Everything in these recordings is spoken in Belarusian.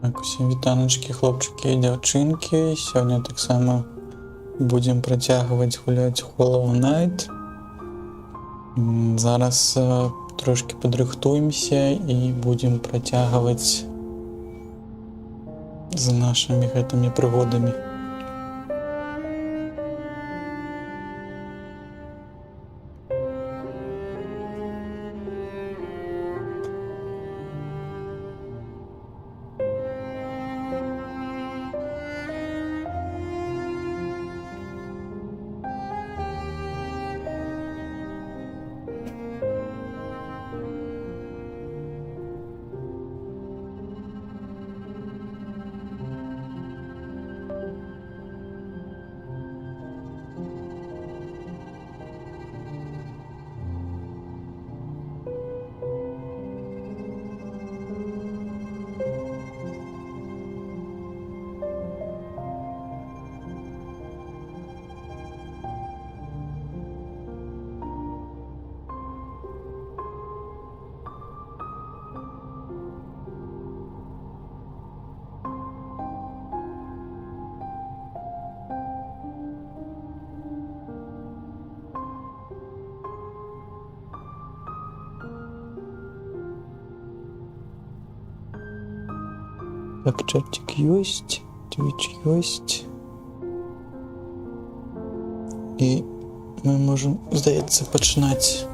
Так, усім вітаночки, хлопчики і дзяўчынкі. Сёння таксама будзем працягваць гуляць Hollow Knight. Зараз трошки падрыхтуемся і будзем працягваць з нашымі гэтымі прыгодамі. Так, чатик ёсць, Twitch ёсць. І мы можем, здаецца, пачынаць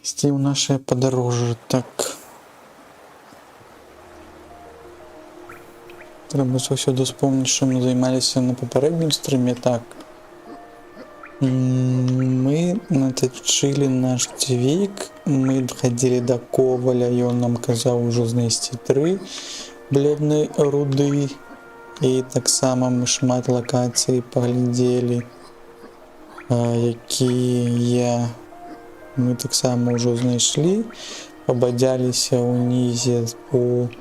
ісці ў наше падарожжа. Так. Трэба заўсёды успомніць, што мы займаліся на папярэднім стрыме. Так. Мы натачылі наш дзвік, мы хадзілі да коваля, ён нам казаў ужо знайсці 3 бледнай руды, і таксама мы шмат лакацый паглядзелі, якія мы таксама ўжо знайшлі, пабадзяліся ўнізе у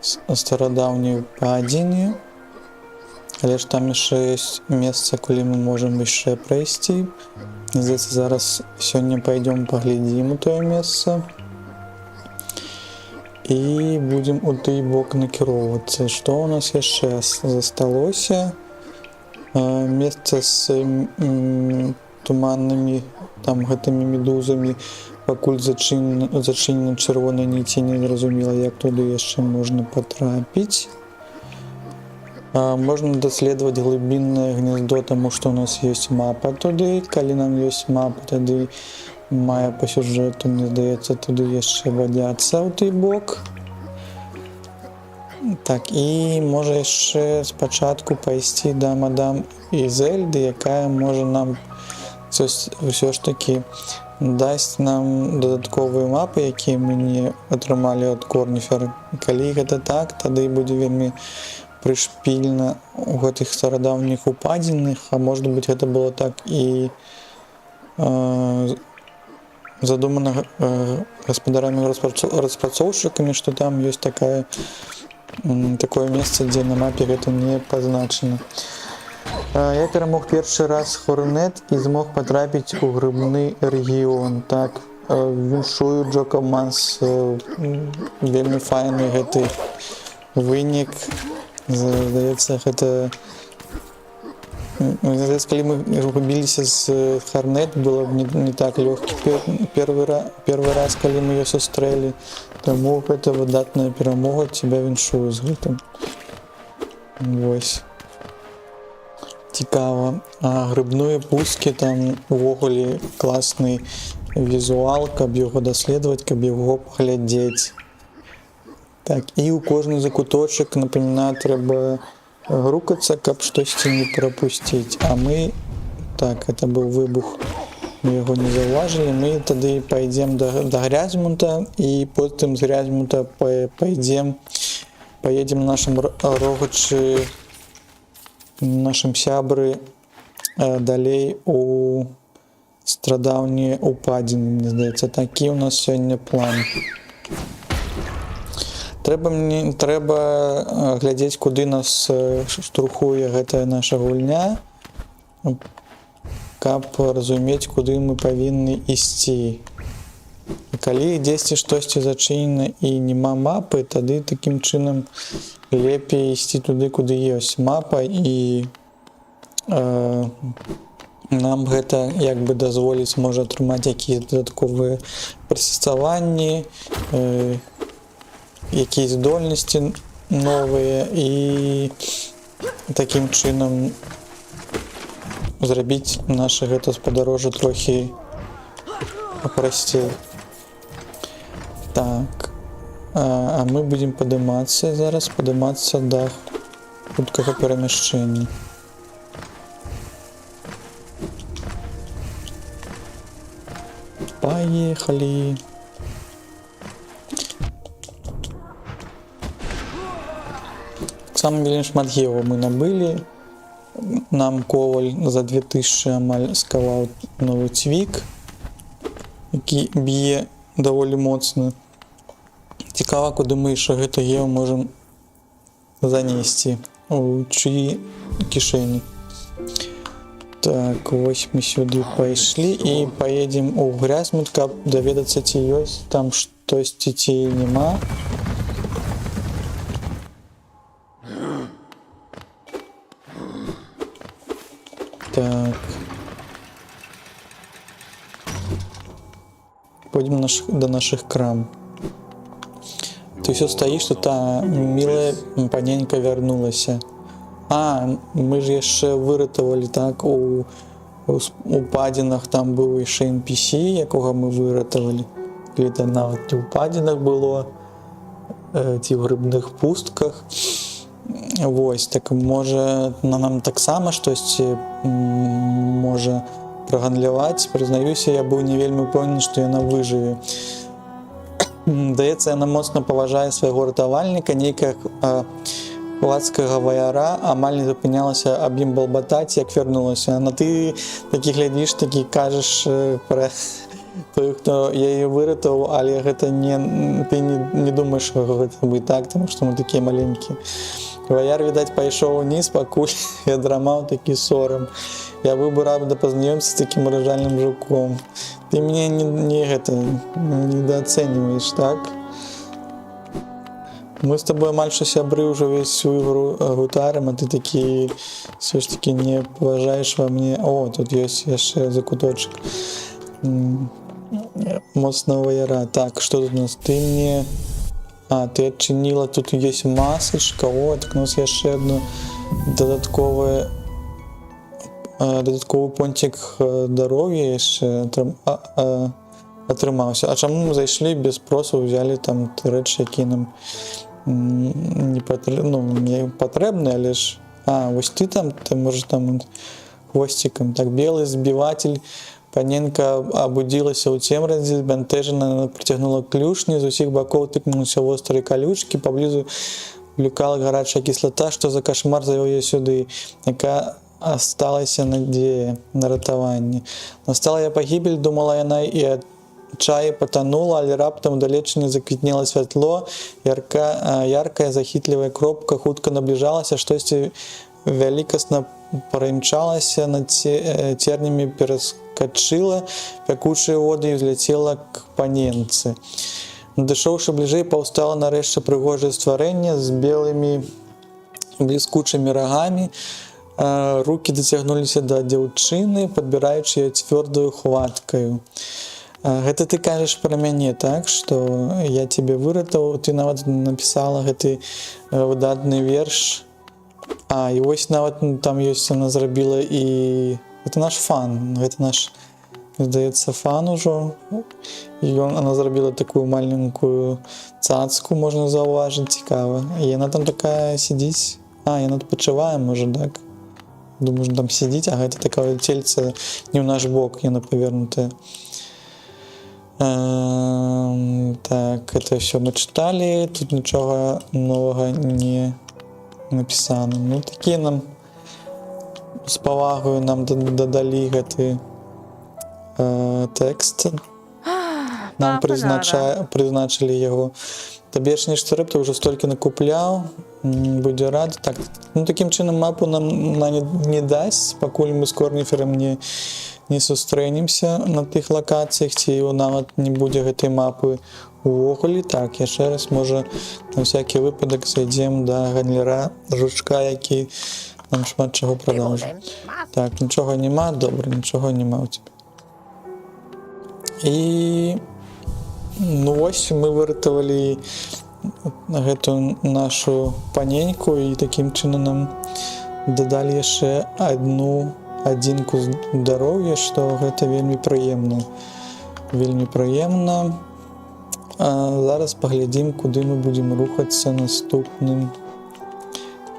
старадаўняй упадзіне. Але ж там яшчэ ёсць месца, куды мы можам яшчэ прайсці. Здаецца, зараз сёння пойдём паглядзім у тое месца. І будзем у той бок накіроўвацца. Што у нас яшчэ засталося? Месца з туманнымі там гэтымі медузамі пакуль зачынена чырвонай ніці, не зразумела, як туды яшчэ можна патрапіць. Можна даследаваць глыбіннае гнездо, таму што у нас ёсць мапа туды. Калі нам ёсць мапа, тады мае па сюжэту, мне здаецца, туды яшчэ вадзяцца ў той бок. Так, і можа яшчэ спачатку пайсці да мадам Ізельды, якая можа нам ўсё ж такі дасць нам дадатковыя мапы, якія мы не атрымалі ад Корніфера. Калі гэта так, тады будзе вельмі прышпільна у гэтых старадаўніх упадзінах, а можа быць, гэта было так і задумана гаспадарамі распрацоўшчыкамі, што там ёсць такое месца, дзе на мапе гэта не пазначана. Я перамог першы раз Хорнет і змог патрапіць у грыбны рэгіён. Так, віншую Джока Манс, вельмі файны гэты вынік. Здаецца, гэта... Калі мы губіліся з Хорнет, было не так лёгкі першы раз, калі мы её сустрэлі. Таму гэта выдатная перамога, цябе віншую з гэтым. Вось. Цікава. А грыбныя пусткі, там увогуле класны візуал, каб яго даследаваць, каб яго паглядзець. Так, і ў кожны закуточак, напоминаю, трэба грукацца, каб штосьці не прапусціць. А мы... Так, это быў выбух. Мы яго не заўважылі. Мы тады пойдзем да Грязьмунта, і потым з Грязьмунта поедем нашым рогачы, нашым сябры далей у старадаўнія упадзіны. Мне здаецца, такі у нас сёння план. Трэба глядзець, куды нас штурхуе гэтая наша гульня, каб разумець, куды мы павінны ісці. Калі дзесьці штосьці зачынена і няма мапы, тады такім чынам лепей ісці туды, куды ёсць мапа, і нам гэта як бы дазволіць можа атрымаць якія дадатковыя прыстасаванні, якія здольнасці новыя, і такім чынам зрабіць наша гэта спадарожжа трохі прасцей. Так, а мы будзем падымацца зараз, падымацца да хуткага перамяшчэння. Поехали. Самым вельмі шмат геаў мы набылі. Нам коваль за 2000 амаль скаваў новы цвік, які б'е даволі моцна. Цікава, куды мы яшчэ гэта геў можам занесці, у чыі кішэні. Так, вось мы сюды пайшлі і паедзем у Грязмут, каб даведацца, ці ёсць там штосьці, ці няма. Так. Пойдем до наших крам. Ты все стоишь, что та милая паненька вернулась. А, мы же еще выратовали так у падинах, там был еще NPC, якого мы выратовали. Где-то навіть у падинах было, ті в грибних пустках. Вось, так може нам так само щось може прагандляваць. Прызнаюся, я быў не вельмі упэўнены, што яна выжыве. Здаецца, яна моцна паважае свайго ратавальніка, нейкая ладскага ваяра амаль не запынялася аб ім балбатаць, як вярнулася. На ты такі глядзіш, такі кажаш пра той, хто яе выратаў, але гэта ты не думаеш, што гэта будзе так, таму што мы такія маленькія. Ваяр, відаць, пайшоў уніз, пакуль я драмаў такі сорам. Я быў бы рад пазнаёміцца з такім уражальным жуком. Ты мяне недооцениваешь, так? Мы з тобой амаль што сябры ўжо весь свою ігру гутарым, а ты такі все ж таки не паважаеш во мне. О, тут ёсць яшчэ закуточак моцнага ваяра. Так, што тут у нас? Ты мне... А, ты адчыніла, тут ёсць масачка. О, так у нас яшчэ адну дадатковы понцік здароўя яшчэ атрымаўся. А чаму мы зайшлі без спросу, взялі там рэчы, якія нам не патрэбны, але ж... А, вось ты там, ты можаш там хвосцікам. Так, белы збіватель. Паненка абудзілася ў цемрадзе, збянтэжана прыцягнула клюшні, з усіх бакоў тыкнулася вострыя калючкі, паблізу блюкала гарачая кіслата. Што за кашмар завёў яе сюды? Якая асталася надзея на ратаванне. Настала я пагібель, думала яна, і адчаі патанула, але раптам удалечыне заквітнела святло, яркая захітлівая кропка хутка набліжалася, штосьці вялікасна праімчалася над цернямі, пераскачыла пякучыя воды і ўзляцела к паненцы. Надышоўшы бліжэй, паўстала нарэшце прыгожае стварэнне з белымі бліскучымі рагамі. Рукі дацягнуліся да дзяўчыны, падбіраючы яе цвёрдаю хваткаю. Гэта ты кажаш пра мяне, так? Што я цябе выратаў, ты нават напісала гэты выдатны верш. А, і вось нават там ёсць, яна зрабіла і... Гэта наш фан, гэта наш, здаецца, фан ужо. І она зрабіла такую маленькую цацку, можна заўважыць, цікава. І яна там такая сидзіць. А, яна адпачывае, можа, так? Думаю, там сидзіць, а гэта такое цельце не ў наш бок, яна павернутая. Так, это все мы чыталі, тут нічога новага не напісана. Ну, такія нам з павагаю нам дадалі гэты тэкст. Нам прызначылі яго. Табе ж нешта рэп, ты ўжо столькі накупляў, будзе рад. Так, ну, такім чынам мапу нам не дасць, пакуль мы з Корніферам не не сустрэнемся на тых лакацыях, ці нават не будзе гэтай мапы увогуле. Так, яшчэ раз, можа, на всякі выпадак зайдзем да гандлера жучка, які нам шмат чаго прадаўжа. Так, нічога няма, добра, нічога няма ў цябе. І ну вось мы выратавалі гэту нашу паненьку, і такім чынам нам дадалі яшчэ адну адзінку здароўя, што гэта вельмі прыемна. Вельмі прыемна. Зараз паглядзім, куды мы будзем рухацца наступным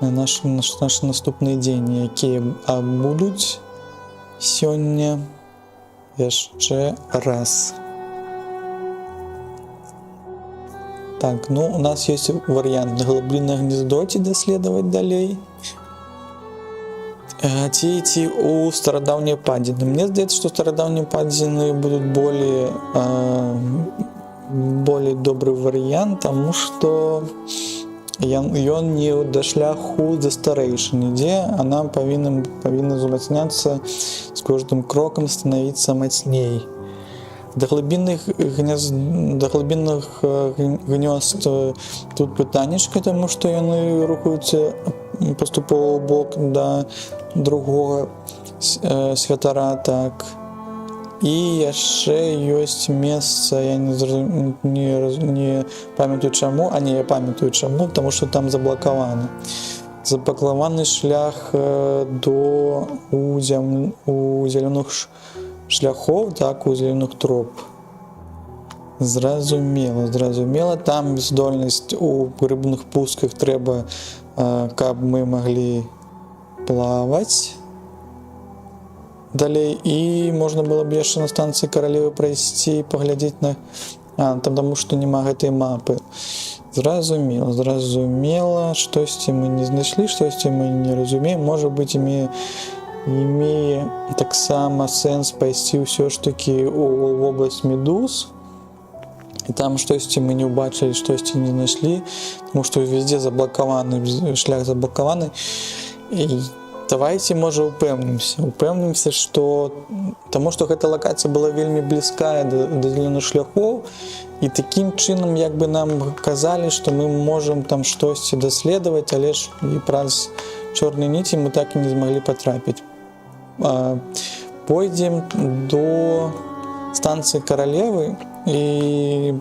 на наш наступны дзень, якія будуць сёння яшчэ раз. Так, ну у нас есть варыянт глыбіннае гнездо ці даследаваць далей, ці ідці ў старадаўнія падзіны. Мне здаецца, што старадаўнія падзіны будуць болей добры варыянт, таму што ён не да шляху за старэйшын ідзе, а нам павінна узмацняцца з кожным крокам, станавіцца мацней. Да глыбінных гнёзд тут пытаннячка, таму што яны рухаюцца паступова ў бок да другога святара, так. І яшчэ ёсць месца, я не памятаю чаму, я памятаю чаму, таму што там заблакаваны. Заблакаваны шлях у зялёных шляхоў, так, у зялёных троп. Зразумела. Там здольнасць у рыбных пусках трэба, каб мы маглі плаваць далей, і можна было б яшчэ на станцыі Каралевы прайсці, паглядзець на... таму што няма гэтай мапы. Зразумела, штосьці мы не знайшлі, штосьці мы не разумеем. Можа быць, имее таксама сэнс пайсці ўсё ж такі ў вобласць медуз, і там штосьці мы не ўбачылі, штосьці не знайшлі, таму што везде заблакаваны, шлях заблакаваны. І давайте, можа, упэўнимся, што таму што гэта лакацыя была вельмі блізкая да зялёных шляхоў, і такім чынам як бы нам казалі, што мы можам там штосьці даследаваць, але ж і праз чорныя ніці мы так і не змаглі патрапіць. Пойдзем до станцыі Каралевы і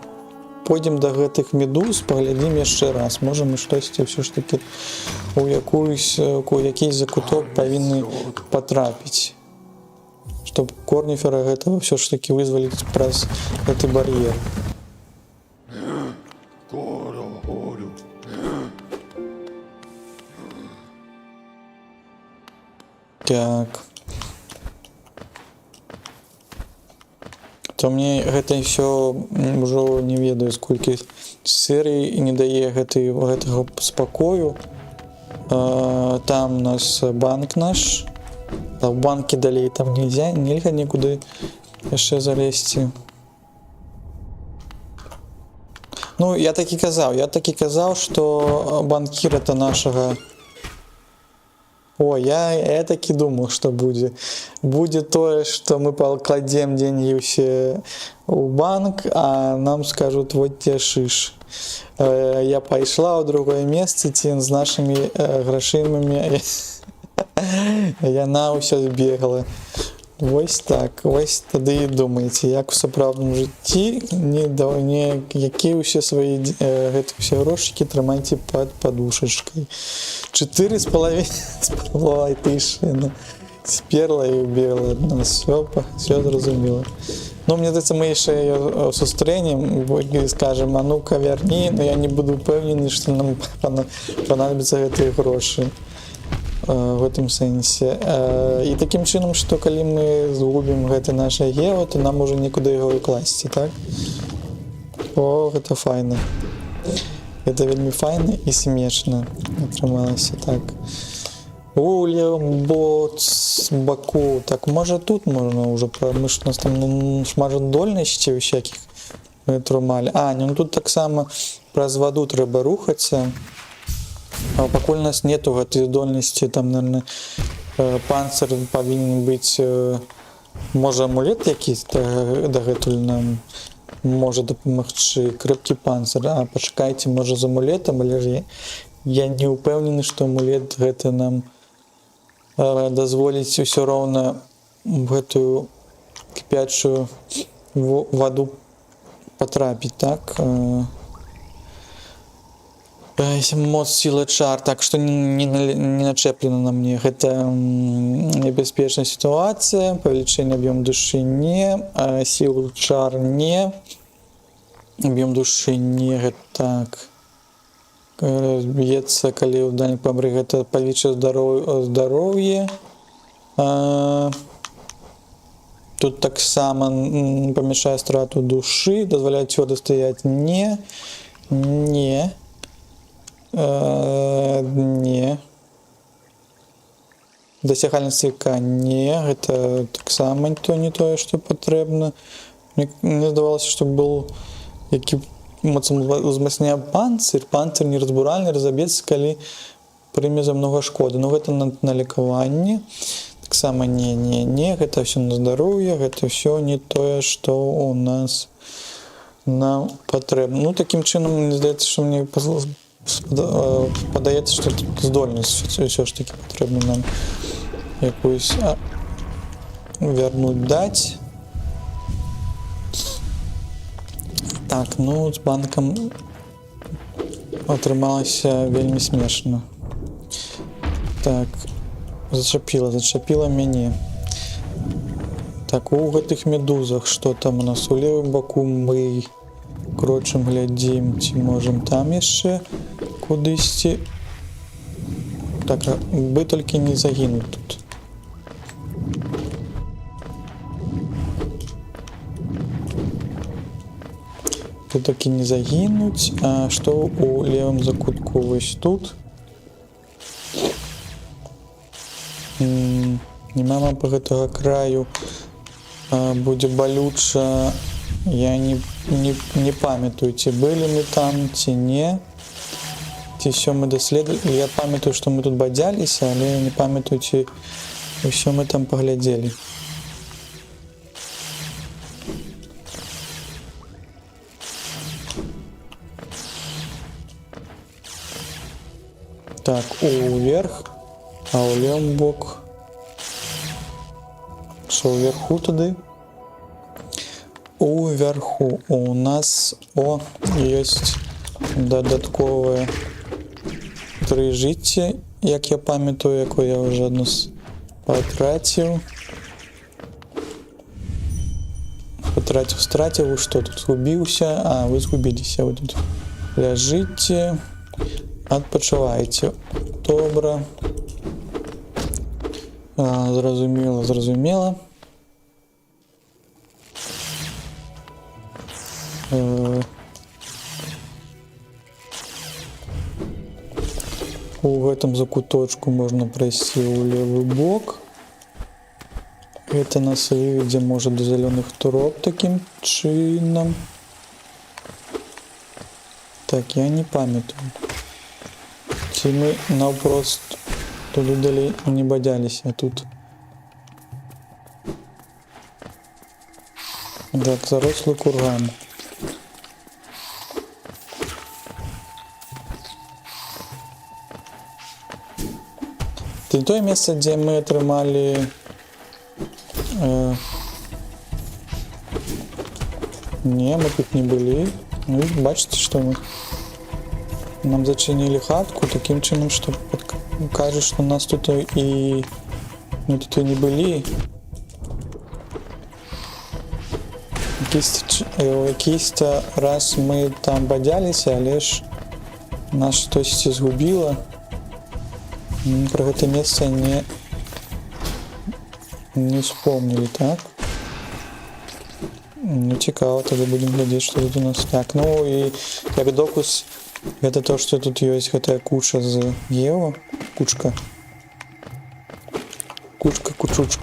пойдзем да гэтых медуз, паглядзім яшчэ раз. Можа, мы штосьці ўсё ж такі у якийсь закуток павінны патрапіць, чтоб корніфера гэтага ўсё ж такі вызваліць праз гэты бар'ер. Так. То мне гэта ўсё ўжо не ведаю, сколькі серый не дае гэтага спакою. Там у нас банк наш, а в банке далей там нельзя, нельга нікуды яшчэ залезці. Ну, я так і казаў, што банкіра-то нашага... я так і думаў, што будзе. Будзе тое, што мы пакладзем деньги ўсе ў банк, а нам скажуць, вот тебе шиш. Я пайшла ў другое месца, ці з нашымі грашымамі. Яна ўсё збегала. Вось так, вось тады і думаеце, як у сапраўдным жыцці, якія ўсе свае гэтыя грошыкі трымайце пад падушачкай. 4,5 тысячи сперла і убегла ад нас. Все зразумела. Ну, мне здаецца, мы яшчэ яе сустрэнем і скажем, а ну-ка вярні, но я не буду упэўнены, што нам панадобяцца гэтыя грошы. В гэтым сэнсе. І такім чынам, што калі мы згубім гэта наша гео, то нам уже нікуды яго выкласці, так? Гэта файна. Гэта вельмі файна і смешна атрымалася, так. У левым баку, так, можа тут можна ўжо, мы ж у нас там шмат дольнасці ўсякіх атрымалі. Ну тут таксама праз ваду трэба рухацца. А пакуль у нас нету гэтай здольнасці, там, наверное, панцыр павінен быць Можа амулет якийсь дагэтуль нам можа дапамагчы, крэпкі панцыр. А пачакайце, можа з амулетам, але ж я не ўпэўнены, што амулет гэта нам дазволіць усё роўна гэтую кіпячую ваду потрапіць, так? Моц, сила, чар, так что не начеплено на мне. Это небеспечная ситуация, повеличение объем души не, силу, чар не, объем души не, так. Б'ецца, калі ўдальнік памрэ, гэта павялічыць здароўе. Тут таксама памяшае страту душы, дазваляе цвёрда стаяць не. Дасягальнасць цвіка не, гэта таксама не тое, што патрэбна. Мне здавалася, што был які моцна узмацняе панцыр неразбуральны, разаб'ецца, калі прыме за многа шкоды. Ну гэта на лекаванне. Таксама не, гэта ўсё на здароўе, гэта ўсё не тое, што у нас нам патрэбна. Ну такім чынам, мне здаецца, што мне падаецца, што здольнасць ўсё ж такі патрэбна нам якусь вярнуць, даць. Так, ну з банкам атрымалася вельмі смешна. Так, зачапіла мяне. Так, у гэтых медузах што там у нас? У левым баку мы крочым, глядзім, ці можам там яшчэ кудысьці. Так, бы толькі не загінуць тут. Тут такі не загінуць. А што у левым закутку? Вось тут. Няма мапы гэтага краю. Будзе балюча. Я не памятаю, ці былі мы там, ці не. Ці ўсё мы даследавалі. Я памятаю, што мы тут бадзяліся, але я не памятаю, ці ўсё мы там паглядзелі. Так, уверх, а ў левым бок. Што ўверху тады? Уверху у нас ёсць дадатковыя 3 жыцці, як я памятаю, якое я ўжо адно патраціў. Страціў, вы што тут згубіўся? А, вы згубіліся, вы тут ляжыце, адпачываеце. Добра. Зразумела. У гэтым закуточку можна прайсці ў левы бок. Гэта нас выведзе, можа, да зялёных троп такім чынам. Так, я не памятаю. Ці мы наўпрост туды далей не бадзяліся тут. Так, зарослы курган. Це тое месца, дзе мы атрымалі не, мы тут не былі. Ну, бачыце, што мы нам зачынілі хатку такім чынам, што кажа, што нас тут і мы тут і не былі. Якийсь-то раз мы там бадзяліся, але ж нас штосьці згубіла. Про гэта месца не вспомнілі, так? Ну, цікава, тады будем глядзець, што тут у нас. Так, ну і як доказ, гэта то, што тут ёсць гэтая куча з Ева. Кучка,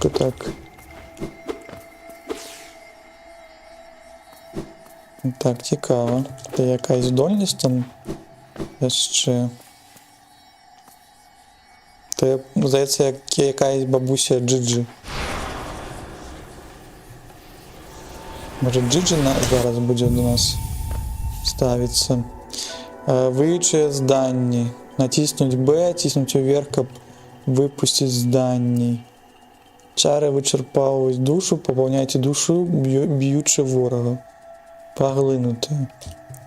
так. Так, цікава. Це якась здольнасць там яшчэ. Це, здається, якась бабуся Джиджи. Може Джиджи зараз буде до нас ставиться. Вывучи здание. Натиснуть Б, тиснуть вверх, каб выпустить здание. Чары вычерпывают душу, пополняйте душу, б'ючи ворога. Поглинути.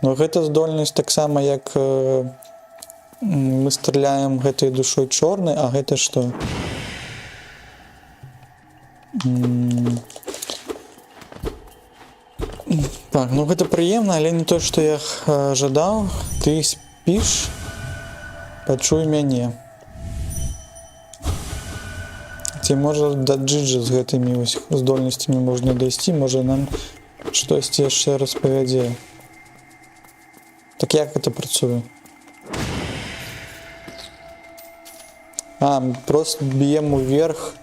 Но гэта здольнасць таксама, як мы стреляем гэтай душой чорнай, а гэта што? Так, ну гэта прыемна, але не то, што я жадаў. Ты спіш? Пачуй мяне. Ці можа да Джиджи з гэтымі здольнасцямі можна дайсці, можа нам штосьці яшчэ распавядзе. Так як гэта працуе? Просто б'ем уверх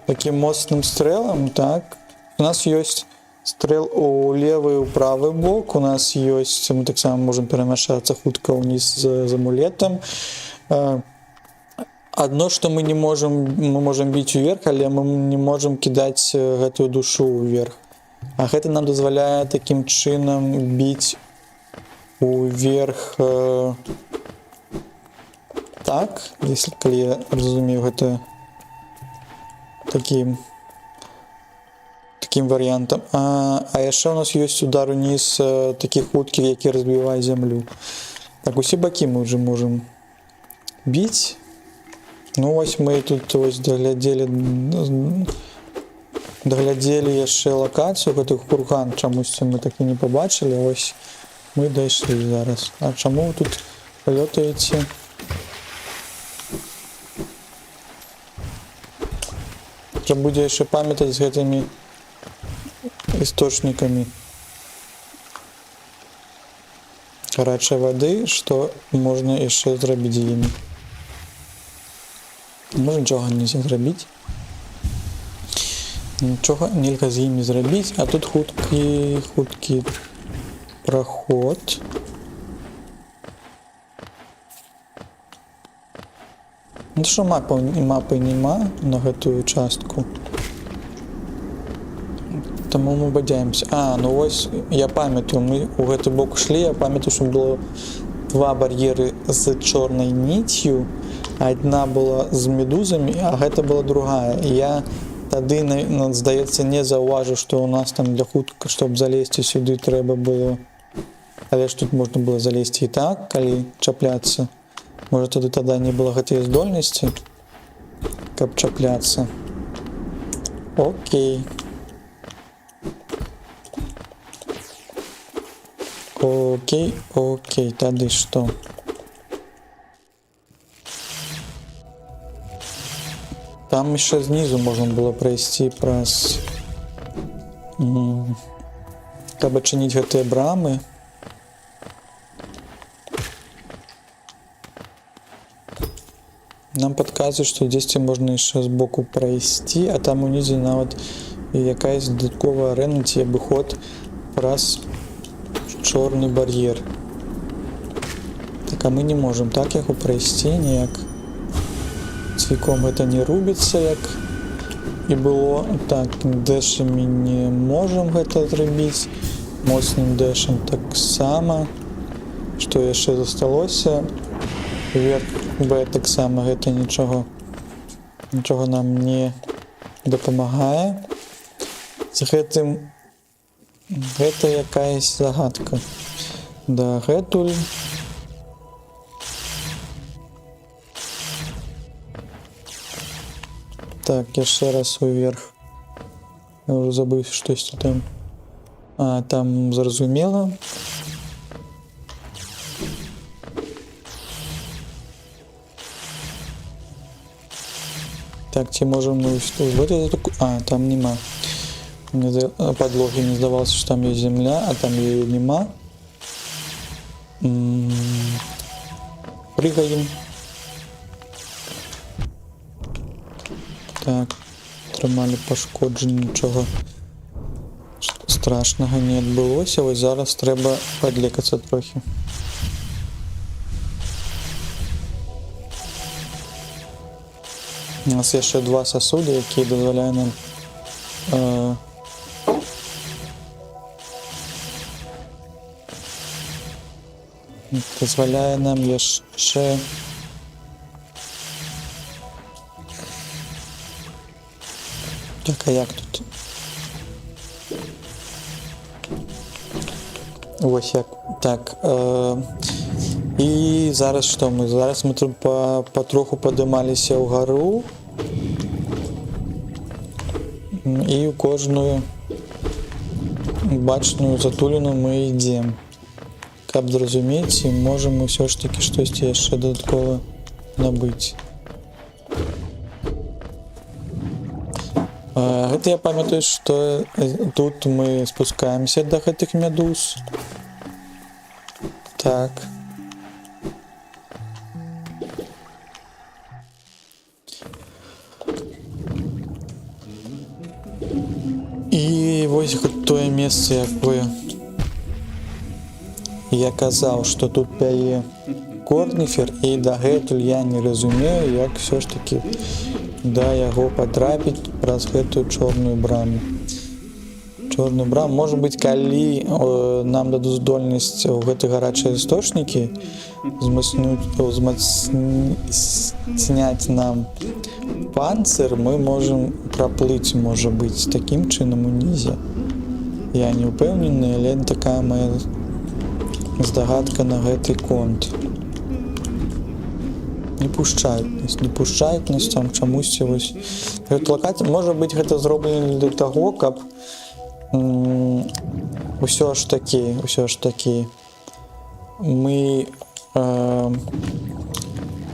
таким моцным стрэлам, так? У нас ёсць стрэл у левы і ў правы бок, у нас ёсць, мы таксама можам перамяшацца хутка ўніз з амулетам. Адно, што мы можам біць уверх, але мы не можам кідаць гэтую душу уверх. А гэта нам дазваляе такім чынам біць уверх так, калі я разумею гэта такім варыянтам. А яшчэ у нас ёсць удар уніз такі хуткі, які разбівае зямлю. Так, усе бакі мы ўжо можам біць. Ну вось мы тут ось даглядзелі яшчэ лакацыю гэтых курган, чамусьці мы так і не пабачылі. Ось мы дайшлі зараз. А чаму вы тут палётаеце? Трэба будзе яшчэ памятаць з гэтымі істочнікамі гарачай вады, што можна яшчэ зрабіць з імі. Можа нічога нельзя зрабіць. Нічога нельга з імі зрабіць, а тут хуткі праход. Ну што мапы няма на гэтую частку. Таму мы бадзяемся. Ну вось, я памятаю, мы ў гэты бок ішлі, я памятаю, што было два бар'еры з чорнай ніццю, адна была з медузамі, а гэта была другая. І я тады, здаецца, не заўважыў, што ў нас там для хутка, щоб залезці сюды, трэба было. Але ж тут можна было залезці і так, калі чапляцца. Можа, тады не было гэтай здольнасці, каб чапляцца. Окей. Окей, тады што? Там яшчэ знізу можна было прайсці праз... Каб адчыніць гэтыя брамы. Нам падказваюць, што дзесьці можна яшчэ збоку прайсці, а там унізе нават якаясь дадатковая арэна ці абыход праз чорны бар'ер. Так, а мы не можам так яго прайсці ніяк. Цвіком гэта не рубіцца, як і было. Так, дэшамі не можам гэта зрабіць. Моцным дэшам таксама. Што яшчэ засталося? Вверх Б таксама гэта нічога нам не дапамагае. З гэтым гэта якаясь загадка. Дагэтуль. Так, яшчэ раз уверх. Я ўжо забыў штосьці там. Там зразумела. Так, ці можам мы там нема. Подлогі не здавалася, што там ёсць зямля, а там яе нема. Прыгаем. Так, атрымалі пашкоджанне, нічога страшнага не адбылося. Вось зараз трэба падлекацца трохі. У нас яшчэ два сасуды, якія дазваляюць нам дазваляе нам яшчэ так, а як тут? Вось як. Так. І зараз што мы? Зараз мы тут патроху падымаліся ўгару. І ў кожную бачную затуліну мы ідзем. Каб зразумець, і можам мы ўсё ж такі штосьці яшчэ дадаткова набыць. Гэта я памятаю, што тут мы спускаемся да гэтых медуз. Так. І вось тое месца, якое я казаў, што тут пяе корніфер, і дагэтуль я не разумею, як все ж таки да яго патрапіць праз гэтую чорную браму. Чорную браму, можа быць, калі нам дадуць здольнасць у гэты гарачыя істочнікі зняць нам панцыр, мы можам праплыць, можа быць, такім чынам унізе. Я не ўпэўнены, але такая моя здагадка на гэты конт. Не пушчаюць нас там чамусьці вось. Гэту лакацыю, можа быць, гэта зроблена для таго, каб ўсё ж такі мы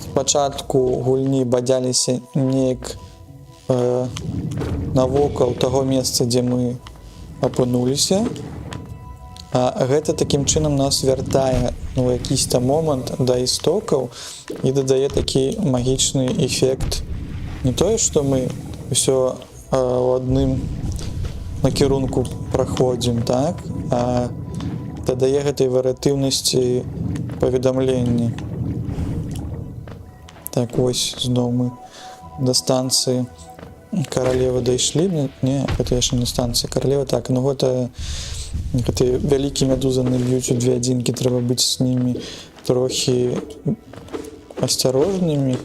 спачатку гульні бадзяліся неяк навокал таго месца, дзе мы апынуліся. А гэта такім чынам нас вяртае у якийсь там момант да істокаў і дадае такі магічны эфект. Не тое, што мы ўсё у адным накірунку праходзім, так? А дадае гэтай варыятыўнасці паведамлення. Так, вось зноў мы да станцыі Каралевы дайшлі. Не, гэта яшчэ не станцыя Каралева. Так, ну гэта гэтыя вялікія медузы наб'юць у 2 адзінкі, трэба быць з імі трохі асцярожнымі.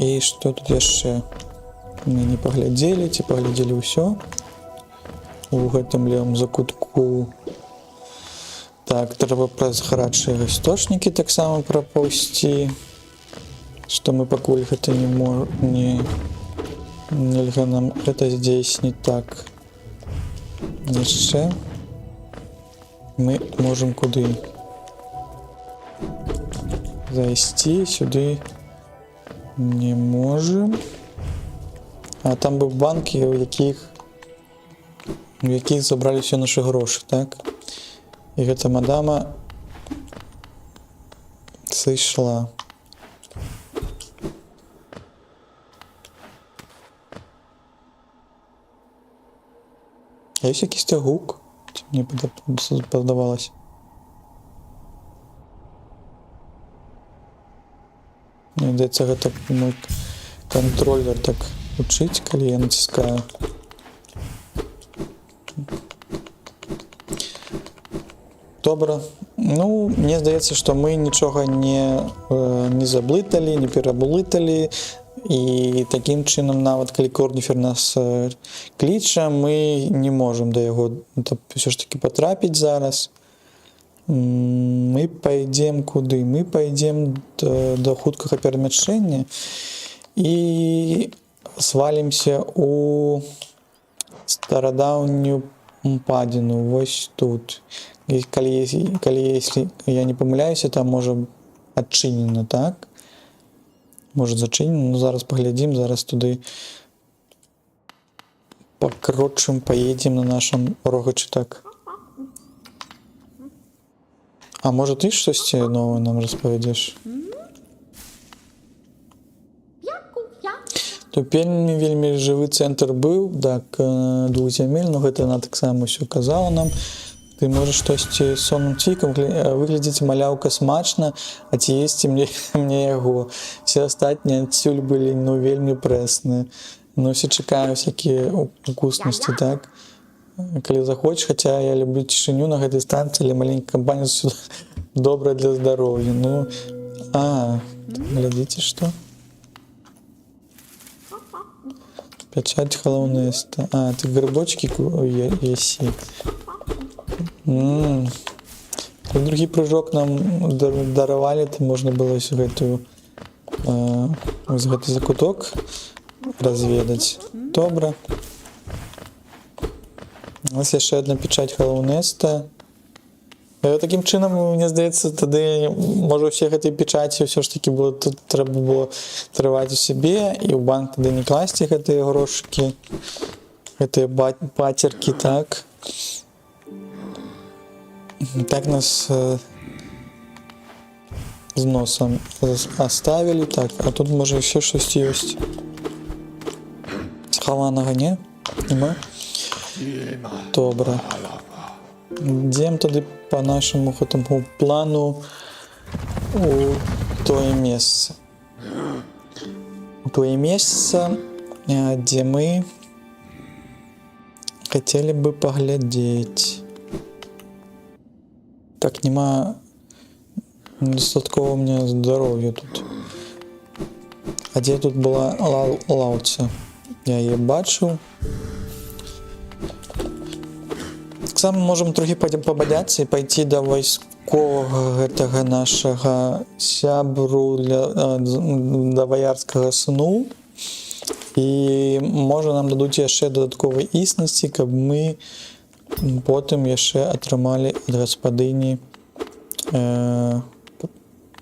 І што тут яшчэ? Мы не паглядзелі, ці паглядзелі ўсё у гэтым левым закутку. Так, трэба праз гарачыя істочнікі таксама прапаўсці, што мы пакуль гэта нельга нам гэта здзейсніць. Так, яшчэ мы можам куды зайсці, сюды не можам. А там быў банк, у якіх забралі ўсе нашы грошы, так? І гэта мадама сышла. Ёсць якісьці гук, мне падавалася. Мне здаецца, гэта мой кантролер так учыць, калі я націскаю. Добра. Ну, мне здаецца, што мы нічога не заблыталі, не пераблыталі. І такім чынам, нават калі корніфер нас кліча, мы не можам да яго ўсё ж такі патрапіць зараз. Мы пайдзем куды? Мы пайдзем да хуткага перамяшчэння і свалімся у старадаўнюю падзіну. Вось тут. Калі я не памыляюся, там можа адчынена, так? Можа зачынена, но зараз паглядзім, зараз туды пакрочым, паедзем на нашым рогачы, так. А можа ты штосьці новае нам распавядзеш? Тут вельмі жывы цэнтр быў, так, двухзямель, но гэта яна таксама ўсё казала нам. Ты можаш штосьці сонным цікам, выглядзіць маляўка смачна, а ці есці мне яго. Все астатнія адсюль былі, ну, вельмі прэсныя. Ну, все чакаю всякія укуснасці, так? калі захочаш, хаця я люблю цішыню на гэтай станцыі, але маленькая кампанія сюда добра для здароўя. Ну, глядзіце, што? Пячаць галоўная ты грыбочкі есі. Тут другі прыжок нам даравалі, то можна было ось гэты закуток разведаць. Добра. У нас яшчэ одна печать галоўнеста. Такім чынам, мне здаецца, тады, можа, усе гэтыя печаці ўсё ж такі трэба было трываць у сябе, і ў банк тады не класці гэтыя грошыкі, гэтыя пацеркі, так. Так нас з носам оставілі, так, а тут, можа, яшчэ штось ёсць. Схаванага не? Нема? Добра. Ідзем тады по нашаму гэтаму плану у тое месца. У тое месца, дзе мы хацелі бы паглядзець. Так, нема дастаткова у меня здароўя тут. А дзе тут была лаўца? Я яе бачыў. Таксама можам трохі пабадзяцца і пайти да вайсковага гэтага нашага сябру да ваярскага сну. І можа нам дадуць яшчэ дадатковай існасці, каб мы потым яшчэ атрымалі ад гаспадыні, мне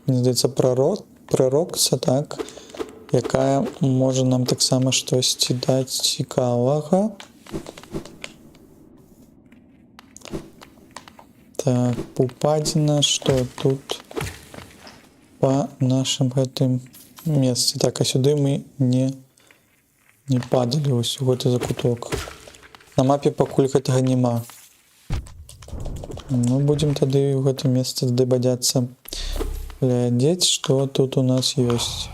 здаецца, прарокца, так, якая можа нам таксама штосьці даць цікавага. Так, упадзіна, што тут па нашым гэтым месцы. Так, а сюды мы не падалі ось у гэты закуток. На мапе пакуль гэтага няма. Ну, будзем тады ў гэтым месцы здабадзяцца, глядзець, што тут у нас ёсць.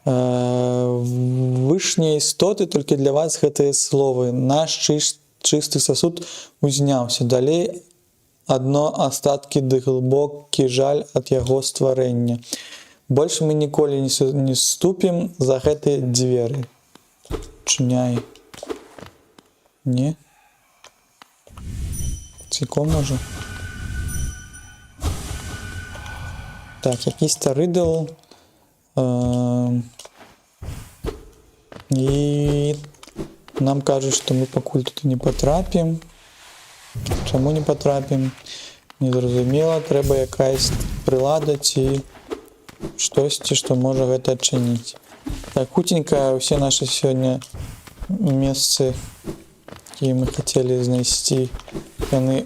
Вышнія істоты, толькі для вас гэтыя словы. Наш чысты сасуд узняўся. Далей адно астаткі ды глыбокі жаль ад яго стварэння. Больш мы ніколі не ступім за гэтыя дзверы. Чыняй. Не? Ціком можа? Так, якісь-то рыдал. І нам кажуць, што мы пакуль тут не патрапім. Чаму не патрапім? Незразумела, трэба якаясь прылада ці штосьці, што можа гэта адчыніць. Так, хутенька ўсе нашы сёння месцы, якія мы хацелі знайсці, яны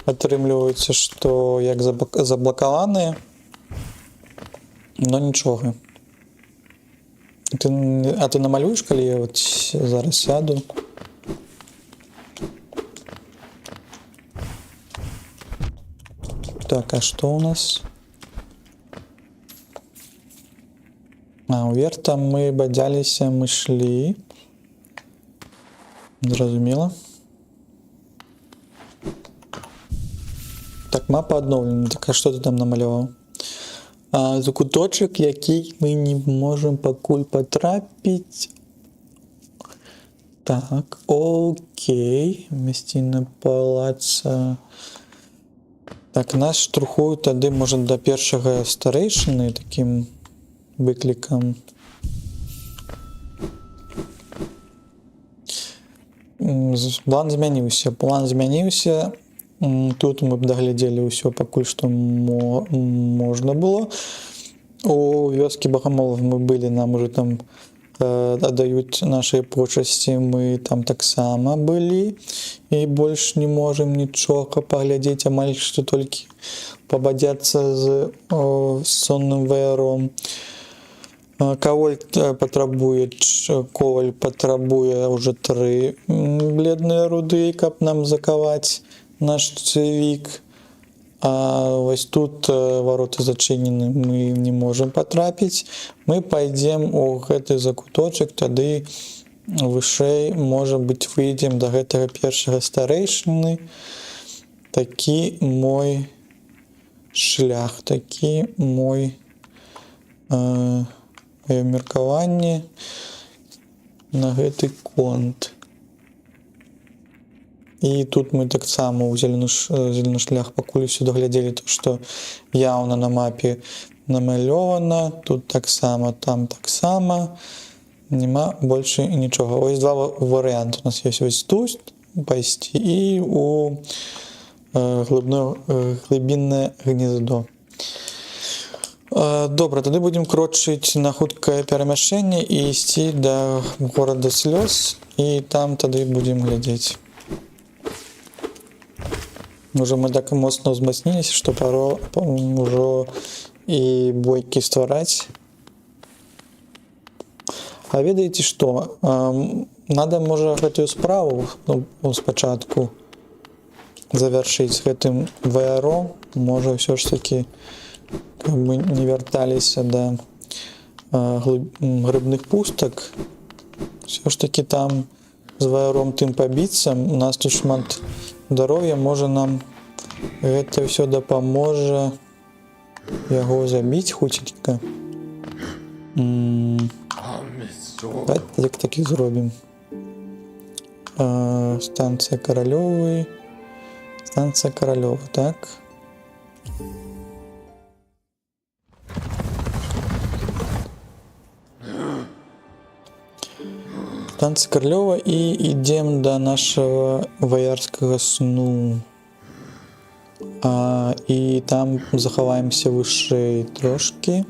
атрымліваюцца, што як заблакаваныя, но нічога. А ты намалюеш, калі я вот зараз сяду? Так, а што у нас? Уверх там мы бадзяліся, мы шлі. Зразумела. Так, мапа адноўлена. Так, а што ты там намаляваў? Закуточак, які мы не можам пакуль патрапіць. Так, окей. Мясціна палаца. Так, нас штурхуюць тады, можа, да першага старэйшыны такім выклікам. План змяніўся. Тут мы б даглядзелі ўсё пакуль, што можна было. У вёскі багамолаў мы былі, нам уже там аддаюць нашыя почасці, мы там таксама былі. І больш не можам нічога паглядзець, амаль што толькі пабадзяцца з сонным ваяром. Коваль патрабуе уже 3 бледныя руды, каб нам закаваць наш цевік. А вось тут ворота зачынены, мы не можам патрапіць. Мы пайдзем у гэты закуточак, тады вышэй, можа быць, выйдзем да гэтага першага старэйшыны. Такі мой шлях, такі мой маё меркаванне на гэты конт. І тут мы таксама ў зелены шлях пакуль усё даглядзелі, то што яўна на мапе намалёвана, тут таксама, там таксама, няма больш нічога. Ось два варыянты у нас ёсць, ось тут пайсці і у глыбіннае гнездо. Добра, тады будзем крочыць на хуткае перамяшчэнне і ісці да горада слёз, і там тады будзем глядзець. Уже мы так моцна ўзмацніліся, што пара ўжо і бойкі ствараць. А ведаеце што? Надо, можа, гэтую справу спачатку завяршыць гэтым ВРО. Можа, ўсё ж такі, каб мы не вярталіся да грыбных пустак. Ўсё ж такі там з ВРОм тым пабіцца. У нас тут шмат здароўя, можа, нам гэта ўсё дапаможа яго забіць хуценька. Давайте так і зробім. Станцыя Каралёвай. Станцыя Каралёва, так. Станцыя Каралёва і ідзем да нашага ваярскага сну. І там захаваемся вышэй трошкі.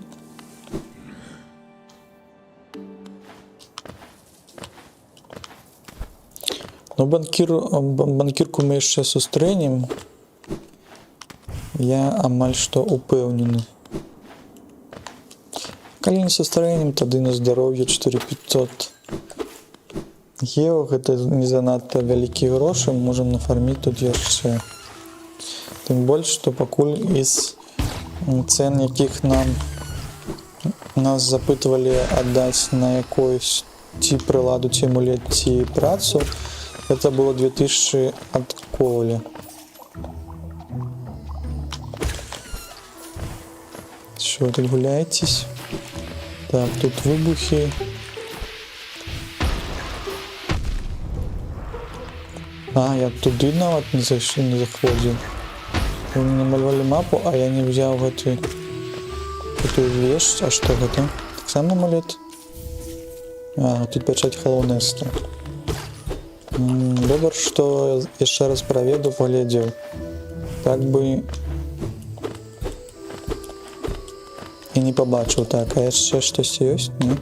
Ну, банкірку мы яшчэ сустрэнем. Я амаль што упэўнены. Калі не сустрэнем, тады на здароўе 4500 еў. Гэта не занадта вялікія грошы, можам нафарміць тут яшчэ. Тым больш, што пакуль з цэн, якіх нас запытвалі аддаць на якоюсь ці прыладу, ці амулет, ці працу, это было 2000 ад коўля. Що, тут гуляетесь? Так, тут выбухи. Я туды нават не заходзіў. Вы намалявалі мапу, а я не взяў гэтую вещь. А што гэта? Таксама амулет? Тут пячаць Халлоунеста. Добра, што яшчэ раз праведу, паглядзеў. Так бы і не пабачыў. Так, а яшчэ штосьці ёсць? Не?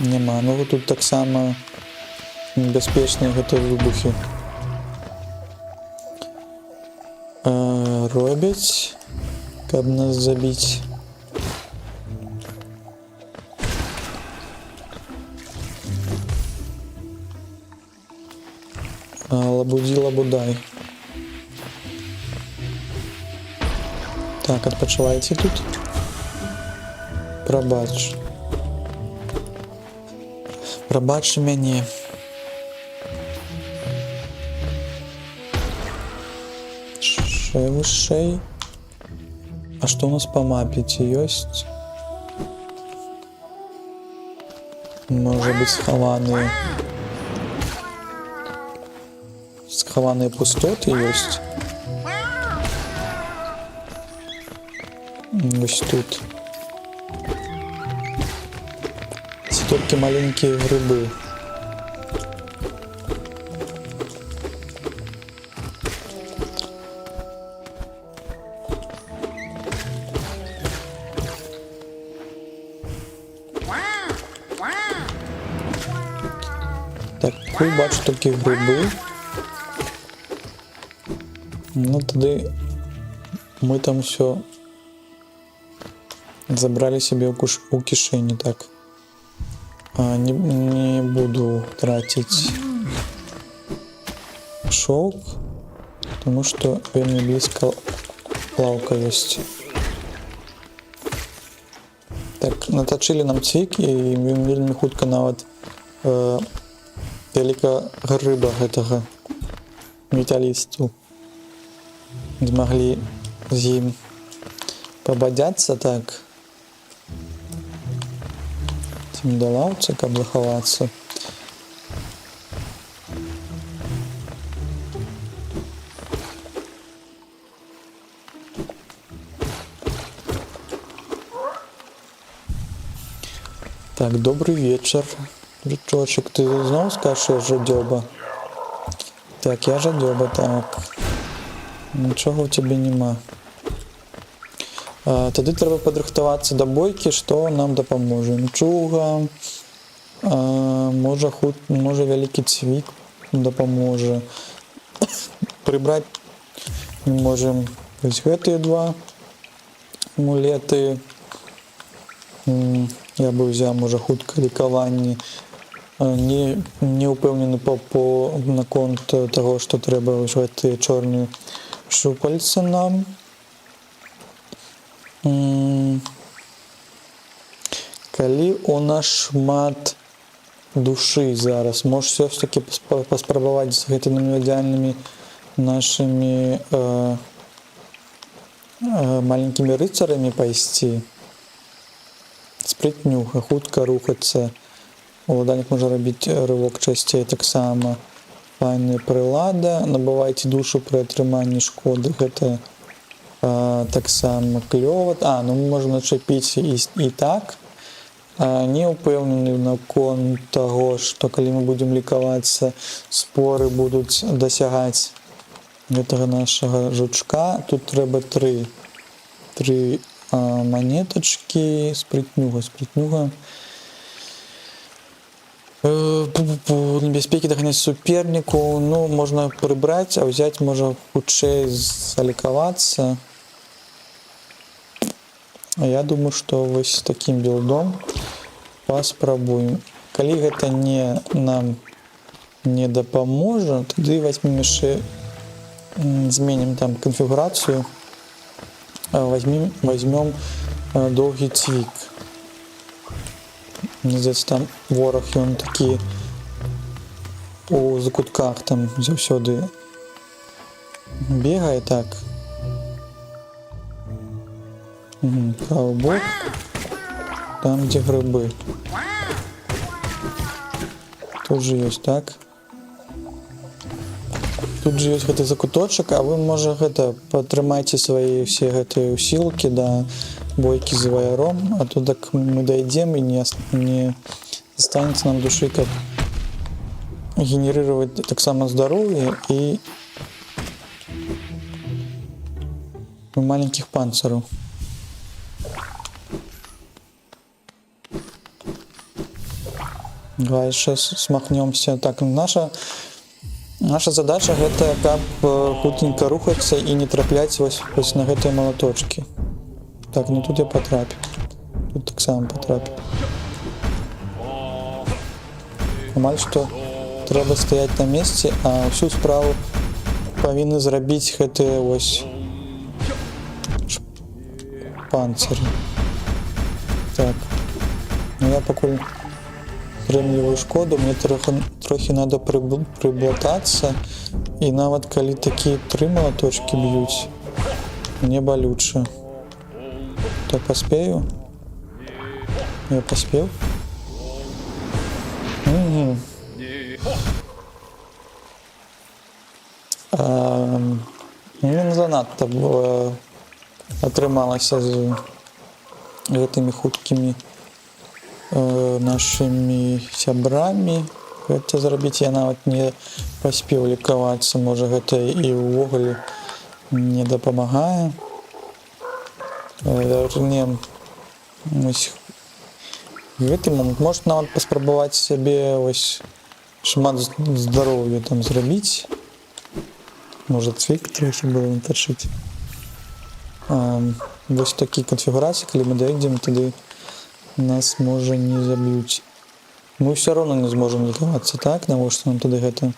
Няма. Ну, тут таксама небяспечныя гэтыя выбухі робяць, каб нас забіць. Лабудзі лабудай. Так, адпачывайце тут. Прабач. Прабач мяне. Вышэй. А што у нас па мапе? Ці ёсць? Можа быць схаваныя пустоты ёсць. Вось тут. Ці толькі маленькія грыбы. Бачу толькі грибы. Ну, тады мы там все забрали себе у кишені, так. Не буду тратить шелк, потому что вельмі близко лавка есть. Так, наточили нам цвік, і він вельмі хутка нават вялікага грыба гэтага металісту. Змаглі з ім пабадзяцца так. Цім да лаўцы, каб захавацца. Так, добрый вечер, жучочек. Ты зноў скажаш жадёба? Так, я жадёба, так. Нічога ў цябе няма. Тады трэба падрыхтавацца да бойкі, што нам дапаможа. Мчуга, можа вялікі цвік дапаможа. Прыбраць мы можам вось гэтыя два амулеты. Я бы ўзяў, можа, хутка лікаванне. Не ўпэўнены наконт таго, што трэба вось гэтыя чорныя шупальцы нам. Калі у нас шмат душы зараз, можаш ўсё-такі паспрабаваць з гэтымі невядзяльнымі нашымі маленькімі рыцарамі пайсці. Спрытнюха, хутка рухацца. Уладальнік можа рабіць рывок часцей таксама. Файная прылада. Набывайце душу пры атрыманні шкоды. Гэта таксама клёва. Ну мы можам начапіць і так. Не ўпэўнены наконт таго, што калі мы будзем лікавацца, споры будуць дасягаць гэтага нашага жучка. Тут трэба тры монеточки, спрытнюга. Небяспекі даганяць суперніку. Ну, можна прыбраць, а ўзяць можа хутчэй залікавацца. А я думаю, што вось такім білдом паспрабуем. Калі гэта нам не дапаможа, тады возьмем яшчэ, зменім там канфігурацыю. Возьмем доўгі цвік. Мне здаецца, там вораг, ён такі у закутках там заўсёды бегае так. Правы бок. Там, дзе грыбы. Тут же ёсць, так? Тут же ёсць гэты закуточак, а вы, можа, гэта падтрымайце свае ўсе гэтыя ўсілкі да бойкі з ваяром, а то так мы дайдзем і не застанецца нам душы, каб генерировать таксама здароўе і маленькіх панцыраў. Давай яшчэ смахнёмся. Так, наша задача гэта, каб хутенька рухацца і не трапляць вось на гэтыя малаточкі. Так, ну тут я потрапіў. Тут таксама потрапіў. Амаль што трэба стаяць на месцы, а ўсю справу павінны зрабіць гэтыя вось панцыры. Так. Ну я пакуль атрымліваю шкоду, мне трохі надо прыблатацца, і нават калі такія 3 малаточкі б'юць, мне балюча. То паспею? Я паспеў? Не занадта атрымалася з гэтымі хуткімі нашымі сябрамі гэта зрабіць. Я нават не паспеў лікавацца, можа гэта і ўвогуле не дапамагае. Не, ось гэты момант можна нават паспрабаваць сябе ось шмат здароўя там зрабіць. Можа цвік трохі было натачыць. Вось такі канфігурацыі, калі мы дойдзем, тады нас можа не заб'юць. Мы ўсё роўна не зможам лікавацца, так? Навошта нам тады гэта?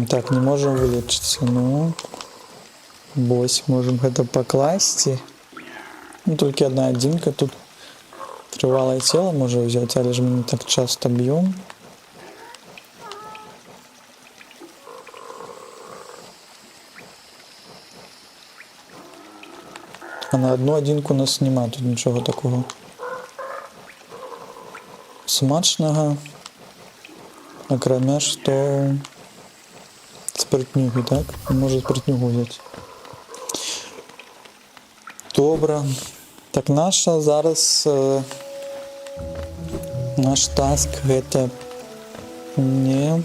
Так, не можам вылечыцца. Ну, вось, можам гэта пакласці. Ну, толькі одна адзінка тут Тривале тіло може взяти, але ж ми не так часто б'ємо. А на одну одинку у нас нема тут нічого такого смачного. Окромя що спиртнюги, так? Може спиртнюгу взяти. Добре. Так, наша зараз наш таск гэта не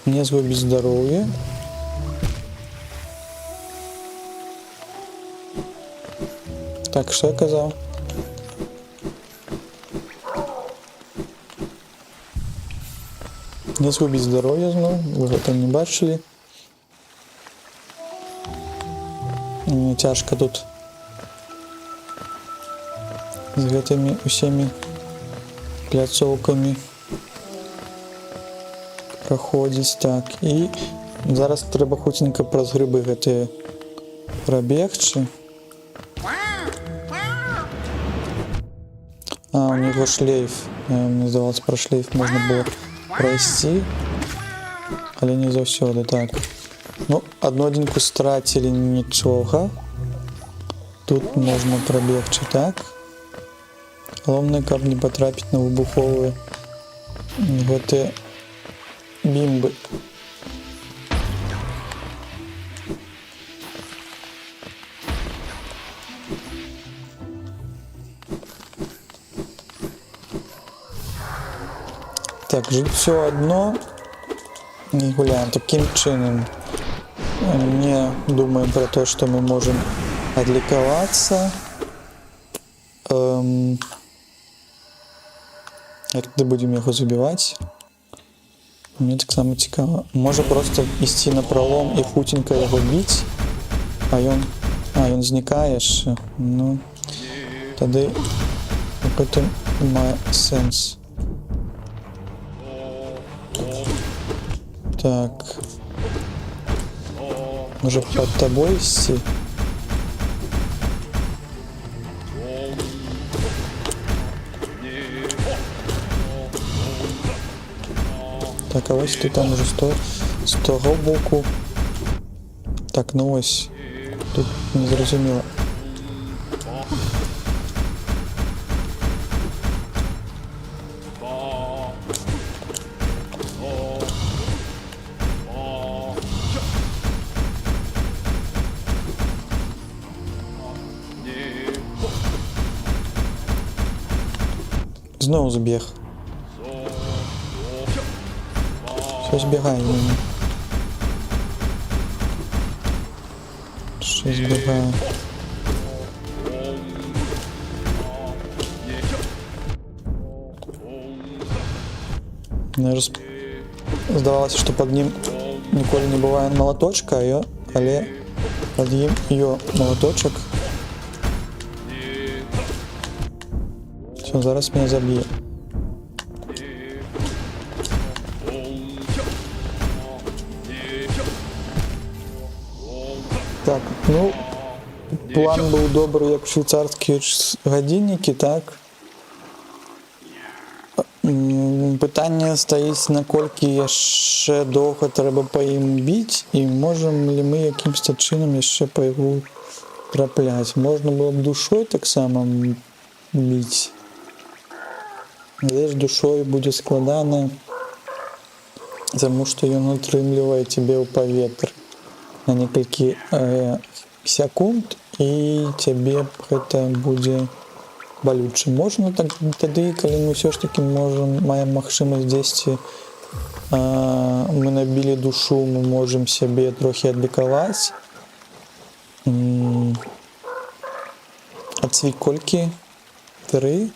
згубіць здароўе. Так, що я казав? Не згубіць здароўе зноў, вы гэта не бачылі. Мне цяжка тут з гэтымі усімі пляцоўкамі праходзіць. Так, і зараз трэба хуценька праз грыбы гэтыя прабегчы. А, у него шлейф. Мне здавалось, про шлейф можна было пройсці, але не заўсёды. Так, ну, одну адзінку страцілі, нічога. Тут можна прабегчы, так. Галоўнае, каб не патрапіць на выбуховыя гэтыя бімбы. Так, жыццё одно. Не гуляем таким чынам. Не думаем про то, что мы можем адлікавацца. Як тады будем яго забіваць? Мне таксама цікава. Можа просто ісці на пролом і хуценька яго біць, а ён знікае яшчэ. Ну, тады гэта мае сэнс. Так. Може под тобой ісці? Так, а ось ти там уже з того боку. Так, ну ось. Тут не зрозуміло. Знову збіг. Все збігає мені. Що збігає? Мне здавалося, що під ним ніколи не буває молоточка, але під ним його молоточок. Все, зараз мене заб'є. Так, ну, план був добрий, як швейцарські годинники, так. Питання стоїть, наколькі яшчэ довго треба по ім бить, і можемо ли ми якимось чином яшчэ по його трапляти. Можна було б душою так само бить. Але ж душою буде складано, тому що ён утрымлівае тебе ў паветры на некалькі секунд, і тебе гэта будзе балюча. Можна так, тады, калі мы ўсё ж таки маем магчымасць дзесьці, мы набілі душу, мы можем сябе трохі адлікаваць. А цвік колькі? 3?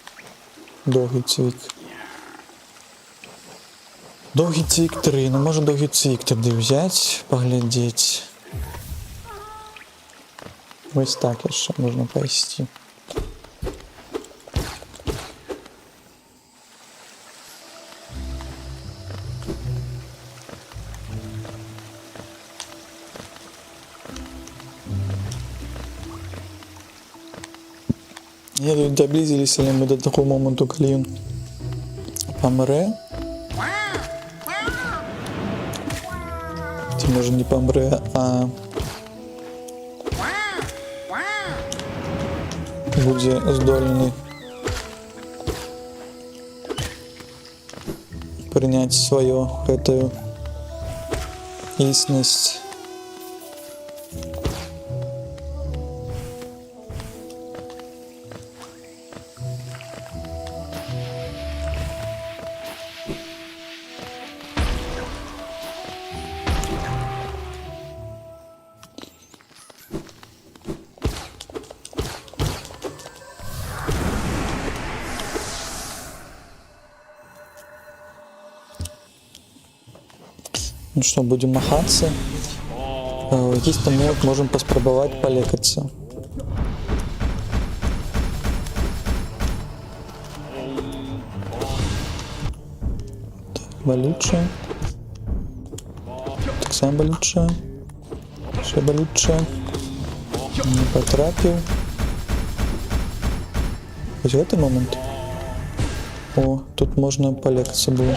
Довгий цвік. Довгий цвік 3. Ну, може довгий цвік тады взяць, паглядзець. Ось так яшчэ можна пайсці. Не доблизились ли мы до такого моменту, коли він помре. Ці може не помре, а буде здольний прийняти свою эту істинність. Ну що, будемо махатися. В якийсь момент можемо поспробувати полікатися. Болюче. Так само болюче. Ще болюче. Не потрапив. Ось в этот момент. О, тут можна полікатися було.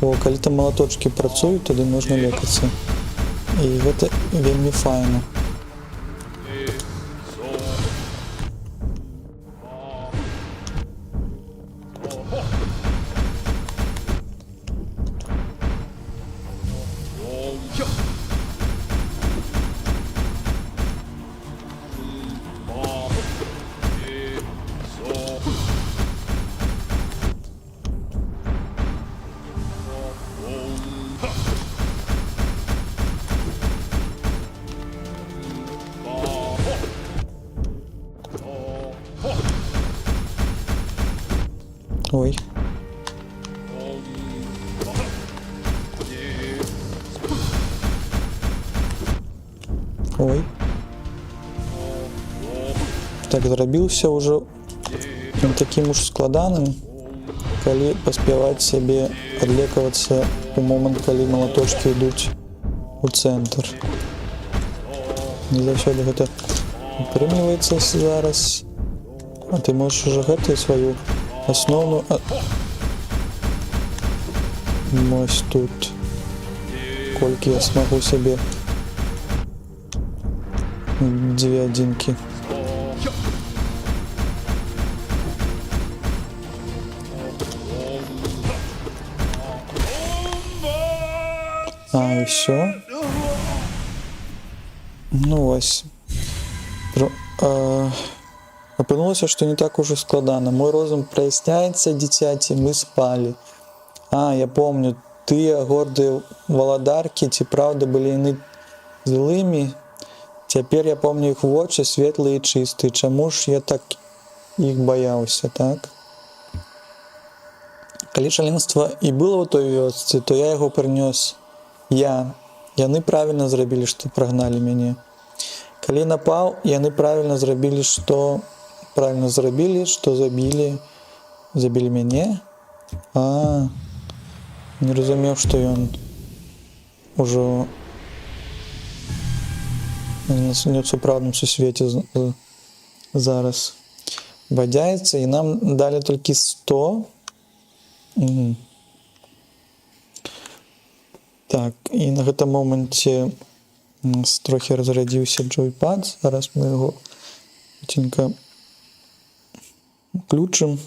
О, коли там молоточки працюють, тоді можна лікатися. І це вельми файно. Ой. Ой. Так, зрабіўся ўжо не таким уж складаным, калі паспяваць сябе адлекавацца у момант, калі малаточкі ідуць у цэнтр. Не заўсёды гэта атрымліваецца зараз. А ты можаш ужо гэтую сваю основную... Ось тут. Колькі я смогу себе 2 одинки. А, и все. Ну ось. Опынулася, что не так уже складана. Мой розум проясняется, дитяти, мы спали. А, я помню, тыя гордыя валадаркі, ці правда былі яны злымі. Цяпер я помню іх вочы светлыя і чыстыя. Чаму ж я так іх баяўся, так? Калі шаленства і было ў той вёсцы, то я яго прынёс. Яны правільна зрабілі, што прагналі мяне. Калі напаў, яны правільна зрабілі, што забілі мяне. Не разумеў, што ён ужо не ў сапраўдным сусвеце зараз бадзяецца, і нам далі толькі 100. Так, і на гэтым моменце трохі разрадзіўся джойпад. Зараз мы яго хутенька включым.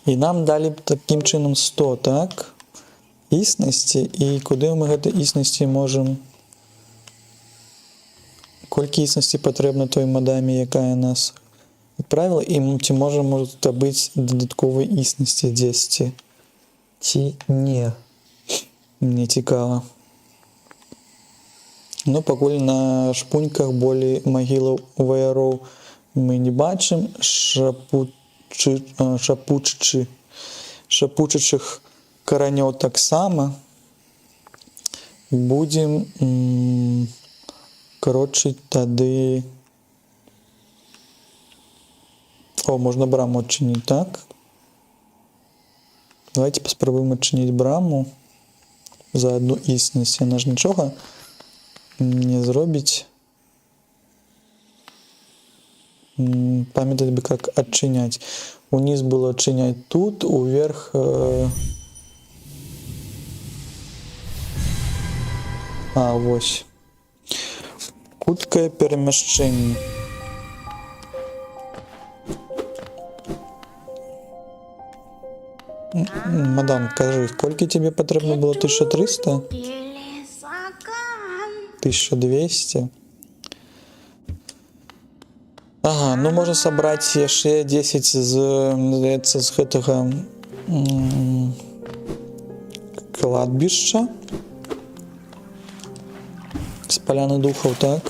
І нам далі такім чынам 100, так? Існасці. І куды мы гэтай існасці можам... Колькі існасці патрэбна той мадаме, якая нас адправіла, і ці можам здабыць дадатковай існасці дзесьці? Ці не? Мне цікава. Ну, пакуль на шпуньках болей магілаў ваяроў мы не бачым. Шапучачых каранёў таксама. Будзем короче тады... О, можна браму адчыніць, так? Давайте паспрабуем адчыніць браму за одну існасць. Яна ж нічога не зробить. Памятать бы, как отчинять. Униз было отчинять тут, уверх... Вось. Хуткае перемещение. Мадам, скажи, сколько тебе потребно было? 1300? 1200? Ага, ну можна сабраць яшчэ 10 здаецца, з гэтага кладбішча. З паляны духаў, так?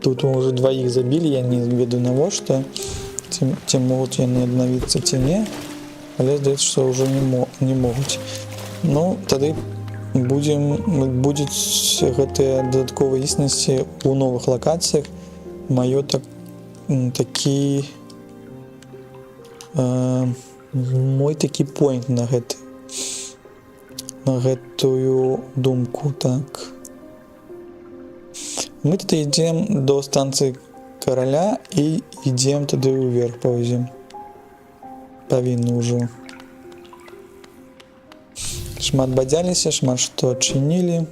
Тут мы уже двоих забілі, я не ведаю навошта. Ці могуць яны аднавіцца, ці не. Але здаецца, што ўжо не могуць. Ну, тады будуць гэтыя дадатковыя існасці ў новых лакацыях. Мой такі поінт на гэтую думку, так. Мы тады ідзем до станцыі караля і ідзем тады ўверх паўзем. Павінны ўжо. Шмат бадзяліся, шмат што адчынілі.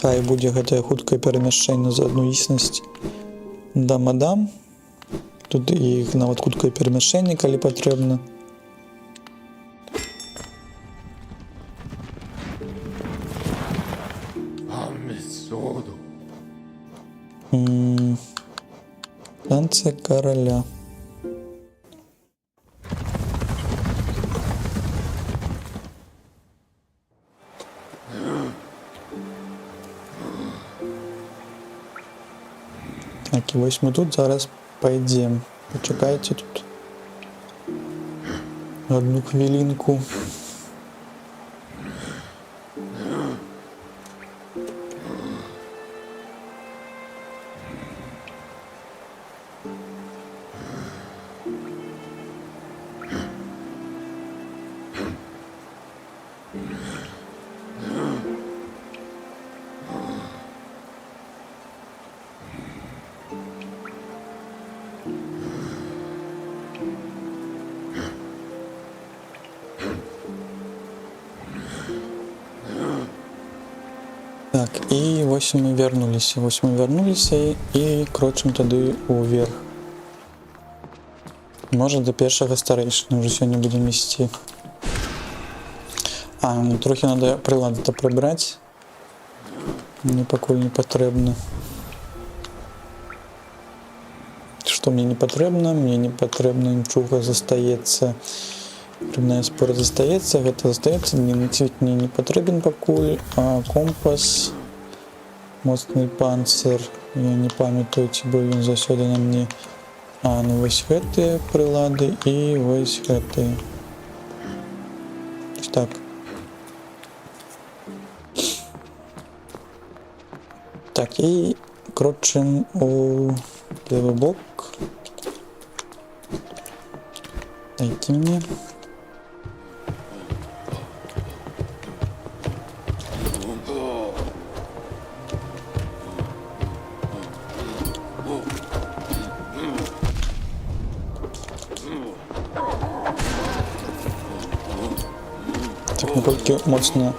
Хай будзе гэтае хуткае перамяшчэнне за адну існасць да мадам. Тут іх нават хуткае перамяшчэнне, калі патрэбна. Станція короля. Так, і вось мы тут зараз пойдем. Почекайте тут одну хвилинку. Так, і вось мы вярнуліся і крочым тады ўверх. Можа, да першага старэйшыны ўжо сёння будзем ісці. Трохі надо прылады-то прыбраць. Мне пакуль не патрэбна. Што мне не патрэбна? Мне не патрэбна нічога застаецца. Прымная спора застаецца, гэта застаецца, длінны цвет мне не патрэбен пакуль, компас, моцны панцыр, я не памятаю, ці быў ён заўсёды на мне. Ну вось гэтыя прылады і вось гэтыя. Так. Так, і крочым у левы бок. Дайце мне. Так, наколькі моцна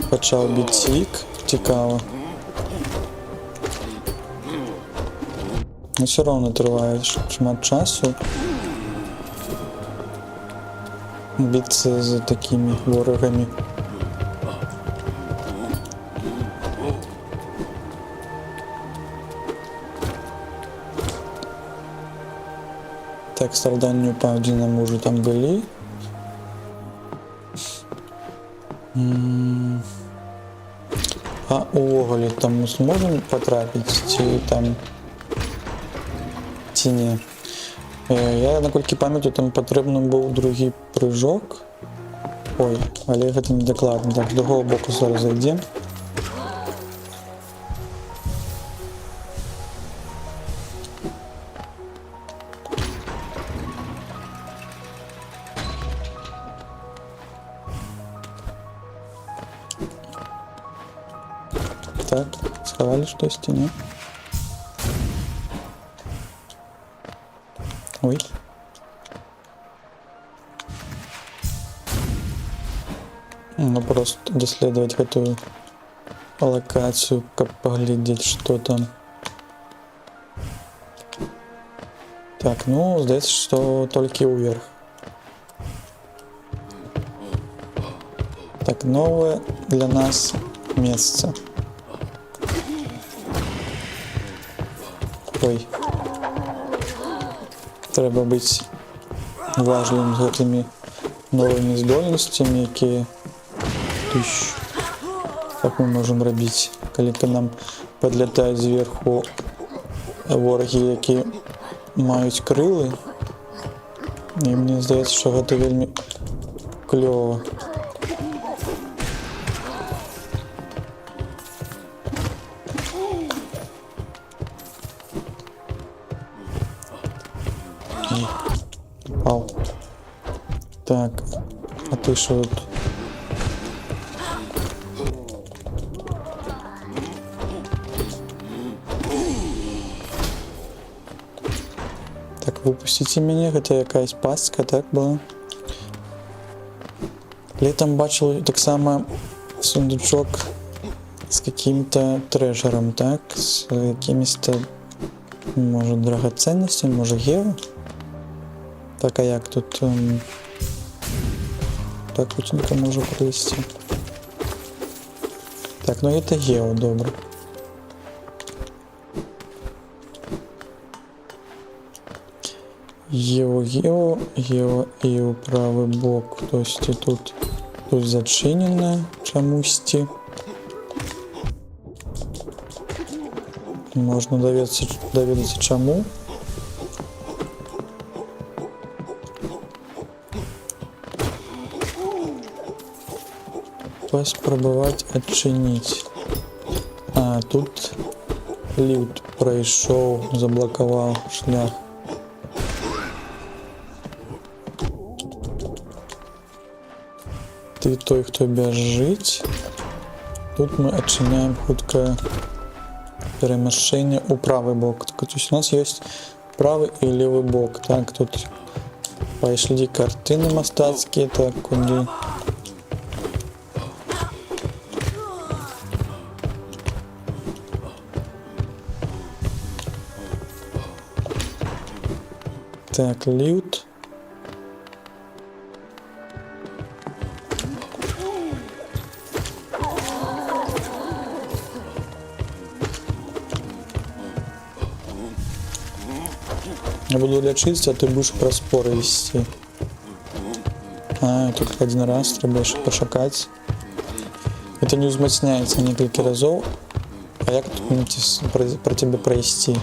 пачаў біць цвік, цікава. Но все роўно трывае шмат часу біцца з такімі ворагамі. Так, старданню паўдзіна мы ўжо там былі. Увогуле там мы зможам патрапіць, ці там ці не. Я, наколькі памятаю, там патрэбны быў другі прыжок. Ой, але гэта не дакладна. Так, з другого боку зараз зайдзем. так? Сховали что-то, не? Ой. Ну просто доследовать эту локацию, как поглядеть, что там. Так, ну, здається, что только уверх. Так, новое для нас место. Ой. Треба бути уважним з гэтымі новыми здольностями, які так мы можем робить, калі к нам подлетают зверху вораги, які мають крылы. І мне здаецца, що гэта вельмі клёво. Ау. Так, а ты что тут? Так, выпустите меня, это якась пастка, так была? Летом бачил так само сундучок с каким-то трежером, так? С какими-то, может, драгоценностями, может, гео? Так, а як тут так путінка може провести? Так, ну это гео, добре. Гео, і правий бок, то есть тут зачинено чомусь. Можна довідатися чому. Спробовать отчинить. А, тут лифт пройшов, заблокував шлях. Ты той, хто біжить. Тут мы отчиняем хутко перемещение у правый бок. То есть у нас есть правый и левый бок. Так, тут пошли картины мастацкие. Так, куди? Так, лют. Я буду лечиться, а ты будешь про споры вести. А, тут один раз треба еще пошакать. Это не узмацняется несколько разов. А як тут мне про тебя провести?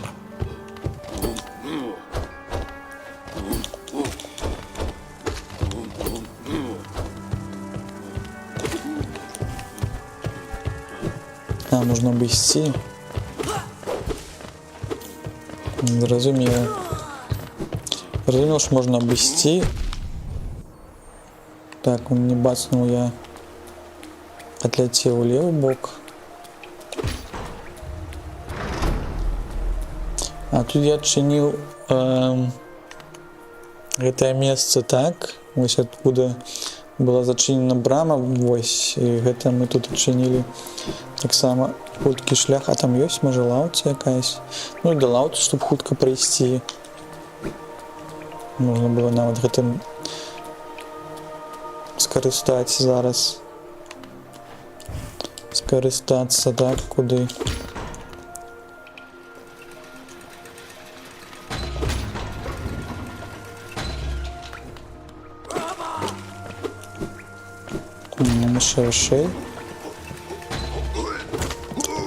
А, можна обійти. Зрозуміло. Зрозуміло, що можна обійти. Так, он не бацнул, я отлетел в левый бок. А тут я отчинил это место так. Ось откуда была зачинена брама. Ось, и это мы тут отчинили. Так само хуткий шлях. А там есть, може, лаута якась? Ну, до лаута, чтобы хутко пройти. Можна було навіть гэтым скористатися зараз. Скористатися, так, куди? Шей.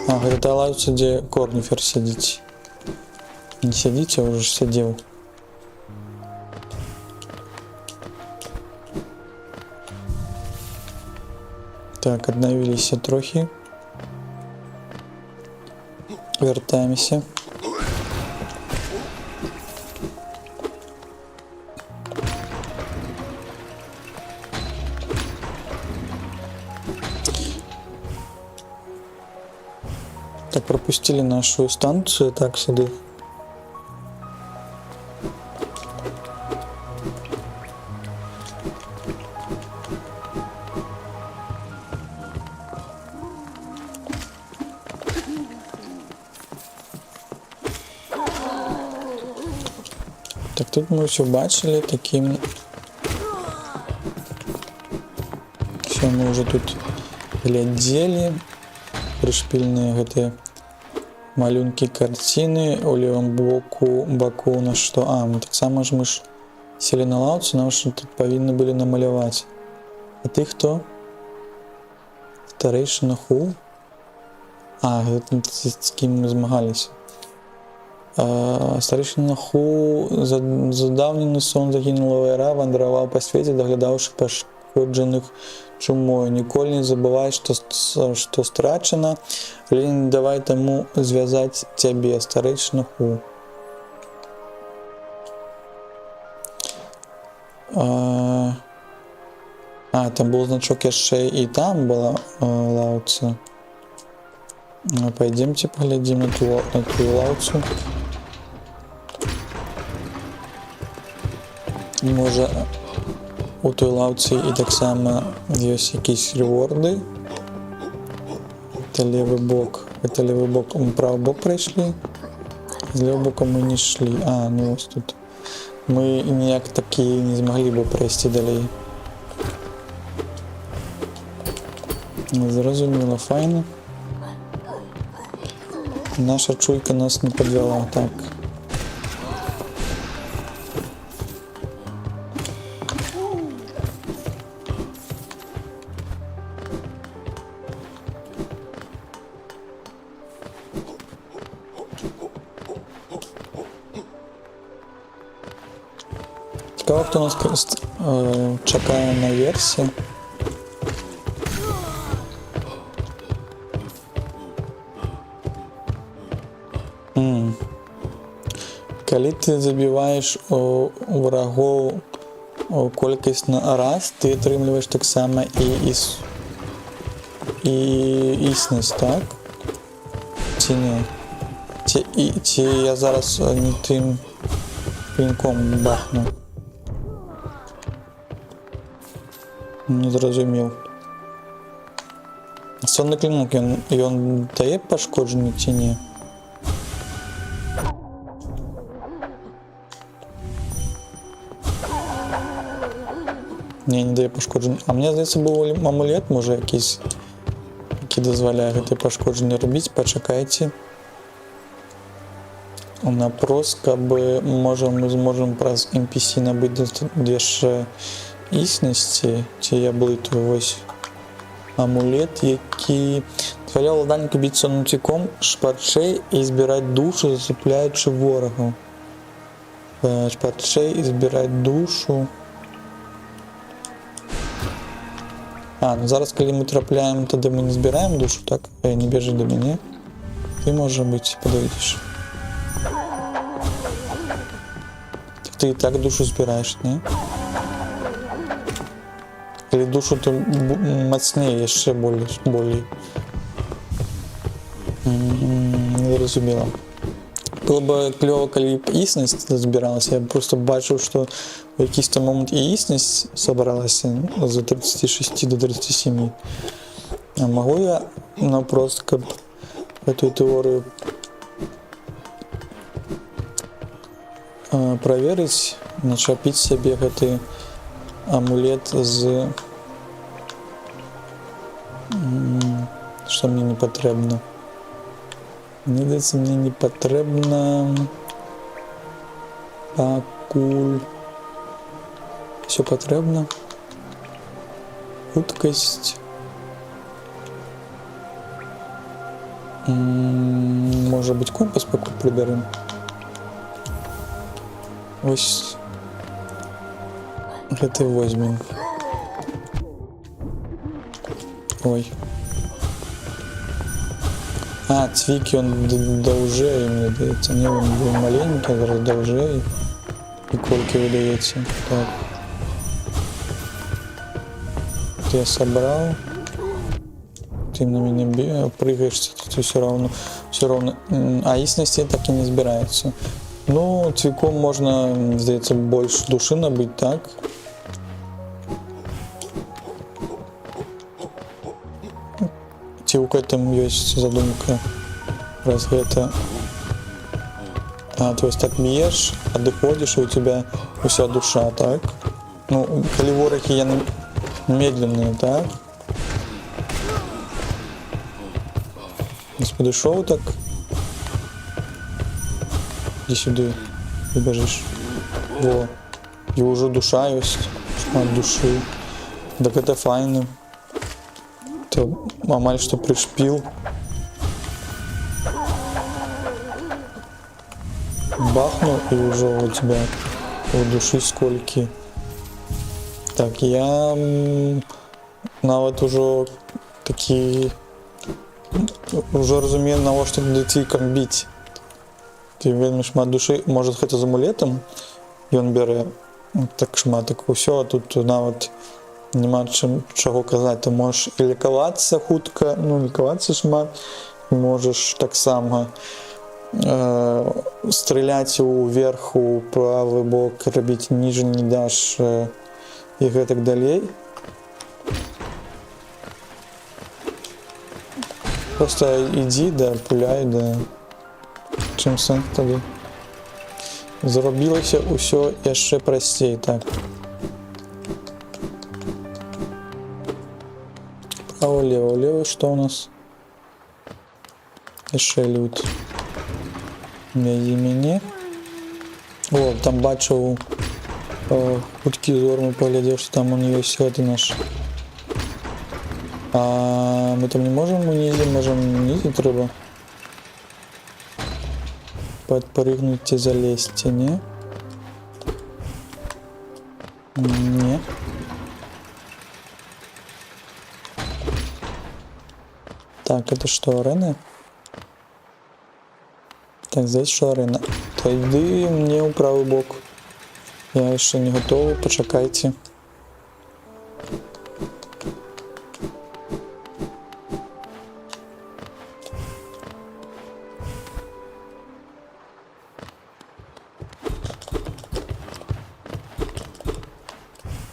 А, говорит, а лаута, где Корнифер сидит. Не сидите, я уже сидел. Так, обновились трохи. Вертаемся. пропустили нашу станцию, так сюди. Так, тут мы все бачили таким. Все, мы уже тут глядели. Пришпільні гэты малюнки картины у левом боку у нас что? Мы так само ж мы ж сели на лаўцу, нам ж тут повинны были намалевать. А ты кто? Старейшина Хул? Это с кем мы змагались. Старейшина Хул задавнены сон загінула вайра, вандраваў па свеце, даглядаўшы пашкоджаных чумой. Ніколі не забывай, што страчана, але не давай таму звязаць цябе, старейшина Хул. Там был значок яшчэ і там была лаўца. Пойдемте поглядим на ту лаўцу. Можа у той лаўцы і таксама ёсць якісь реворды. Это левый бок. Мы правый бок прайшлі. З левого бока мы не шли. Ну ось тут. Мы ніяк такі не змаглі бы прайсці далей. Зразумела, файна. Наша чуйка нас не подвела. Так. Цікаво, хто нас чекає на версії. Калі ты забіваеш у врагоў колькасць на раз, ты атрымліваеш таксама і існасць, так? Ці не? Ці я зараз не тым клинком бахну? Не зразумеў. Сонны клинок, ён дае пашкоджанне ці не? Не дае пашкоджанне. Мне здаецца, быў амулет, можа, якісь, які дазваляе гэтае пашкоджанне рабіць. Пачакайце. Напрос, каб, можа, мы зможам праз NPC набыць яшчэ існасці, ці я блытаю. Вось амулет, які дазваляў уладальніку біць сонным ціком шпарчэй і збіраць душу, засыпляючы ворагаў. Шпарчэй і збіраць душу. Ну зараз, калі мы трапляем, тады мы не збіраем душу, так? Не бежы да мяне. Ты, можа быць, падойдзеш. Ты і так душу збіраеш, не? Или душу ты мацнее яшчэ болей. Не разумела. Было бы клёва, калі б існасць збіралася. Я просто бачыў, што у якийсь там момент і існасць сабралася з 36 до 37. А магу я напрост, каб эту тэорыю праверыць, начапіць сябе гэты амулет з... Што мне не патрэбна? Мне здаецца, мне не патрэбна пакуль. Все патрэбна. Хуткасць. Можа быць, компас пакуль прыбярым. Вось гэты возьмем. Ой. Цвік, ён даўжэй, мне даецца. Не, ён быў маленькі, зараз даўжэй. І колькі выдаецца. Так. Я собрал. Ты на меня прыгаешь, ты все равно. все равно, а истинности так и не збираецца. Ну, цвіком можна, здаецца, больш душы набыць, так? Ці ў гэтым ёсць задумка раз гэта. А, ты вось так б'еш, адыходзіш, і у тебя уся душа, так? Ну, калі ворагі яны медленныя, так? Падышоў так. Иди сюда, ты бежишь. Во. И уже душа есть. Шмат души. Так это файно. Это амаль что пришпил. Бахнул, и уже у тебя у души скольки. Так, я нават уже такие уже разумею, навошта дойти камбіць. Ты вельмі шмат душы, может гэта з амулетам ён бярэ так шмат, так усё, а тут нават няма чаго казаць. Ты можаш і лікавацца хутка, ну лікавацца шмат, можаш таксама страляць уверх, у правы бок, рабіць ніжні даш і гэтак далей. Просто иди, да, пуляй, да. Чым сэнс тады? Зрабілася ўсё яшчэ прасцей, так. Право-лево, лево, што ў нас? Яшчэ лют. Вязі мяне. О, там бачыў хуткі зормы, паглядзеў, што там он ёсць гэты наш. А мы там не можем унизе, можем унизе трэба подпрыгнуть и залезть, не? Не. Так, это что, арена? Так, здесь что, арена? Тойди мне у правый бок. Я еще не готов, почекайте.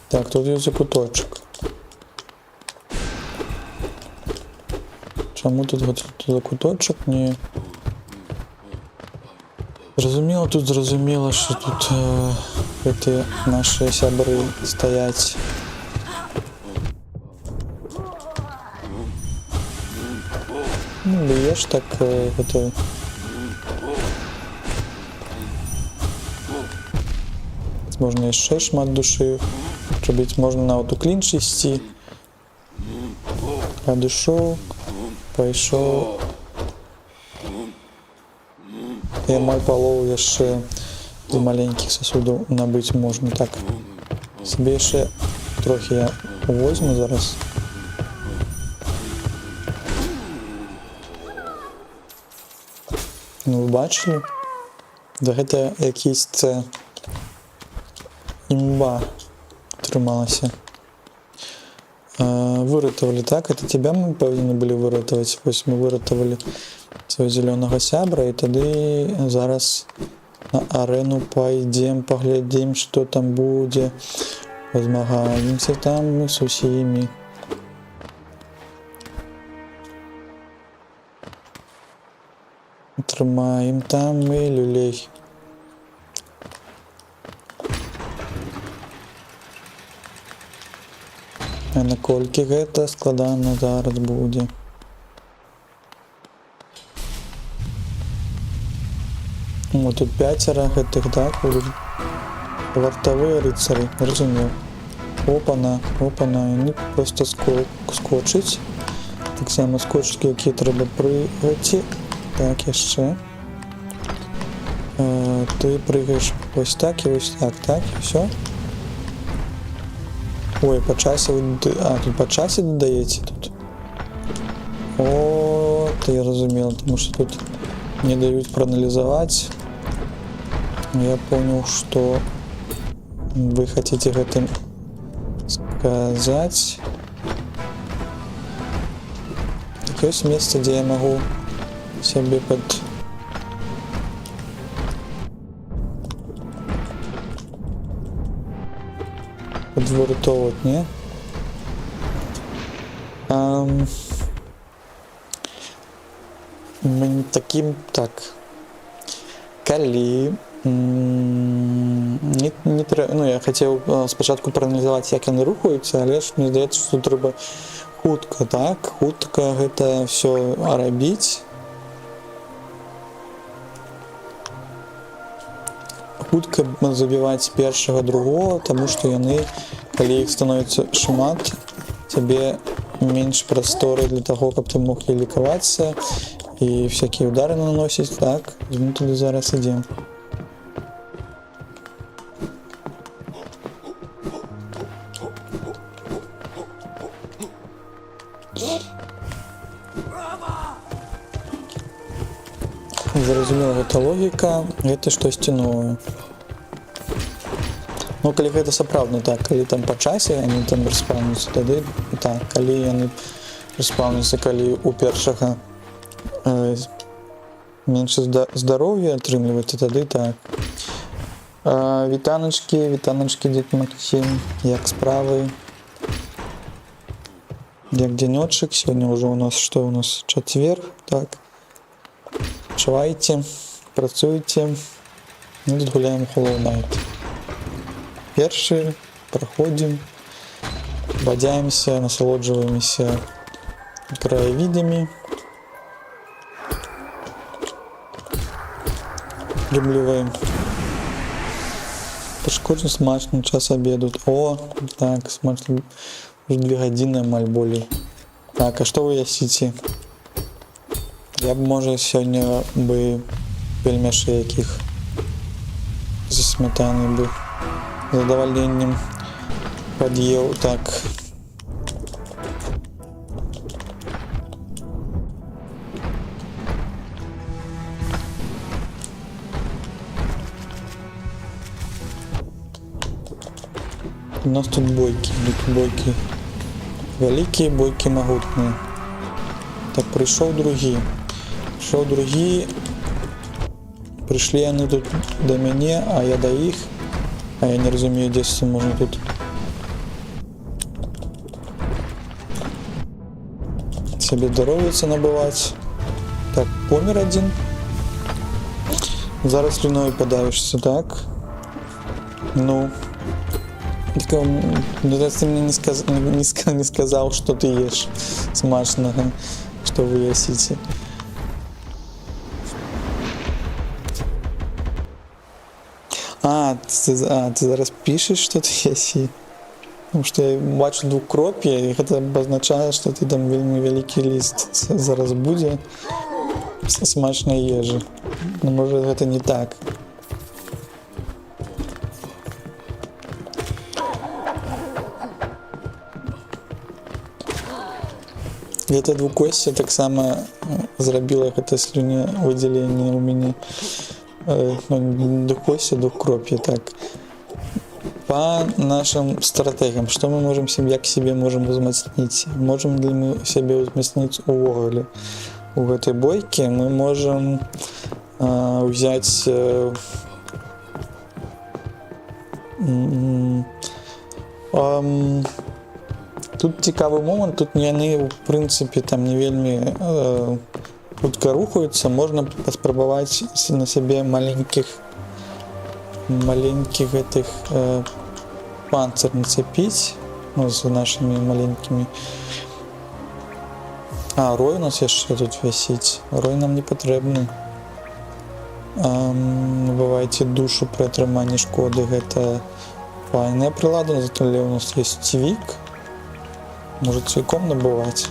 Так, тут є закуточок. Чому тут закуточок? Ні. Зрозуміло, тут зрозуміло, що тут ці наші сябри стоять. Ну, б'єш так, это... Можна яшчэ шмат души. Робить можна нават у клінч ісці. Адышоў, пайшоў. І амаль палову яшчэ з маленькіх сасудаў набыць можна. Так, сабе яшчэ трохі я возьму зараз. Ну, вы бачылі? Да гэта якісь імба трымалася. Выратавалі, так? Это тебя мы павінны былі выратаваць. Вось мы выратавалі свайго зялёнага сябра, і тады зараз на арену пойдем, паглядзім, што там будзе. Пазмагаемся там мы з усімі. Трымаем там мы люлей. А наколькі гэта складана зараз будзе. Вот тут 5 гэтых, так, вартавыя рыцары, разумеў. Опана, опана, не просто скочыць. Таксама скочки, якія трэба прыгаць. Так, яшчэ. Ты прыгаеш вось так і вось так, так, і всё. Ой, по часе вы... А, тут по часе додаете тут? О, ты я разумел, потому что тут не дают проанализовать. Я понял, что вы хотите этим сказать. Так, есть место, где я могу сябе подвартовывать, не? Таким так. Калі не трэба, ну я хацеў спачатку прааналізаваць, як яны рухаюцца, але ж мне здаецца, што трэба хутка, так? Хутка гэта все рабіць. Хутка забіваць першага, другого, таму што яны, калі іх становіцца шмат, цябе менш прасторы для таго, каб ты мог і лікавацца, і всякія удары наносіць, так? Мы туды зараз ідзем. Зразумела, гэта логіка, гэта штосьці новае. Ну, калі гэта сапраўдна так, калі там па часе яны там распаўнюцца, тады так, калі яны распаўнюцца, калі у першага менш здароўя атрымліваецца, тады так. Вітаначкі, дзед Максім, як справы? Як дзянёчак, сёння ўжо у нас, што у нас, чацвер, так. Чувайте, працуйте. Мы тут гуляем Hollow Knight. Перший, проходим, бодяемся, насолодживаемся краевидами. Люблюем. Пошкоджен смачно, час обеду. О, так, смачно. Уже 2 годины, маль более. Так, а что вы ясите? Я б, може, сьогодні би пельмеші яких зі сметани би з задоволенням під'їв, так. У нас тут бойки, бойки великі, бойки могутні. Так, прийшов другий. Прийшли вони тут до мене, а я до їх. А я не розумію, де це можна тут. Собі здоров'я набивати. Так, помер один. Зараз слюною подавишься, так? Ну. Ты мне не сказал, что ты ешь смачного, что вы есите. Ты зараз пишешь, что ты есі? Потому что я бачу двукроп'я, і це означає, що ти там вельми великий лист зараз буде смачної їжі. Но може це не так. Гэта двукосце таксама зрабіла гэта слюнявыдзяленне ў мяне. Двукосце, двукроп'е, так. По нашим стратегам, что мы можем як себе можем узмацніць? Можем ли мы себе узмацніць увогуле? У гэтай бойкі мы можем взять тут цікавы момант, тут яны в прынцыпе там не вельмі хутка рухаюцца, можна паспрабаваць на сябе маленькіх гэтых панцыр нацепіць, ну, з нашими маленькими. Рой у нас яшчэ тут вісіць. Рой нам не патрэбны. Набывайце душу пры атрыманні шкоды, гэта файная прылада, затое у нас есть цвік. Может цвіком набываць.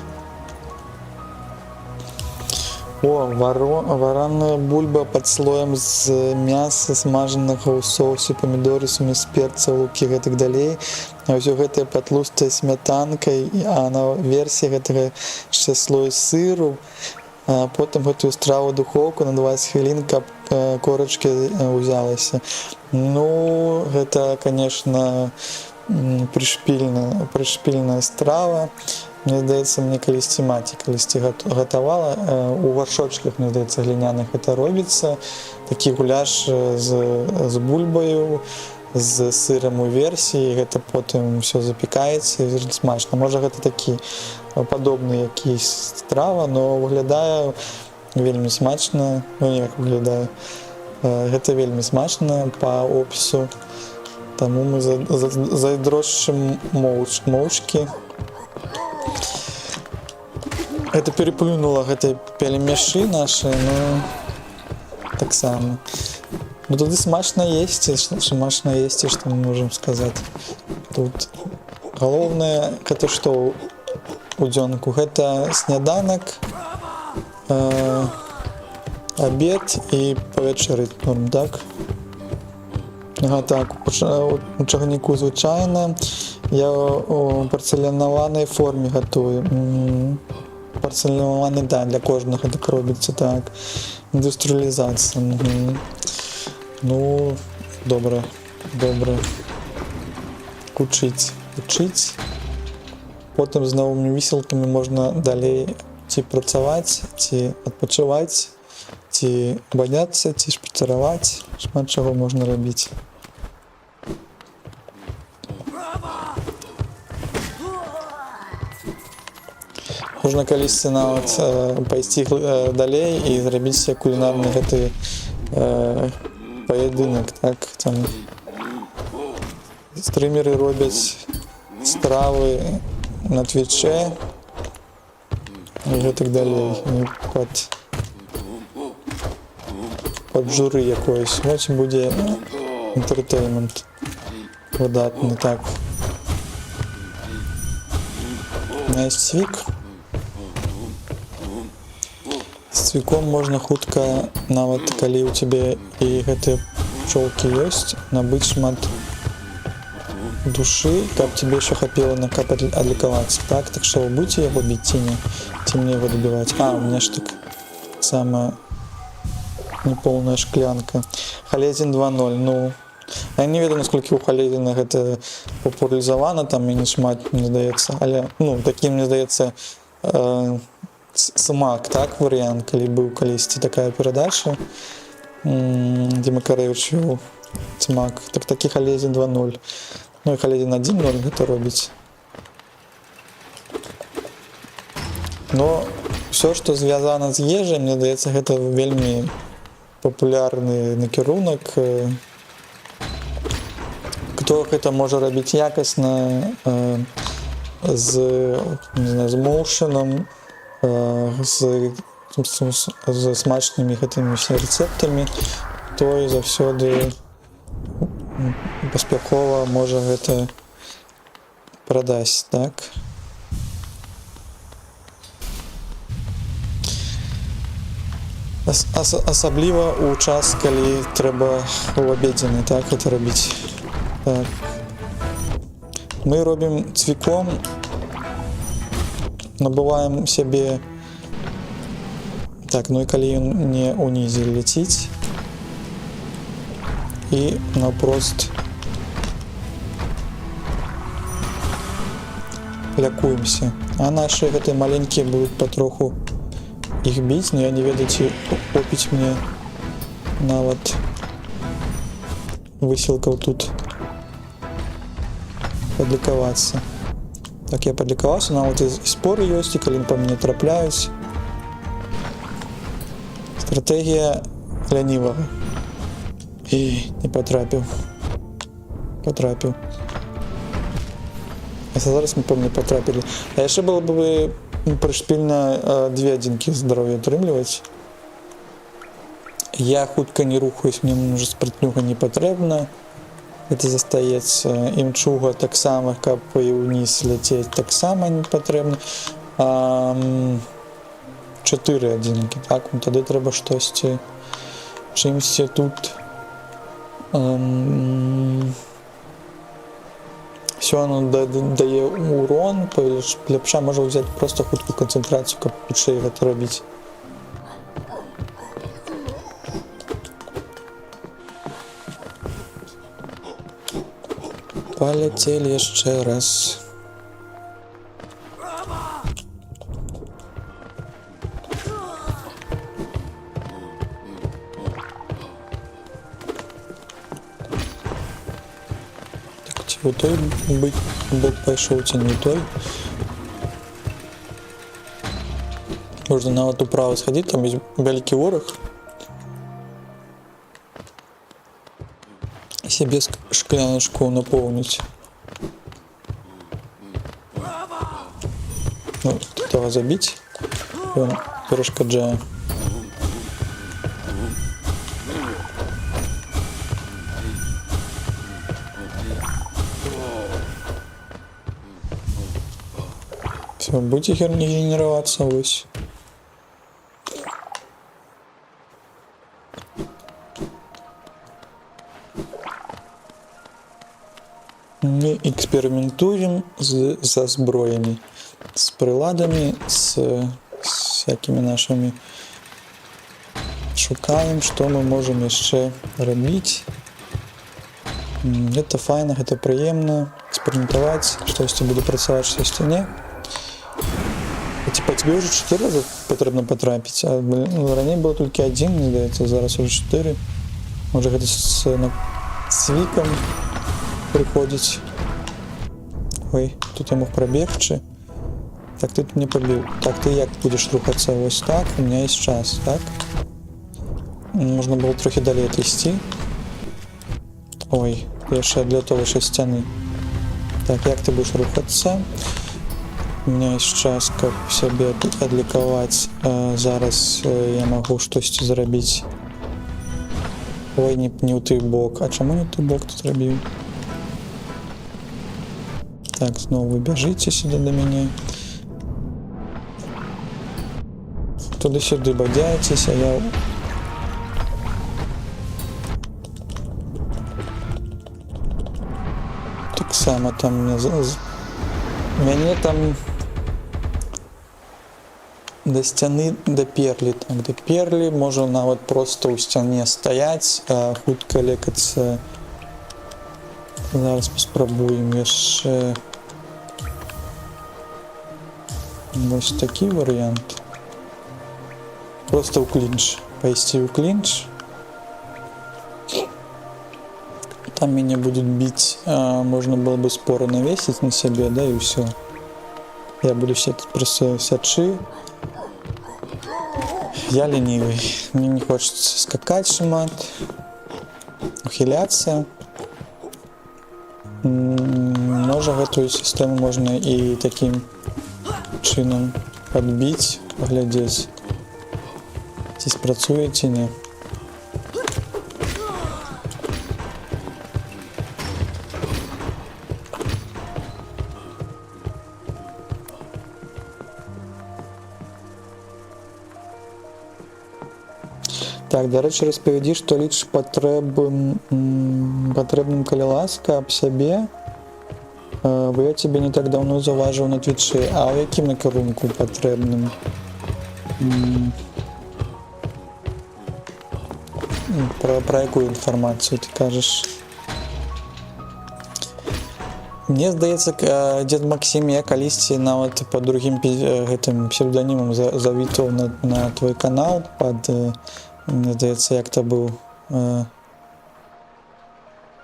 Вараная бульба под слоем з мяса, смажанага ў соусе, памідоры, сумесь перца, лукі і гэтак далей. А ўсё гэта пад тлустай смятанкай, а на версе гэтага яшчэ слой сыру. Потым гэтую страву духоўку на 20 хвілін, каб корачкі ўзялася. Ну, гэта, конечно, прышпільная страва. Мне здаецца, мне калісьці маці гатавала. У гаршочках, мне здаецца, гліняных гэта робіцца. Такі гуляш з бульбаю, з сырам у версіі, гэта потым все запікаецца і вельмі смачна. Можа гэта такі падобны якісь страва, но выглядае вельмі смачна. Ну, як выглядае. Гэта вельмі смачна па опісу. Таму мы зайздрошчым моўчкі. Гэта переплюнула гэтай пельмяшы нашы, ну, таксама. Ну, туды смачна есці, што мы можам сказаць. Тут галоўнае, гэта што у дзёнку? Гэта сняданак, абед і павячэры, так? Так, у чагарніку звычайна. Я у парцэлянаванай форме гатую. Парцэлянаваны, да, для кожнага так робіцца, так. Індустрыялізацыя. Ну, добра. Учыць. Потым з новымі вісілкамі можна далей ці працаваць, ці адпачываць, ці баняцца, ці шпацыраваць. Шмат чаго можна рабіць. Можна калісьці нават пайсці далей і зрабіць себе кулінарны гэты паядынак, так? Там стрімеры робяць стравы на твіче і гэтак далей. Пад журы якоюсь. Вось будзе энтэртэймент выдатны, так. Цвік. З цвіком можна хутка, нават калі ў цябе і гэтыя пчолкі ёсць, набыць шмат душы, каб тебе еще хапіла на кап адлікавацца, так? Так што вы будете яго біць ці не? Ці мне его добіваць? У меня ж так самая неполная шклянка. Халезін 2.0, ну, я не ведаю, наскільки у Халезіна гэта популяризовано, там і не шмат, мне здаецца, але, ну, таким, мне здаецца, смак, так, варыянт, калі быў калісьці такая перадача, дзе Макарэвіч вёў смак, так такі Халезін 2.0. Ну і Халезін 1.0 гэта робіць. Но все, што звязана з ежай, мне здаецца, гэта вельмі папулярны накірунак. Хто гэта можа рабіць якасна, з моушеном, з смачнымі гэтымі рэцэптамі, той заўсёды паспяхова можа гэта прадаць, так? Асабліва ў час, калі трэба ў абедзены, так, гэта рабіць. Так. Мы робім цвіком, набываем сябе, так, ну і калі ён не ўнізе ляціць, і наўпрост лякуемся. А нашы гэтыя маленькія будуць патроху іх біць, но я не ведаю, ці хопіць мне нават высілкаў тут падлікавацца. Так, я падлікаваўся, нават і споры ёсць, і калі па мне трапляюць. Стратэгія лянівага. І не патрапіў. Патрапіў. А зараз мы па мне патрапілі. А яшчэ было бы прышпільна 2 адзінкі здароўя атрымліваць. Я хутка не рухаюсь, мне уже спрытнюга не патрэбна. Это застаецца. Імчуга таксама, каб і ўніз ляцець, таксама не патрэбна. 4 адзінкі, так? Ну, тады трэба штосьці, чымсьці тут. Все оно дае урон, лепша можа ўзяць просто хуткую канцэнтрацыю, каб хутчэй гэта рабіць. Паляцелі яшчэ раз. Ці у той бок пайшоў, ці не той. Можна нават управо схадзіць, там ёсць вялікі вораг. Сябе шкляночку напоўніць. Ну, того забіць. Ён перашкаджае. Все, будете генерироваться, вось. Мы экспериментуем со зброями, с приладами, с всякими нашими. Шукаем, что мы можем еще робить. Это файно, это приемно. Экспериментовать, что буду працаваць, что не. Типа тебе уже 4 раза потрібно потрапить, а ранее было только 1, мне здається, зараз уже 4. Може гэта с Виком приходить. Ой, тут я мог пробегчи. Так, ты мне побил. Так, ты як будешь рухаться? Вот так, у меня есть час, так? Можно было трохи далее отвести. Ой, я ще для того ще стяны. Так, як ты будешь рухаться? У меня есть час, как себе адлікаваць. Зараз я могу что-то зрабіць. Ой, не ў той бок. А чему не той бок тут рабіў? Так, снова вы бежите сюда до меня. Туды-сюды бадяетесь, а я... Так само там мяне там до сцяны даперлі. Так, даперлі, можа нават просто ў сцяне стаяць, хутка лекацца. Зараз паспрабуем яшчэ. Вось такі варыянт. Просто ў клинч. Пайсці ў клинч. Там меня будут бить, можно было бы споры навесить на себе, да, и все. Я буду все тут просто сячи. Я ленивый. Мне не хочется скакать шмат, ухиляться. Може эту систему можно и таким чином подбить, поглядеть, ці спрацуе, ці не. Так, до речі, розповіді, що ліч потрібним, коли ласка об себе. Бо я тебе не так давно зауважив на твічі. А у яким накерунку потрібним? Про яку інформацію ти кажеш? Мне здаецца, дед Максим, я калісьці нават под другим гэтым псевдонімом завітаў на твой канал под, мне здаецца, як то быў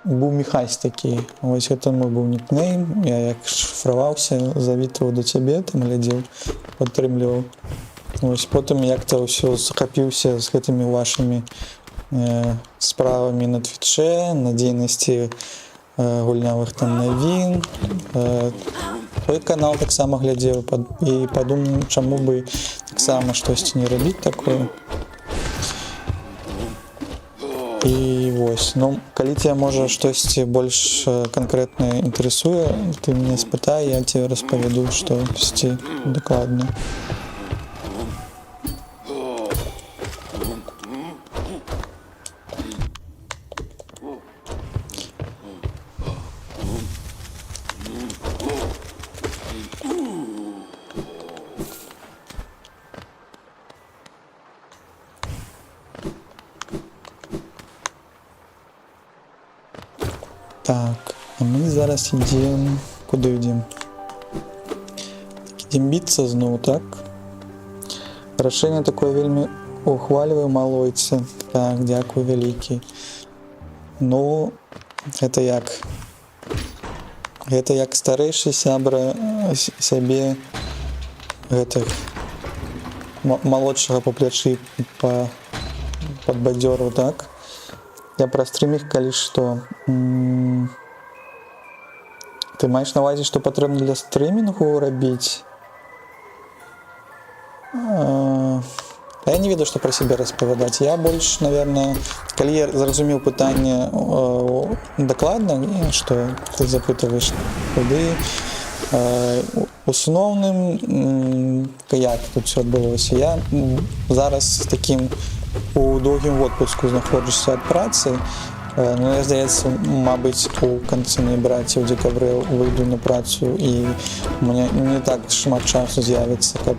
Михась такі. Вось гэта мой быў нікнейм. Я як шифраваўся, завітаў до цябе, там глядзеў, падтрымліваў. Вось потым як-то ўсё захапіўся з гэтымі вашымі справамі на твіче, на дзейнасці гульнявых там навін. Твой канал таксама глядзеў і падумаў, чаму бы таксама штосьці не рабіць такое. І вось, ну, калі тебе можа штосьці больш канкрэтна інтарэсуе, ты мяне спытай, я тебе распавяду штосьці дакладна. Так, а мы зараз ідем... Куди йдем? Ідем биться знову, так? Рашэнне такое вельмі ухваліваю, малойце. Так, дякую вялікі. Ну, это як? Гэта як старэйшы сябра сябе гэтых малодшага па плячы падбадзёру, так? Я пра стрымінг, калі што. Ты маеш на ўвазе, што патрэбна для стрымінгу рабіць? Я не ведаю, што пра сябе распавядаць. Я больш, наверное, калі я зразумеў пытанне дакладна, што ты запытваеш, куды, у асноўным, як тут все адбылося. Я зараз такім у доўгім отпуску знаходжуся ад працы, но я, здаецца, мабыць, у канцы ноября ці ў дзекабры выйду на працу, і мне не так шмат часу з'явіцца, каб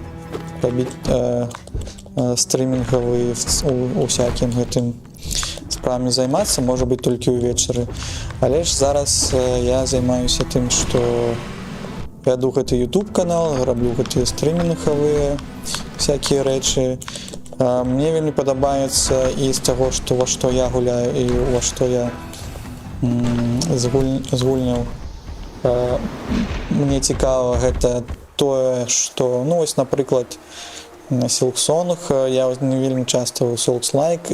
рабіць стрымінгавы усякім гэтым справамі займацца, можа быць, толькі ўвечары. Але ж зараз я займаюся тым, што вяду гэты YouTube канал, раблю гэтыя стрымінгавыя всякія рэчы. Мне вельмі падабаецца і з таго, што ва што я гуляю і ва што я з гульняў. Мне цікава гэта тое, што, ну, вось, напрыклад, на Silksong я не вельмі часта ў Souls-like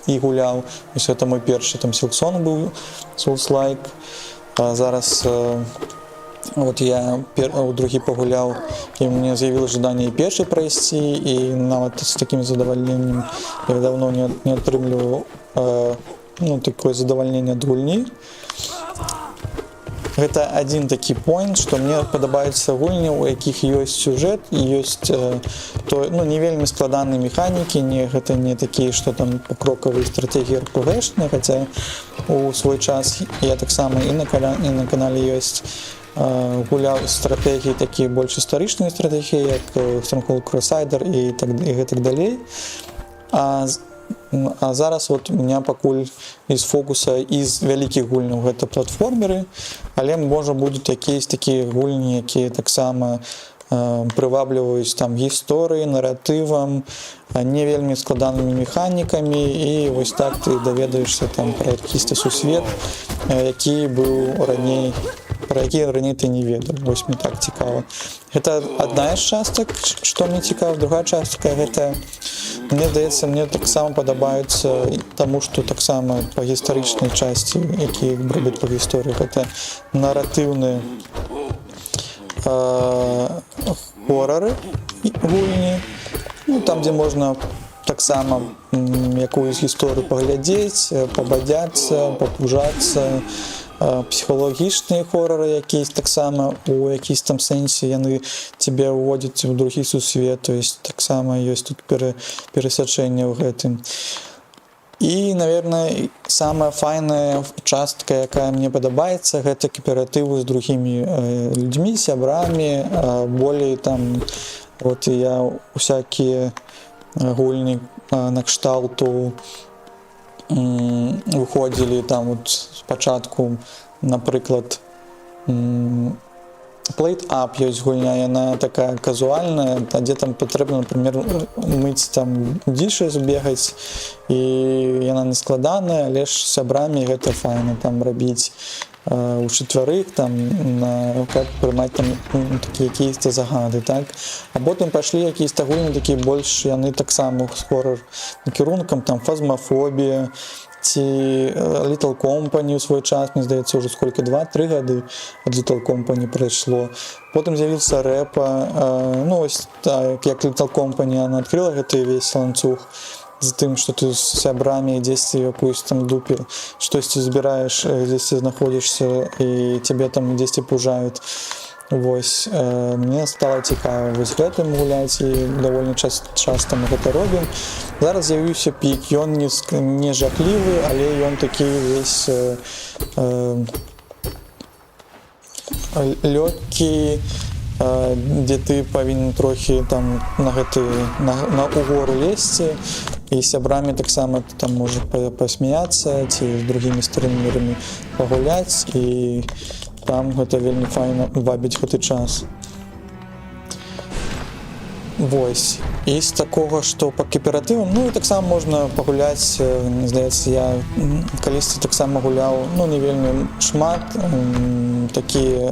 і гуляў. Вось гэта мой першы там Silksong быў Souls-like. Зараз вот я у другі пагуляў, і мне з'явілася жаданне і першы прайсці, і нават з такім задавальненнем я давно не атрымліваў такое задавальненне ад гульні. Гэта адзін такі поінт, што мне падабаюцца гульні, у якіх ёсць сюжэт і ёсць не вельмі складаныя механікі, гэта не такія, што там покроковыя стратэгіі RPG-шныя, хаця у свой час я таксама і на канале ёсць гуляў стратэгіі такія больш гістарычныя стратэгіі, як Stronghold Crusader і гэтак далей. А зараз вот у меня пакуль из фокуса из вялікіх гульняў гэта платформеры, але можа будуць якісь такія гульні, якія таксама прывабліваюць там гісторыі, наратывам, не вельмі складанымі механікамі, і вось так ты даведаешся там пра якісьці сусвет, які быў раней, пра які раней ты не ведаў. Вось мне так цікава. Гэта адна з частак, што мне цікава. Другая частка гэта, мне здаецца, мне таксама падабаюцца, таму што таксама па гістарычнай часці, якія робяць па гісторыі, гэта наратыўныя хорары гульні, там, дзе можна таксама якуюсь гісторыю паглядзець, пабадзяцца, папужацца. Псіхалагічныя хорары якісь таксама у якісь там сэнсе яны цябе ўводзяць у другі сусвет, то есть таксама ёсць тут перасячэнне ў гэтым. І, наверное, самая файная частка, якая мне падабаецца, гэта кааператывы з другімі людзьмі, сябрамі, болей там, вот я усякія гульні накшталту выходзілі там вот спачатку, напрыклад, Plate Up ёсць гульня, яна такая казуальная, дзе там патрэбна, например, мыць там дзішы, збегаць, і яна не складаная, але ж сябрамі гэта файна там рабіць у чатвярых, там как прымаць там такія якісь загады, так? А потым пайшлі якісь гульні такія больш, яны таксама з хорор накірункам, там фазмафобія ці Little Company ў свой час, мне здаецца, ўжо сколько, 2-3 гады ад Little Company прайшло. Потым з'явіўся рэпа, ну вось так, як Little Company, яна адкрыла гэты весь ланцуг з тым, што ты з сябрамі дзесьці якуюсь там дупе, штосьці збіраеш, дзесьці знаходзішся, і цябе там дзесьці пужаюць. Вось, мне стала цікава вось гэтым гуляць, і даволі часта мы гэта робім. Зараз з'явіўся пік, ён не жахлівы, але ён такі весь лёгкі, дзе ты павінен трохі там на угору лезці, і сябрамі таксама ты там можаш пасмяяцца, ці з другімі стрымерамі пагуляць, і там гэта вельмі файна вабіць гэты час. Вось. І з такого, што па кааператывам, ну і таксама можна пагуляць, мне здаецца, я калісьці таксама гуляў, ну не вельмі шмат, такія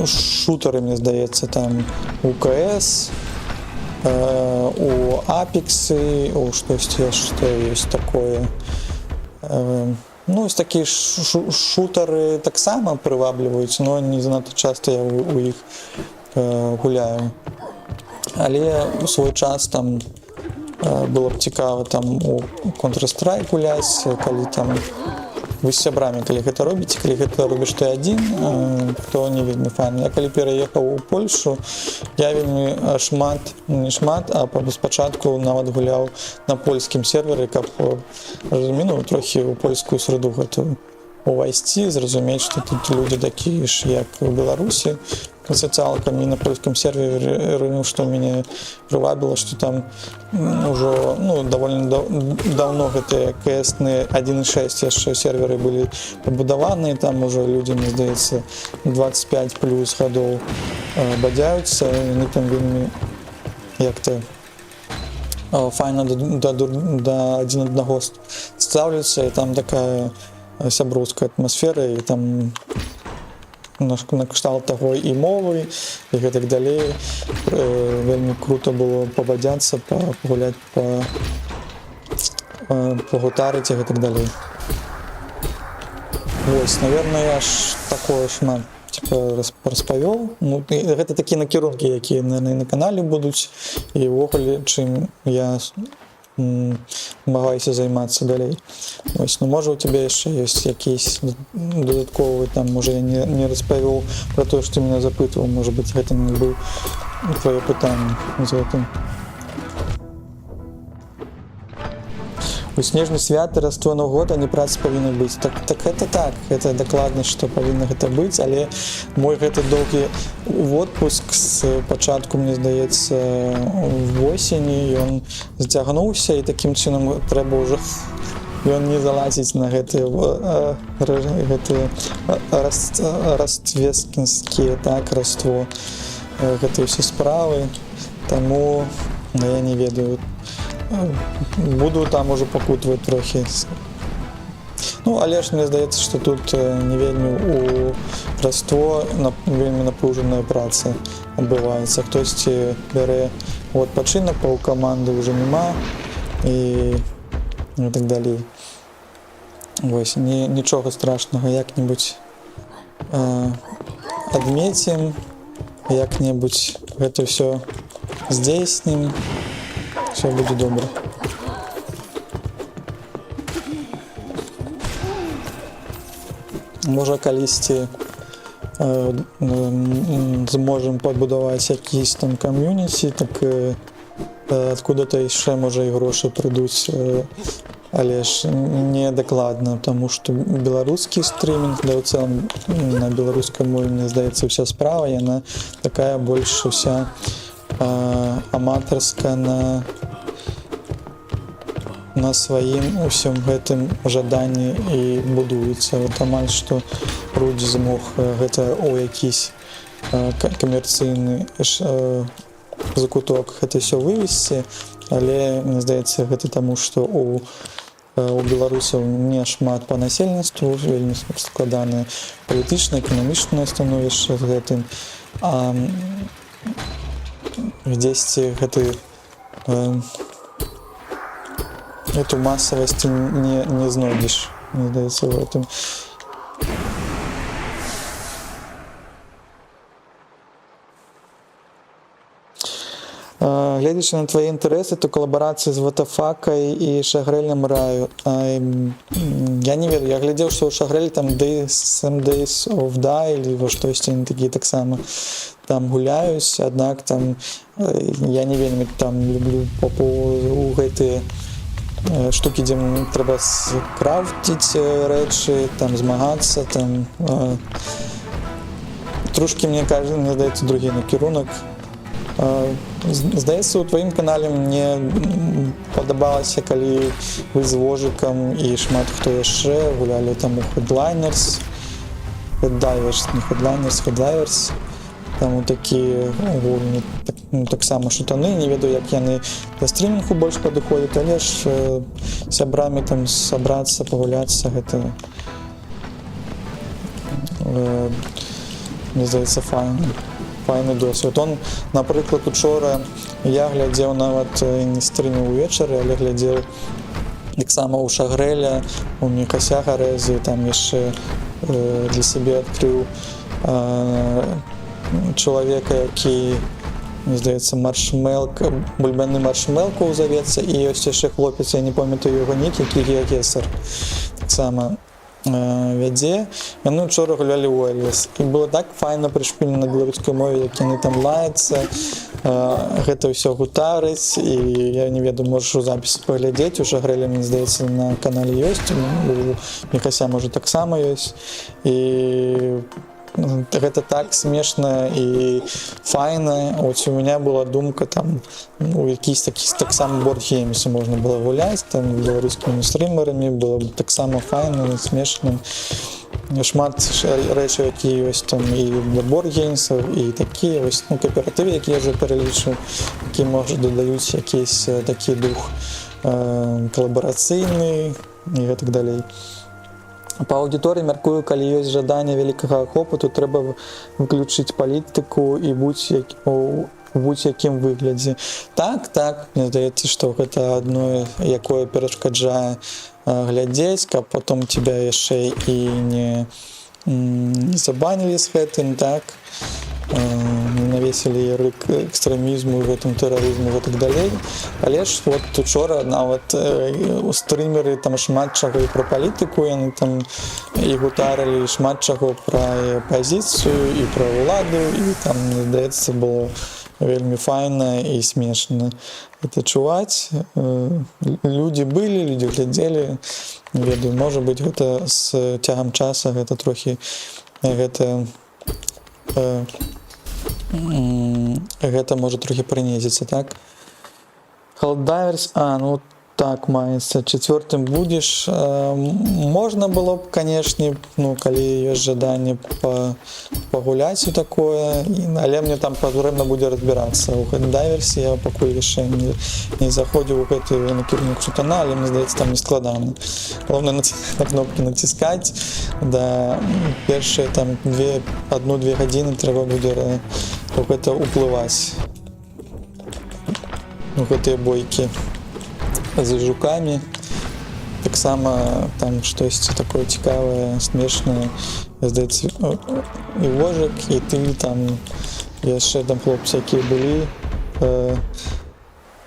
шутары, мне здаецца, там у КС, у Апексы, у штосьці яшчэ ёсць такое. Ну, ось такі шутары таксама прывабліваюць, но не занадта часта я у іх гуляю. Але у свой час там было б цікава там у Counter-Strike гуляць, калі там вы з сябрамі, калі гэта робіце, калі гэта робіш ты адзін, то не вельмі файна. Я калі пераехаў у Польшу, я вельмі шмат, не шмат, а спачатку нават гуляў на польскім серверы, каб разумеў трохі ў польскую среду гэтую увайсці, зразумець, што тут людзі такія ж, як у Беларусі, социалкам, и на польском сервере, что меня прывабило, что там уже довольно давно гэтыя КС-ные 1.6 яшчэ серверы были побудаваны, там уже люди, мне здаецца, 25 плюс гадоў бадзяюцца, и они там вельмі як-то файна да один одного ставляцца, и там такая сяброўская атмасфера, и там на кшталт таго і мовы, і гэтак далей. Вельмі круто было пабадзяцца, пагуляць, пагутарыць і гэтак далей. Вось, наверное, я ж такое шмат распавёў. Ну, гэта такія накірункі, якія, наверное, на канале будуць, і ўвогуле, чым я намагаюся займацца далей. Ось, ну, можа, у тебя яшчэ ёсць якісь дадатковы, там, можа, я не распавёў пра тое, што меня запытваў, можа быць, гэта не быў твоё пытанне з гэтым. У снежні святы, Раство, Новы год, они працы павінны быць. Так гэта так, гэта дакладна, што павінна гэта быць, але мой гэты доўгі отпуск з пачатку, мне здаецца, восені, ён зацягнуўся, і такім чынам трэба ўжо ён не залазіць на гэтыя раствескінскія, так, Раство, гэтыя ўсе справы, таму я не ведаю. Буду там уже пакутваць трохі. Ну, але ж мне здаецца, што тут не вельмі у Раство вельмі напружаная праца адбываецца. Хтосьці бярэ у адпачынак, а ў каманды ўжо няма і так далей. Вось, нічога страшнага, як-небудзь адмецім, як-небудзь гэта ўсё здзейснім. Все будет добре. Можа, калісьці зможам пабудаваць якісь там кам'юніці, так адкуда-то яшчэ, можа, і грошы прыйдуць, але ж не дакладна, таму што беларускі стрімінг, да ў цэлым на беларускай мове, мне здаецца, ўся справа, яна такая больш уся аматарская, на сваім усім гэтым жаданні і будуецца. Вот амаль што Рудзі змог гэта ў якісь камерцыйны закуток гэта ўсё вывесці, але, мне здаецца, гэта таму, што у беларусаў не шмат па насельніцтву, вельмі складанае палітычнае, эканамічнае становішча з гэтым. А дзесьці эту масавасць не знойдзеш, мне здаецца, в этом. Гледзячы на твои інтарэсы, то калабарацыі з Ватафакай і Шагрэлем раю. Я не ведаю, я глядзеў, што ў Шагрэлі там Some Days of Die или во штосьці они такія таксама там гуляюць, аднак там я не вельмі там люблю у гэтыя штукі, дзе трэба скрафціць рэчы, там змагацца, там трошкі, мне здаецца, другі накірунак. Здаецца, у тваім канале мне падабалася, калі вы з Вожыкам і шмат хто яшчэ гулялі там у Headliners, не Headliners, там такі гульні, так само шутаны, не ведаю, як яны для стрімінгу больш падыходзяць, але ж сябрамі там сабрацца, пагуляцца, гэта мне здаецца файны досвед. Он, напрыклад, учора я глядзеў нават не стріміў увечары, але глядзеў таксама ў Шагрэля, у Мікася Гарэзы, там яшчэ для сябе адкрыў чалавека, які, мне здаецца, маршмэлка, бульбяны маршмэлку завецца, і ёсць яшчэ хлопец, я не памятаю яго нікі, які геакесар таксама вядзе. Яны учора гулялі ў Эльвіс. І было так файна прышпілена на беларускай мове, як яны там лаяцца, гэта ўсё гутарыць, і я не ведаю, можаш у запісы паглядзець, у Шагрэля, мне здаецца, на канале ёсць, у Мікася, можа, таксама ёсць. І гэта так смешна і файна. Ось у меня была думка, там у якісь таксама бордгеймсы можна было гуляць, там беларускімі стрімерамі, было б таксама файна, смешна. Шмат рэчаў, якія ёсць там і для бордгеймсаў, і такія ось, кааператывы, якія я ўжо пералічыў, які, можа, дадаюць якісь такі дух калабарацыйны і гэтак далей. Па аўдыторыі, мяркую, калі ёсць жаданне вялікага ахопу, то трэба выключыць палітыку і будь-якім выглядзе. Так, мне здаецца, што гэта адно, якое перашкаджае глядзець, каб потом тебя яшчэ і не забанілі з гэтым, так, не навесілі ярык экстрэмізму, гэтым тэрарызму і так далей. Але ж вот учора нават стрімеры там шмат чаго і пра палітыку, яны там і гутарылі шмат чаго пра апазіцыю і пра ўладу, і там, мне здаецца, было вельмі файна і смешна это чуваць. Людзі былі, людзі глядзелі, не ведаю, можа быць, гэта з цягам часа гэта трохі гэта можа трохі прынізіцца, так? Helldivers, ну так маецца, 4-м будзеш. Можна было б, канешне, калі ёсць жаданне пагуляць у такое, але мне там патрэбна будзе разбірацца. У Helldivers я пакуль яшчэ не заходзіў у гэты накірунак шутана, але мне здаецца, там не складана. Галоўнае на кнопкі націскаць, да першыя там 1-2 гадзіны трэба будзе у гэта ўплываць, у гэтыя бойкі за жукамі. Таксама там штосьці такое цікавае, смешнае, здаецца, і ложак, і ты там яшчэ там хлопцы, якія былі,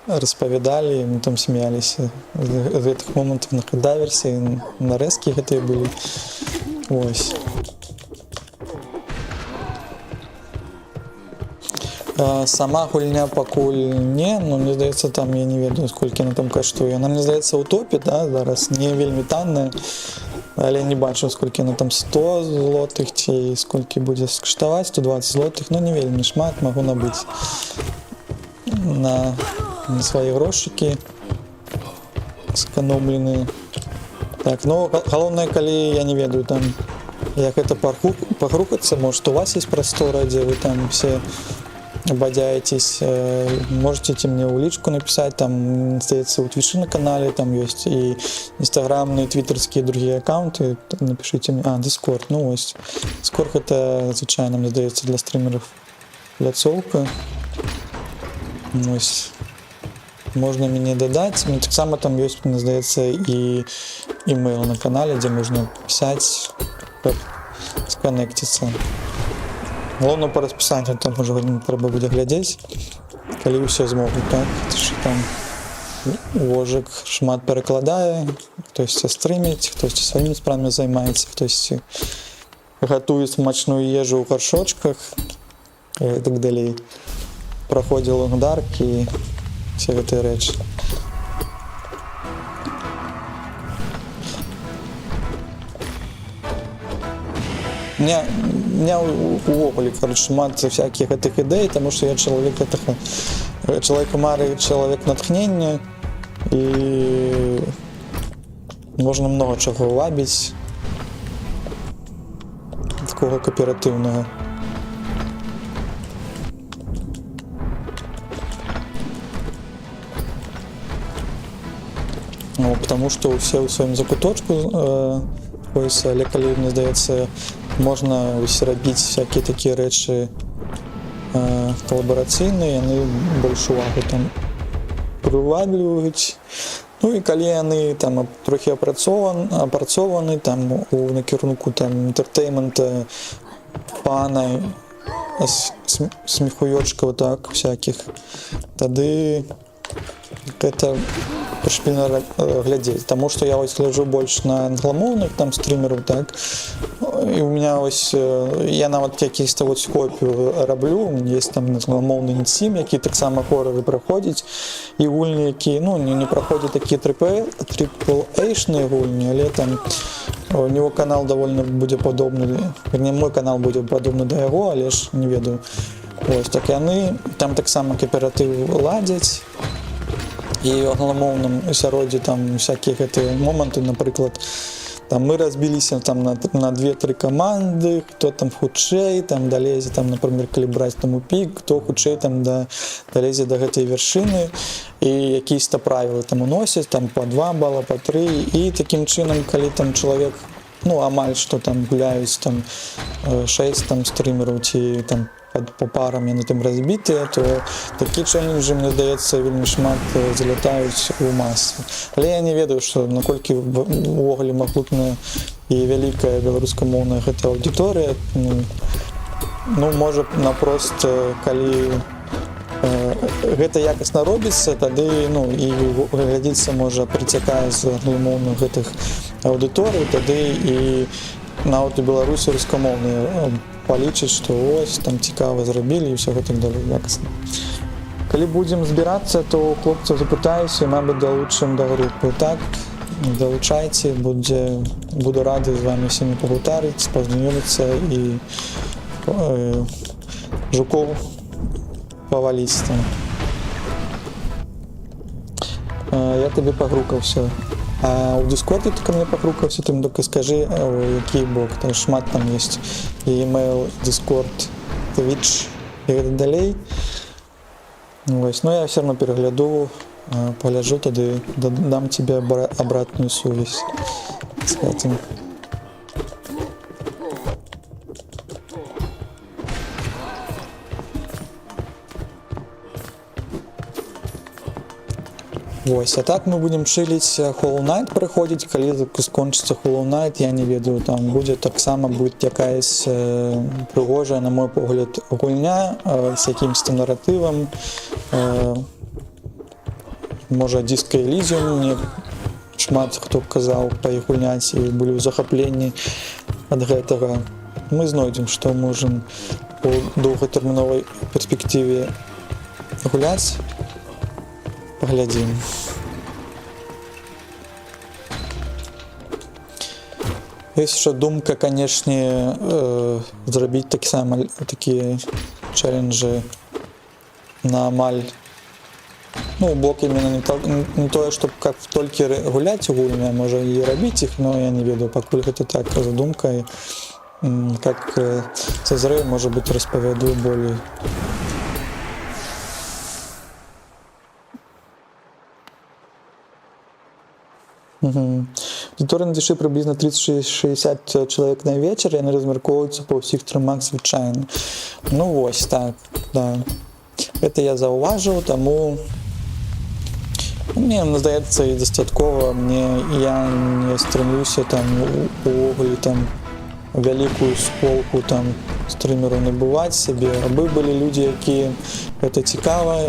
распавядалі, мы там смяяліся з гэтых момантаў на Helldivers, нарэзкі гэтыя былі. Ось. Сама гульня пакуль не, мне здаецца, там я не ведаю, сколькі яна там каштуе. Яна, мне здаецца, у топе, да, зараз не вельмі танная, але не бачу, сколькі яна там 100 злотых, ці сколькі будзе каштаваць, 120 злотых, не вельмі шмат, магу набыць на свае грошыкі сканомленыя. Так, галоўнае, калі я не ведаю, там, як гэта пагрукацца, может, у вас есть прастора, дзе вы там все бадяетесь, можете мне ў лічку написать, там, здаецца, у Твичы на канале, там ёсць і інстаграмныя, твиттерскія другія аккаунты, напишите мне, Discord, ось, Discord это, звычайна, мне здаецца, для стримеров пляцоўка, ось, можна мяне дадаць, таксама там ёсць, мне здаецца, і email на канале, дзе можна пісаць, каб сканекціцца. Галоўна па распісанню, там уже трэба будзе глядзець, калі ўсё змогуць, так? Там ложак шмат перакладае, хтосьці стрыміць, хтосьці сваімі справамі займаецца, хтосьці гатуе смачную ежу ў гаршочках і так далей. Праходзіў лонгдарк і все гэтыя рэчы. Меня увогуле, шмат всяких гэтых ідэй, тому что я чалавек мары, чалавек натхнення, і можна много чаго вабіць такого кааператыўнага. Ну, потому что усе ў сваім закуточку ось, але калі, мне здаецца, можна ось рабіць всякія такія рэчы калабарацыйныя, яны больш увагу там прывабліваюць. Ну і калі яны там трохі апрацованы там у накірунку там інтэртэймента, фана, смехуёчкаў так всякіх, тады гэта прышпільна глядзець, таму што я вось гляджу больш на англамоўных там стрімераў, так, і у меня ось я нават якісь-то вот копію раблю, есть там англамоўны Нцім, які таксама хорары праходзіць, і гульні, які ну не праходзяць такія трипл-эйшныя гульні, але там у него канал довольно будзе падобны, вернее мой канал будзе падобны да яго, але ж не ведаю. Ось так яны там таксама кааператыў ладзяць. І ў англамоўным асяроддзі там всякія гэтыя моманты, напрыклад, там мы разбіліся там на 2-3 каманды, хто там хутчэй там далезе, там, например, калі браць там у пік, хто хутчэй там далезе да гэтай вяршыны, і якісь-то правілы там уносяць, там по 2 бала, по 3, і такім чынам, калі там чалавек, ну амаль што там гуляюць там 6 там стрімераў ці там по парам яны там разбітыя, то такі чэлленджы, мне здаецца, вельмі шмат залятаюць у масу. Але я не ведаю, што наколькі увогуле магутная і вялікая беларускамоўная гэта аўдыторыя. Ну, можа, напрост, калі гэта якасна робіцца, тады, ну, і глядзіцца, можа, прыцякае з англамоўных гэтых аўдыторый, тады і нават у Беларусі рускамоўныя палічыць, што ось, там цікава зрабілі і ўсё гэтак далей якасна. Калі будзем збірацца, то у хлопцаў запытаюся і, мабыць, далучым да групы. Так, далучайце, буду рады з вамі всімі пагутарыць, пазнаёміцца і жукоў паваліць там. Я табе пагрукаўся. А ў Дискорде ты ко мне пагрукаўся, ты мне толькі скажы, які бок, там шмат там ёсць. E-mail, Discord, Twitch і гэта далей. Ось, ну я все равно перегляду, погляжу, тады дам тебе обратную связь с этим. Ось, а так мы будем чилить Hollow Knight приходить, калі скончыцца Hollow Knight, я не ведаю, там будзе таксама будет якаясь прыгожая, на мой погляд, гульня с якімсь наратывам, можа Disco Elysium, мне шмат хто казаў па іх гульняць і былі ў захапленні ад гэтага. Мы знойдзем, што можам у доўгатэрміновай перспектыве гуляць. Поглядим. Есть еще думка, конечно, зробить такие челленджи на амаль, ну, блок именно не то, чтобы как только гулять гульня, можно и робить их, но я не веду, покуль это так задумка, как созрею, может быть, расповеду более. Аудитория на Диши приблизно 30-60 человек на вечер, и они размерковываются по всіх стримах звичайно. Ну ось так, да. Это я зауважив, тому мені здається і достатково, я не стремлюся там увогуле там великую сполку там стримеру не бувати собі, аби були люди, які це цікаво,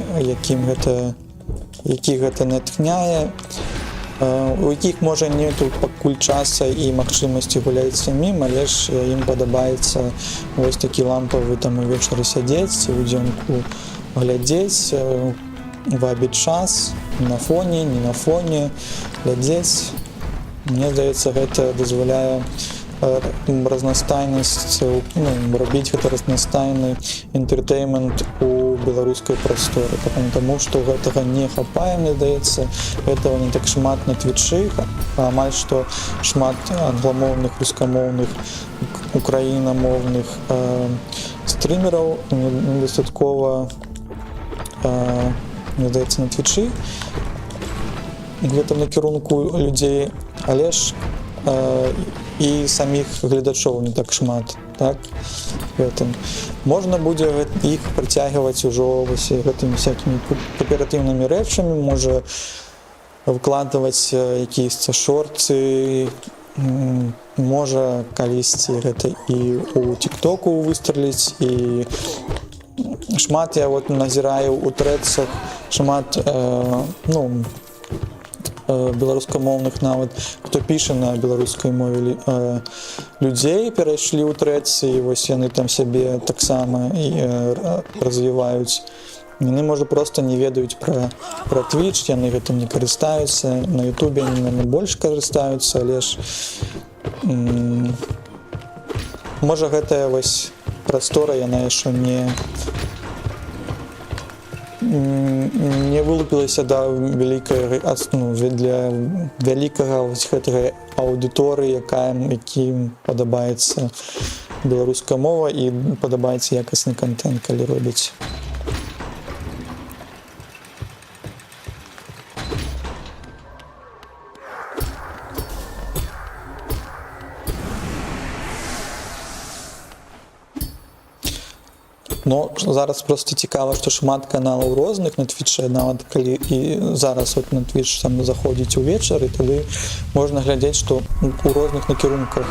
яких це натхняє, у якіх може нету пакуль часу і магчымасці гуляць самім, але ж ім падабаецца ось такі лампавы там увечары сядзець, у дзёнку глядзець, вабіць час на фоне, не на фоне, глядзець. Мне здаецца, гэта дазваляе разнастайнасць, ну, рабіць гэта разнастайны энтэртэймент у беларускай прасторы, таму што гэтага не хапае, мне здаецца, гэтага не так шмат на твічы, а амаль што шмат англамоўных, рускамоўных, украінамоўных стрімераў недастаткова, мне здаецца, на твічы. гэтым накірунку людзей, але ж і саміх гледачоў не так шмат, так, гэтым. Можна будзе іх прыцягваць ужо вось гэтымі всякімі кааператыўнымі рэчамі, можа выкладваць якісь шорцы, можа калісьці гэта і ў тиктоку выстраліць, і шмат я вот назіраю у трэдсах, шмат беларускамоўных нават, хто піша на беларускай мове людзей перайшлі ў трэдсы, і вось яны там сябе таксама развіваюць. Яны, можа, проста не ведаюць пра Twitch, яны гэтым не карыстаюцца, на Ютубе яны, наверное, больш карыстаюцца, але ж можа гэтая вось прастора, яна яшчэ не вылупілася да вялікай, для вялікага вось гэтага аўдыторыі, якім падабаецца беларуская мова і падабаецца якасны контент, калі робіць. Но зараз просто цікава, што шмат каналаў розных на Твічы, нават калі і зараз от на Твіч там заходзіць увечары, тады можна глядзець, што у розных накірунках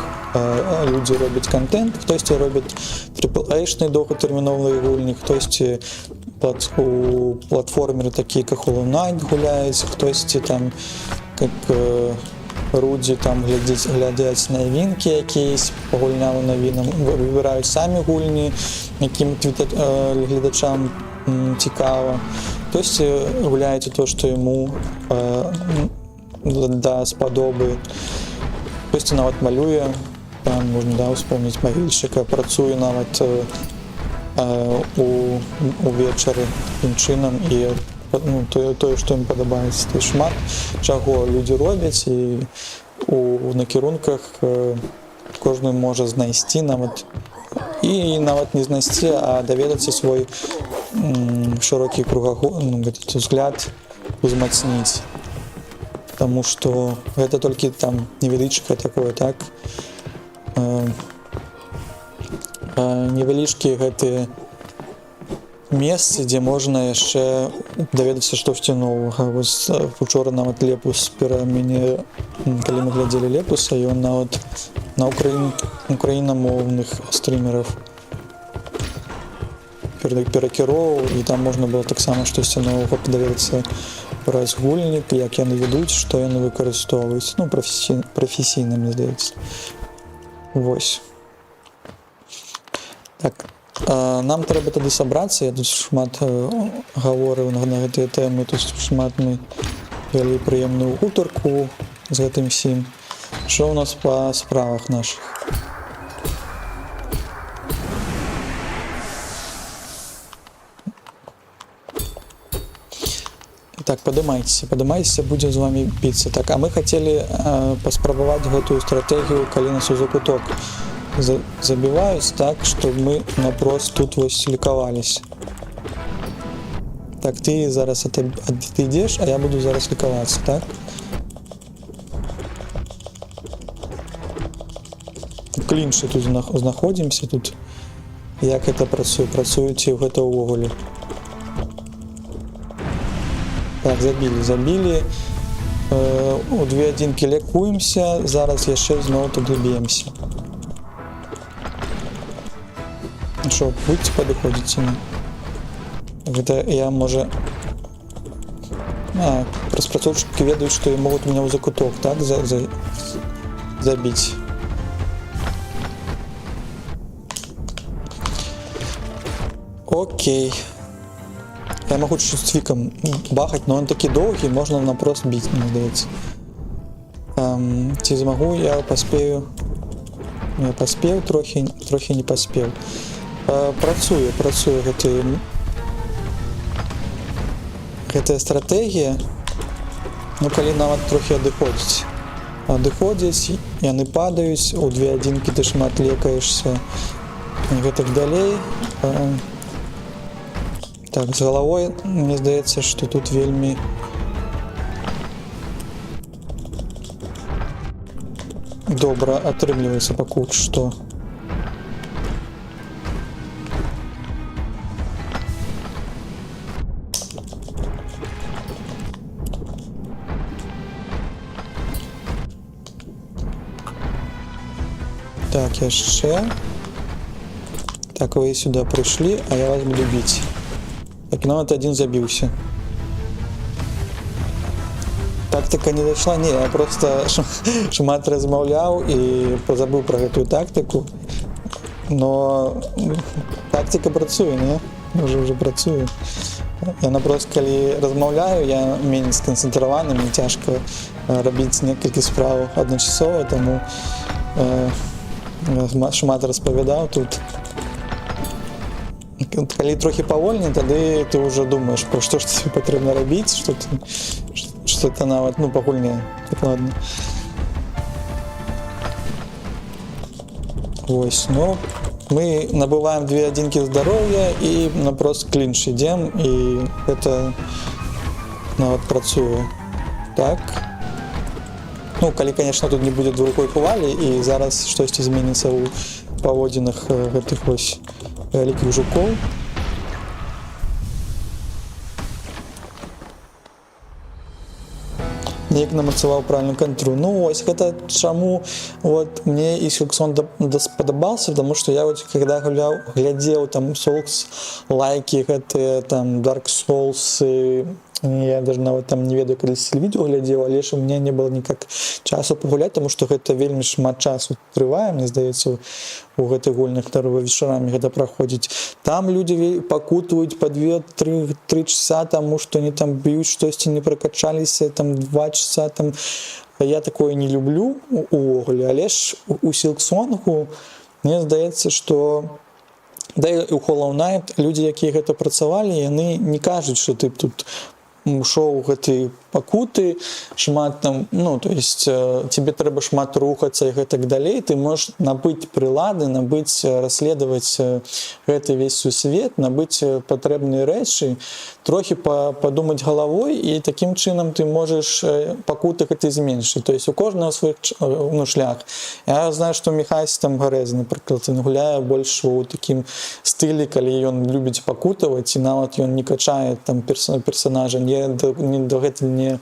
людзі робяць контент, хтосьці робіць AAA-шныя доўгатэрміновыя гульні, хтосьці у платформеры такія, як Hollow Knight гуляюць, хтосьці там, як Рудзі, там глядзяць навінкі якісь па гульнявым навінам, выбіраюць самі гульні, якім гледачам цікава. Хтосьці гуляеце то, што яму да спадобы. Хтосьці нават малюе, там можна успомніць магільшчыка, працуе нават увечары такім чынам, і тое, што ім падабаецца. Шмат чаго людзі робяць, і у накірунках кожны можа знайсці нават, і нават не знайсці, а даведацца свой шырокі взгляд узмацніць. Таму што гэта толькі там невялічкае такое, так? Невялічкія гэтыя месцы, дзе можна яшчэ даведацца штосьці новага. Вось учора нават Лепус пера мяне, калі мы глядзелі Лепуса, ён нават на украінамоўных стрімераў перакіроўваў, і там можна было таксама штосьці новага даведацца праз гульні, як яны ведуць, што яны выкарыстоўваюць. Прафесійна, мне здаецца. Вось. Так. Нам трэба тады сабрацца, я тут шмат гаворыў на гэтыя тэмы, тут шмат мы вялі прыемную гутарку з гэтым всім. Што ў нас па справах нашых? Так, падымайцеся, будзем з вамі біцца. Так, а мы хацелі паспрабаваць гэтую стратэгію, калі нас у закуток забіваюць, так, што мы напрост тут вось лікаваліся. Так, ты зараз ты ідзеш, а я буду зараз лікавацца, так? Клінчы тут знаходзімся, тут як гэта працуе, працуеце гэта ўвогуле. Так, забілі. У 2 адзінкі лякуемся, зараз яшчэ зноў туды б'емся. Що, будете падыходзіць? Гэта я, можа... Распрацоўшчыкі ведаюць, што могуць мяне ў закуток, так, забіць. Окей. Я магу чуть-чуть твікам бахаць, но он такі доўгі, можна напрост біць, мне здаецца. Ці змагу, я паспею... Я паспеў, трохі не паспеў. Працуе гэтая стратэгія, ну калі нават трохі адыходзіць, яны падаюць, у 2 адзінкі ты шмат лекаешся і гэтак далей. Так, з галавой, мне здаецца, што тут вельмі добра атрымліваецца пакуль што. Так, яшчэ. Так, вы сюда прыйшлі, а я вас буду біць. Так, нават адзін забіўся. Тактика не дайшла, не, я просто шмат размаўляў і позабыў пра гэтую тактыку. Но тактика працуе, не? Уже працуе. Яна просто, калі размаўляю, я менш сканцэнтраваны, мне цяжка рабіць некалькі справаў адначасова, таму шмат распавядаў тут. Калі трохі павольней, тады ты ўжо думаеш, пра што ж тебе патрэбна рабіць, што это нават, ну, пакуль не. Так, ладно. Вось, ну, мы набываем 2 адзінкі здароўя і напрост клінч ідзем, і гэта нават працуе. Так. Ну, калі, конечно, тут не будзе другой хвалі, і зараз штосьці зменіцца ў паводзінах гэтых вось вялікіх жукоў. Неяк намацаваў правильную кантру. Ну, вось, гэта чаму вот мне і Silksong спадабаўся, потому что я вот, когда глядзеў там Souls лайки, гэтыя там Dark Souls, я даже нават там не ведаю, калі відео глядзеў, але ж у меня не было никак часу пагуляць, потому что гэта вельмі шмат часу трывае, мне здаецца, у гэтых гульнях вечарамі гэта праходзіць. Там людзі пакутваюць по 2-3 часа, таму што они там б'юць, штосьці не прокачаліся, там 2 часа, там я такое не люблю увогуле, але ж у Silksong мне здаецца, што да і у Hollow Knight людзі, якія гэта працавалі, яны не кажуць, што ты тут ушоў гэтай пакуты, шмат там, ну, то есть тебе трэба шмат рухацца і гэтак далей, ты можаш набыць прылады, набыць, расследаваць гэты весь сусвет, набыць патрэбныя рэчы, трохі падумаць галавой, і такім чынам ты можаш пакуты гэты зменшыць. То есть у кожнага свой шлях. Я знаю, што Міхась там Гарэзы, напрыклад, ён гуляе больш у такім стылі, калі ён любіць пакутаваць, і нават ён не качае там персонажа, дагэтуль не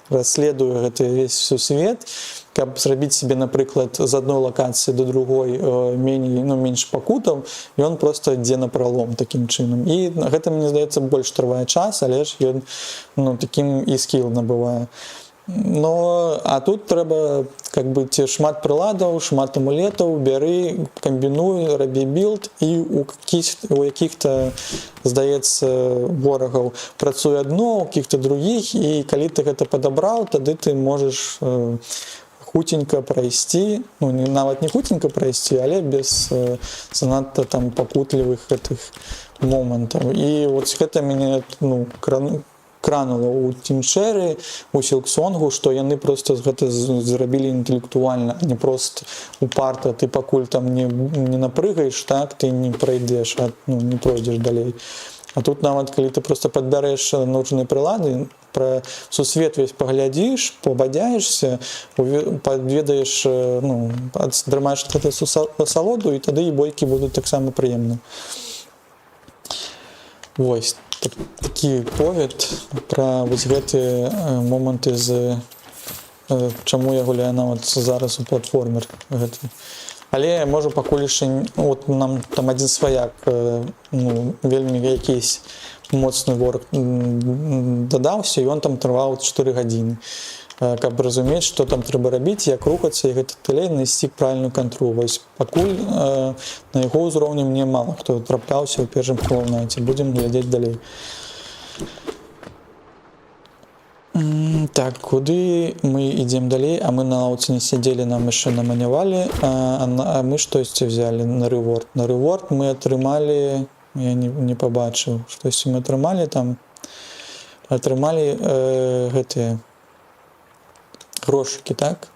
расследуе гэты весь сусвет, каб зрабіць себе, напрыклад, з адной лакацыі до другой менш пакутаў, ён просто ідзе напралом такім чынам. І гэта, мне здаецца, больш трывае час, але ж ён, ну, такім і скіл набывае. Но, а тут трэба, как бы, шмат прыладаў, шмат амулетаў, бяры, камбінуй, рабі білд, і у якіх-то, здаецца, ворагаў працуе адно, у каких-то других, і калі ты гэта падабраў, тады ты можаш хутенька прайсці, ну, нават не хутенька прайсці, але без занадта там пакутлівых гэтых момантаў. І вот гэта мяне, ну, кранула у Тімчэры, у Silksong, што яны просто гэта зрабілі інтэлектуальна, а не просто упарта, ты пакуль там не напрыгаеш, так, ты не пройдеш, ну, не пройдзеш далей. А тут нават, калі ты просто падбярэш нужныя прылады, пра сусвет весь паглядзіш, пабадзяешся, падведаеш, ну, атрымаеш гэтую асалоду, і тады і бойкі будуць таксама прыемны. Вось. Такі повед пра вось гэтыя моманты, чаму я гуляю нават зараз у платформер гэты. Але можа пакуль яшчэ, от нам там адзін сваяк, ну, вельмі якийсь моцны вораг дадаўся, і ён там трываў 4 гадзіны. Каб разумець, што там трэба рабіць, як рухацца, і гэта далей знайсці правільную кантру. Вось пакуль на яго ўзроўні мне мала хто трапляўся ў першым Hollow Knight. Будзем глядзець далей. Так, куды мы ідзем далей? А мы на лаўцы не сядзелі, нам яшчэ наманявалі, а мы штосьці взялі на рэворд. На рэворд мы атрымалі, я не пабачыў, штосьці мы атрымалі там, атрымалі гэтыя грошыкі, так?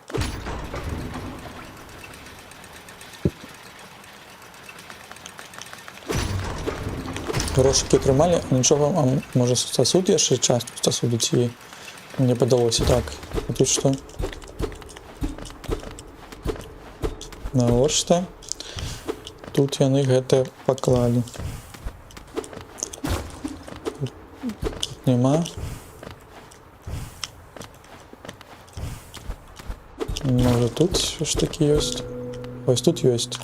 Грошыкі атрымалі, нічога, а можа сасуд яшчэ частку сасуду, ці мне падалося, так? А тут што? Навошта тут яны гэта паклалі? Тут нема. Можа тут ж таки ёсць. Ось тут ёсць.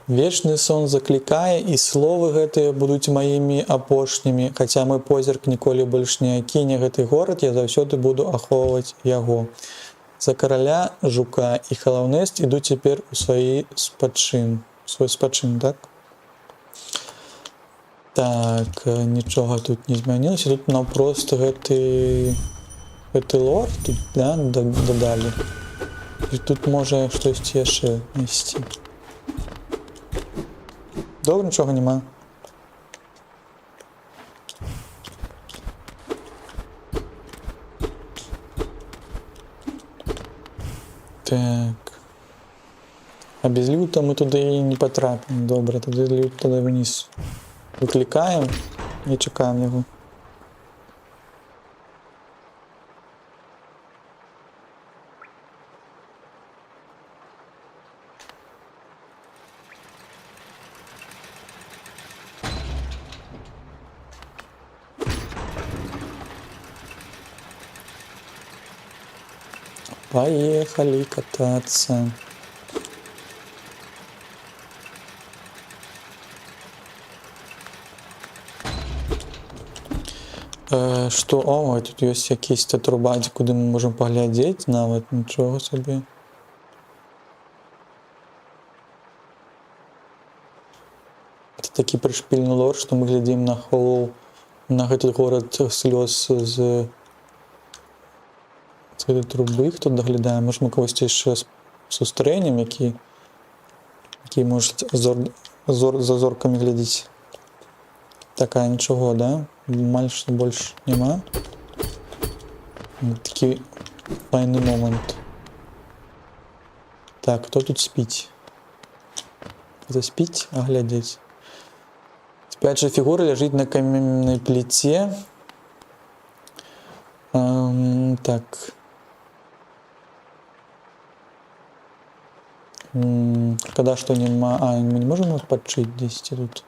Вечны сон заклікае, і словы гэтыя будуць маімі апошнімі. Хаця мой позірк ніколі больш не акіне гэты горад, я заўсёды буду ахоўваць яго. За караля, жука і халаўнэсць іду цяпер у свой спачын, так? Так, нічога тут не змянілася. Тут наўпрост гэты лорд тут, да, дадалі. І тут можа штосьці яшчэ несці. Добра, нічога няма. Так. А без люта мы туды і не патрапім. Добра, тады лют туды вниз. Выклікаем і чакаем яго. Поехали кататься. Што? О, тут ёсць якісь-то трубаці, куды мы можам паглядзець, нават нічога сабе. Это такі прышпільны лор, што мы глядзім на холл, на гэты горад слёз з гэтай трубы, хто даглядае. Можа, мы кагосьці яшчэ сустрэнем, які можа за зоркамі глядзець. Такая нічого, да? Амаль што больш няма. Такі файны момант. Так, хто тут спіць? Заспіць, а глядзець. Спячая фігура ляжыць на каменнай пліце. Так. Шкада, што няма... А, мы не можам адпачыць дзесьці тут.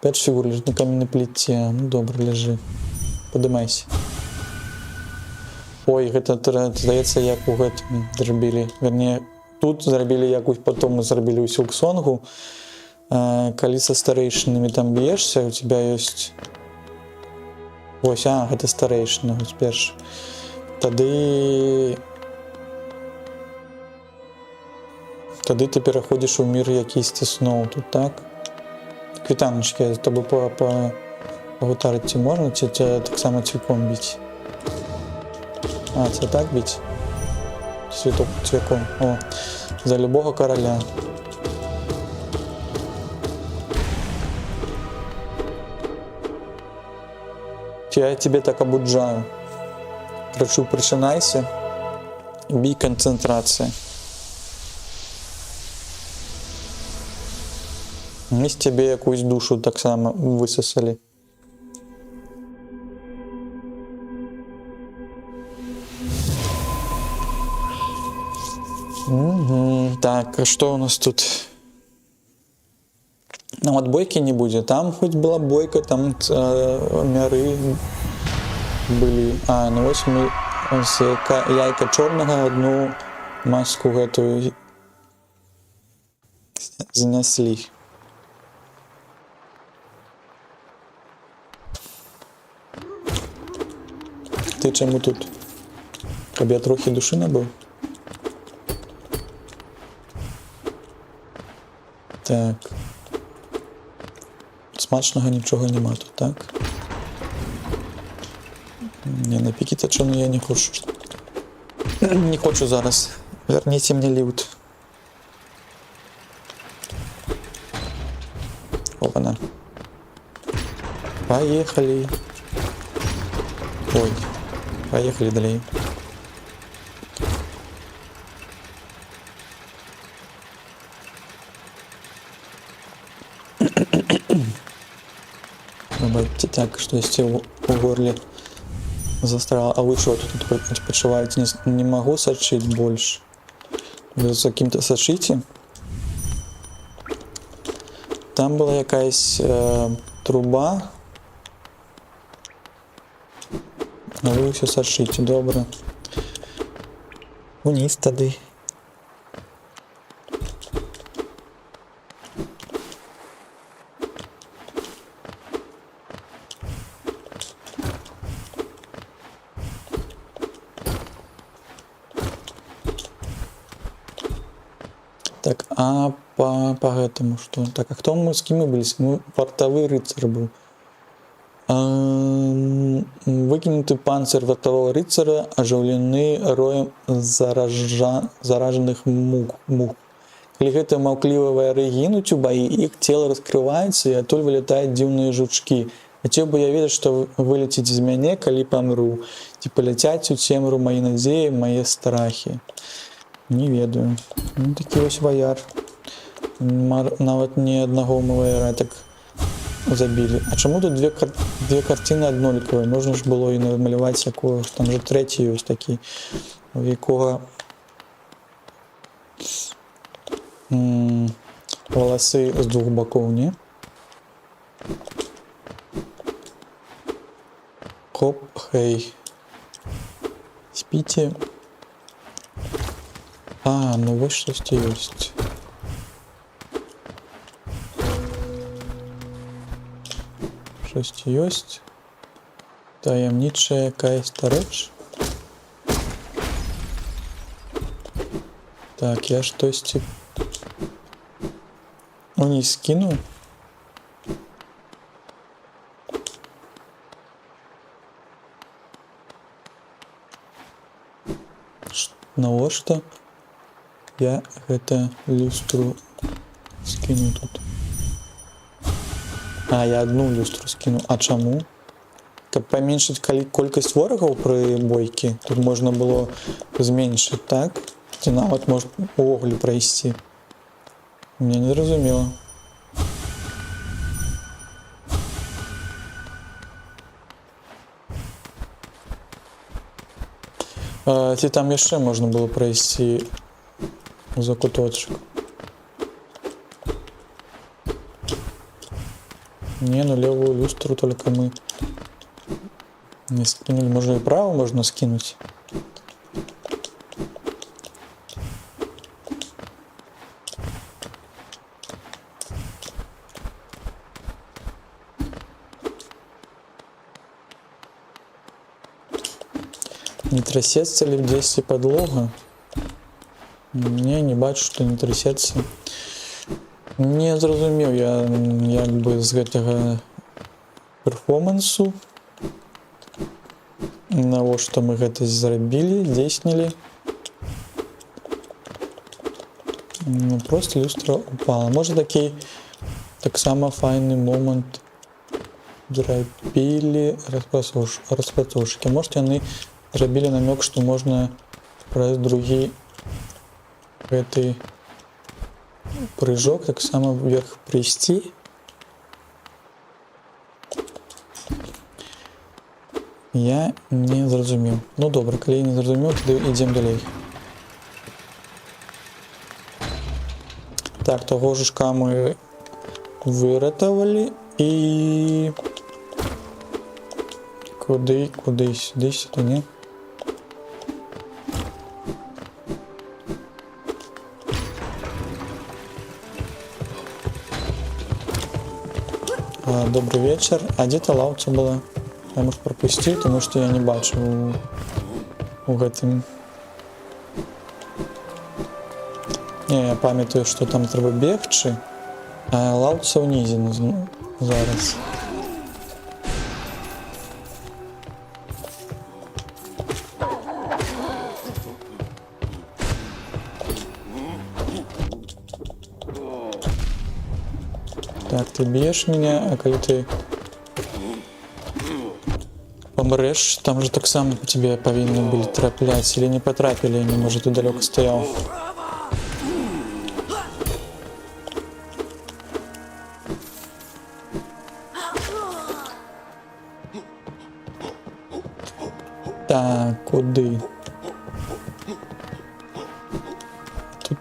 Пять фигур лежит на каменной плите. Ну, добро, лежи. Подымайся. Ой, гэта, здаецца, як у гэтым зрабілі. Вернее, тут зрабілі якусь, потом мы зрабілі ў Сілксонгу. Калі са старэйшынамі там б'ешся, у тебя ёсць... Ось, гэта старэйшына, ось перш. Тады ты пераходзіш у мір якісьці сноў тут, так? Квітаночки, я з тобой пагутарыць ці можна, ці таксама цвіком біць? А, це так біць? Цвіком. О, за любого короля. Я тебе так обуджаю. Прошу, причинайся. Бій, концентрація. Ми з тебе якусь душу так само висосали. Так, а что у нас тут? Ну, от бойки не будет. Там хоть была бойка, там мяры были. А, ну ось мы з яйка чорного одну маску гэтую знесли. Ты чему тут? Каб я трохи души набыў? Так. Смачнага нічога нема тут, так? Не, напікі тачону я не хочу. Не хочу зараз. Верніце мне ліут. Опа-на. Поехали. Ой. Поехали далее. Давайте так, что есть в горле застрял. А вы что тут відпочиваєте? Не могу сочить больше. Вы за кем-то сочите? Там была якась труба. А ви все сочите, добре. Вниз тоді. Так, а по этому что? Так, а кто мы, с кем мы были? Мы портовый рыцарь был. Выкинутый панцирь вартового рыцаря, оживлены роем зараженных мух. Калі гэта маўклівыя ваяри гінуць у баі, іх цела раскрываецца і адтуль вылетаюць дзіўныя жучкі. Хацеў бы я ведаць, што вылеціць з мяне, калі памру, ці паляцяць у цемру мае надзеі, мае страхі. Не ведаю. Ну, такі вось ваяр. Нават не аднаго мы ваяра так забілі. А чаму тут две карціны аднолькавыя? Можна ж было і намаляваць якую, там же трэці ёсць такі, у якога валасы з двух бакоў, не? Хоп, хей. Спіце. А, ну вось штосьці ёсць. Штосьці ёсць. Таямнічая якаясь рэч. Так, я штосьці униз скину. Навошта я гэта люстру скину тут? А, я одну люстру скину. А чаму? Каб паменшыць колькасць ворагаў пры бойкі, тут можна было зменшыць, так? Ці нават можа увогуле прайсці. Мне не зразумела. Ці там яшчэ можна было прайсці за куточак. Не, ну левую люстру только мы не скинули. Можно и правую можно скинуть. Не трясется ли здесь и подлога? Не бачу, что не трясется. Не зразумеў я як бы з гэтага перформансу. Навошта мы гэта зрабілі, здзейснілі. Ну, просто люстра упала. Можа такі таксама файны момант зрабілі распрацоўшчыкі. Может яны зрабілі намёк, што можна праз другі гэты прыжок таксама вверх прыйсці. Я не зразумеў. Ну добра, калі я не зразумеў, тады ідзем далей. Так, таго жучка мы выратавалі і куды, сюды, не? Добрый вечер. А где-то лаўца была? Я, может, пропустил, потому что я не бачу у гэтым. Не, я памятаю, что там трэба бегчы, а лаўца ўнізе зараз. Так, ты бьешь меня, а когда ты помрешь, там же так само по тебе повинны были траплять, или не потрапили, они, может, ты далеко стоял.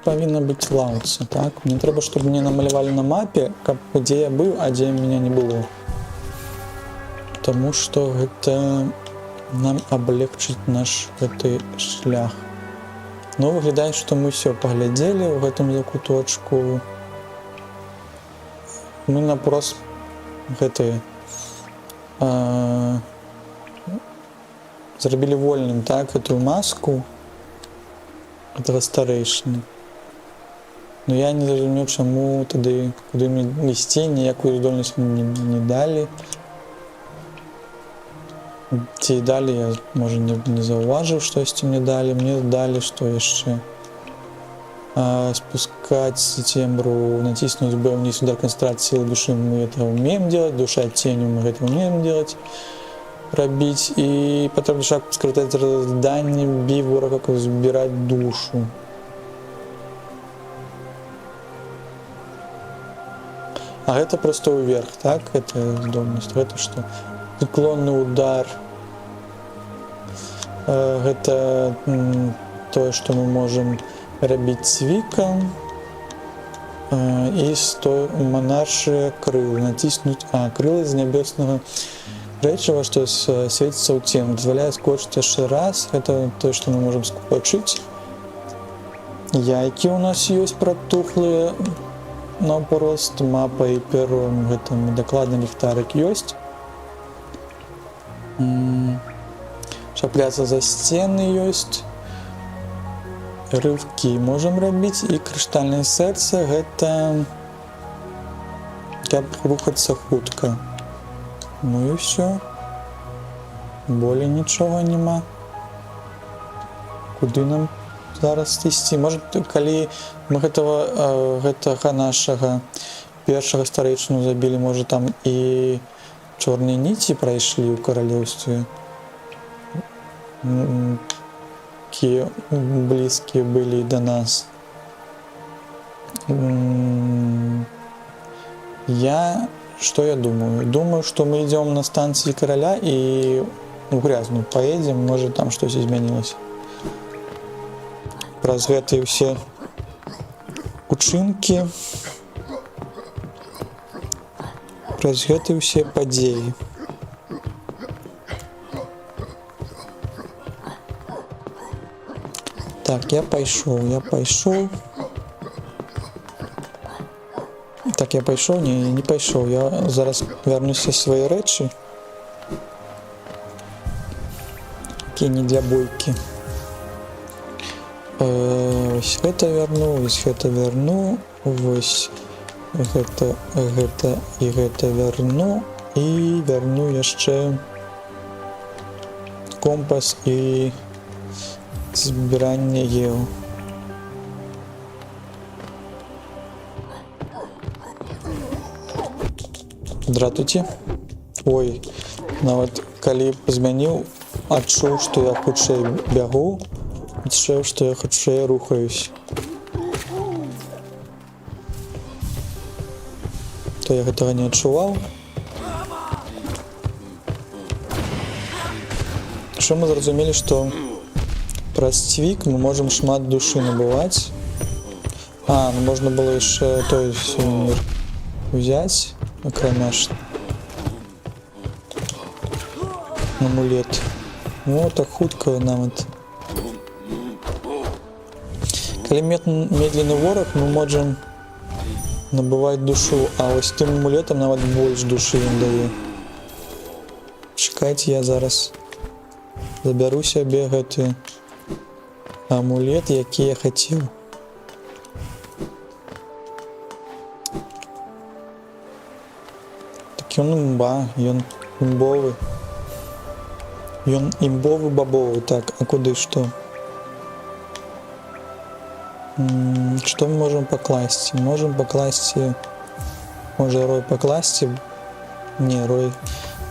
павінна быць лаўца, так? Мне трэба, чтобы мне намалявалі на мапе, каб дзе я быў, а дзе меня не было. Таму што гэта нам аблегчыць наш гэты шлях. Но выглядае, што мы ўсё паглядзелі ў гэтым закуточку. Мы напрост гэтыя зрабілі вольным, так, гэтую маску гэтага старэйшыны. Но я не зразумеў, чаму тады, куды мне ісці, ніякую здольнасць мне не далі. Ці далі, я, можа, не заўважыў, штосьці мне далі, што яшчэ спускать тембру, натиснуть B вниз, удар концентрации силы души, мы это умеем делать, душа тенью, мы это умеем делать, пробить, и потом шаг скрытать раздание, бей ворога, как забирать душу. А это просто вверх, так? Это здольность. Это что? Уклонный удар. Это то, что мы можем рабіць цвікам і монаршыя крылы. Націснуць крылы з нябеснага рэчыва, што свеціцца ў цемры. Дазваляе скочыць яшчэ раз. Гэта тое, што мы можам скочыць. Яйкі ў нас ёсць пратухлыя наўпрост. Мапа і перо. Гэта дакладны ліхтарык ёсць. Чапляцца за сцены ёсць. Рывкі можам рабіць, і крыштальнае сэрца гэта каб рухацца хутка. Ну і ўсё. Болей нічога няма. Куды нам зараз ісці? Можа, калі мы гэтага нашага першага старэйшыну забілі, можа, там і чорныя ніці прайшлі ў каралеўстве. Якія блізкія былі да нас. Што я думаю? Думаю, што мы ідзём на станцыі караля і у грязную паедзем, можа, там штось змянілася. Праз гэтыя ўсе учынкі, праз гэтыя ўсе падзеі. Так, я пайшоў. Так, я пайшоў? Не пайшоў. Я зараз вярнуся свае рэчы. Якія не для бойкі. Вось гэта вярну, вось гэта вярну, вось гэта і гэта вярну, і вярну яшчэ компас і збірання еў. Здратуйте. Ой, нават калі змяніў, адчуў, што я хутчэй бягу, адчуў, што я хутчэй рухаюсь. То я гэтага не адчуваў. Што мы зразумелі, што праз цвік мы можам шмат душы набываць. Ну можна было яшчэ той сувенір взяць, акрамя амулет. Ну, так хутка нават. Калі медленны вораг, мы можам набываць душу, а вось тым амулетам нават больш душы ім дае. Чакайце, я зараз забяру сябе гэты амулет, які я хацеў. Так ён ён імбовы. Ён імбовы-бабовы, так, а куды што? Што мы можам пакласці? Можам пакласці, можа рой пакласці? Не, рой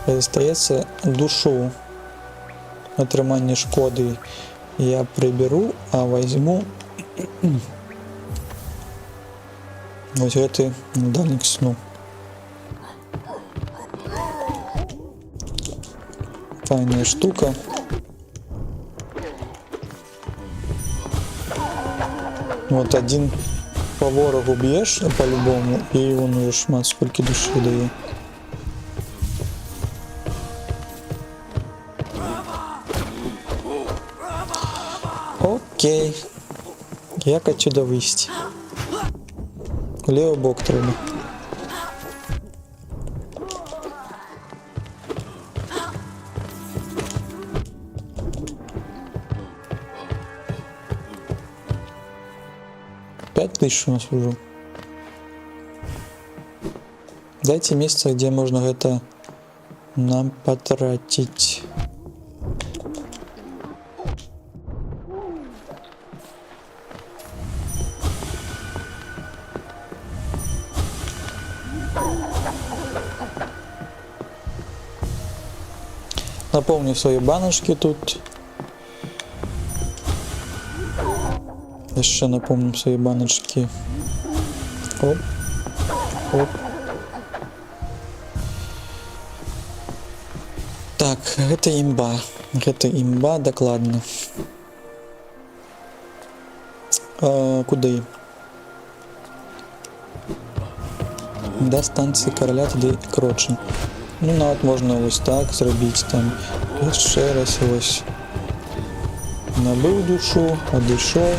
застаецца душу. Атрыманне шкоды я прыберу, а возьму вось гэты дальнік сну. Файная штука. Вот один по ворогу б'єш по-любому, і він уже шмат скільки душі дає. Окей. Як отсюда вийти? Лівий бок треба. Пять тысяч у нас уже. Дайте место, где можно это нам потратить. Наполню свои баночки тут. Еще напомним свои баночки. Оп. Оп. Так, это имба. Это имба, докладно. Куди? До станції короля туди коротше. Ну, навіть можна ось так зробити там. І ще раз ось. Набив душу, одійшов.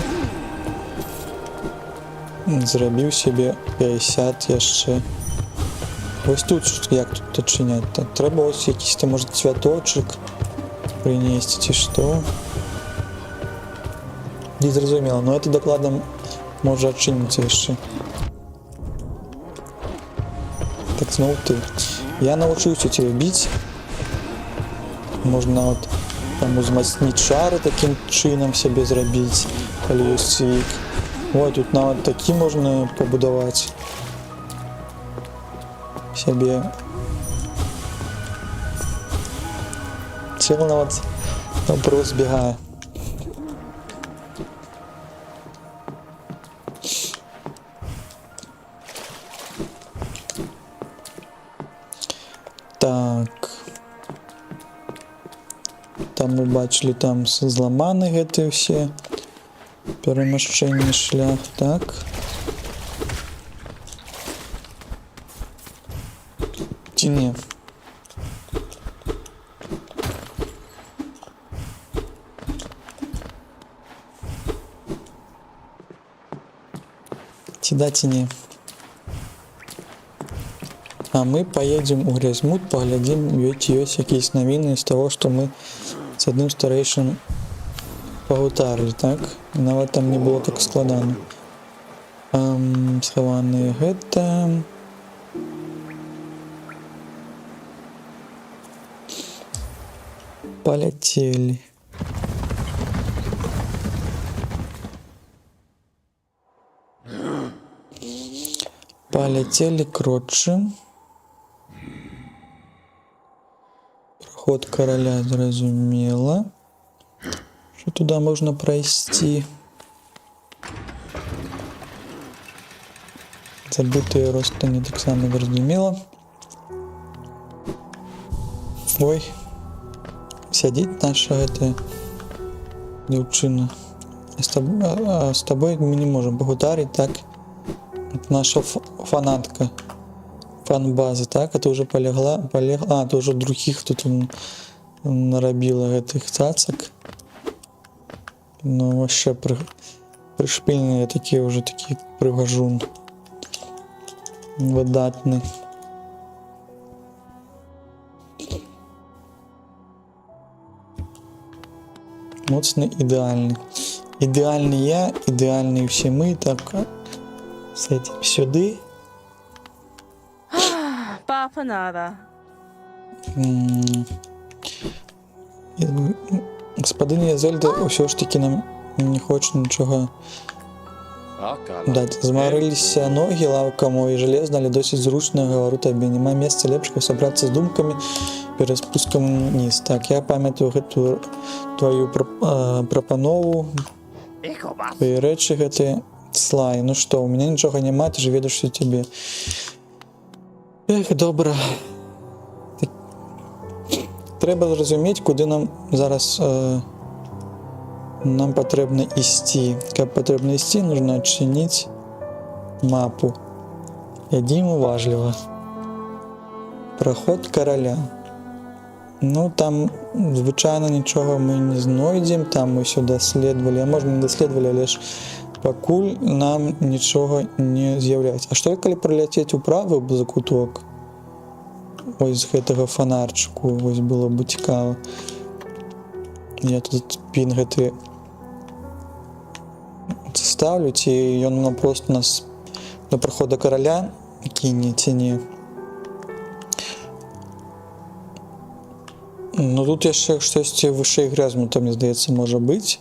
Зробив собі 50 ще. Ось тут як тут відчиняти? Треба ось якийсь там, може, цвяточок принести чи що. Не зрозуміло, но це докладом може відчинитися ще. Так, знову ти. Я научился тебя бить. Можно вот там узмацнить шары таким чином себе зробить. Коли есть свік. Ой, тут навіть такі можна побудувати. Себе. Сильно вот вопрос збігає. Так. Там ми бачили, там зламані гэты всі переміщення шлях, так. Ці ні. Ці да, ці ні. А мы поедем у Грязьмут, поглядим, ведь есть какие-то новины из того, что мы с одним старейшим погутарили, так? Навіть там не было так складано. Схованные гэта... Полетели. Полетели кротше. Проход короля зрозуміло. Що туди можна пройти. Забутые розтані так само зрозуміло. Ой. Сидить наша эта дівчина. С тобой мы не можем погутарить, так? Это наша фанатка. Фан-база, так? Это уже полегла. А, это уже других тут наробила этих цацок. Ну, вообще пришпильные такие уже, такие пригожун. Видатний. Моцний, ідеальний. Ідеальний я, ідеальний всі ми, так. З этим сюди. Papa nada. Господиня Зельда все ж таки нам не хоче нічого дати. Змарилися ноги, лавка мой железна, але досить зручно, говорю тобі. Нема місця лепшого собраться з думками перед спуском вниз. Так, я пам'ятаю эту твою пропанову. Твої речі гэты слай. Ну що, у мене нічого нема, ти ж ведеш, що тобі. Ех, добре. Треба зрозуміти, куди нам зараз Нам патрэбна ісці. Каб патрэбна ісці, нужно адчыніць мапу. Ядзім уважліва. Праход караля. Ну, там звычайна нічога мы не знойдзем, там мы ўсё даследавалі, а можна не даследавалі, але ж пакуль нам нічога не з'яўляецца. А што калі праляцець у правы закуток? Ось з гэтага фонарчыку, вось было бы цікава. Я тут пін гэты ставлю, ці ён нам просто нас до прахода караля кіне, ці не. Ну тут яшчэ штосьці вышэй грязнута, мне здаецца, можа быць.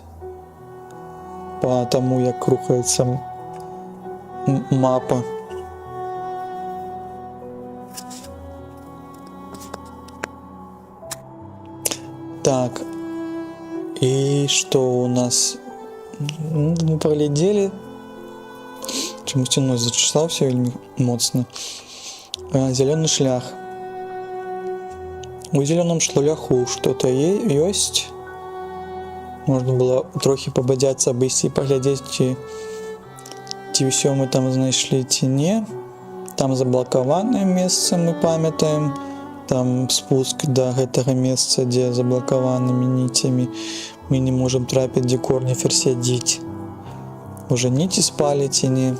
По таму, як рухаецца мапа. Так. І што у нас? Мы паглядзелі. Чамусьці нос зачесаўся вельмі моцна. Зялёны шлях. У зелёном шляху что-то ёсць. Можна было трохі пабадзяцца, абысці, паглядзець, ці ўсё мы там знайшлі, ці не. Там заблакаванае месца, мы памятаем. Там спуск да гэтага месца, дзе заблакаванымі ніцямі мы не можам трапіць, дзе Корніфер сядзіць. Уже ніці спалі ці не.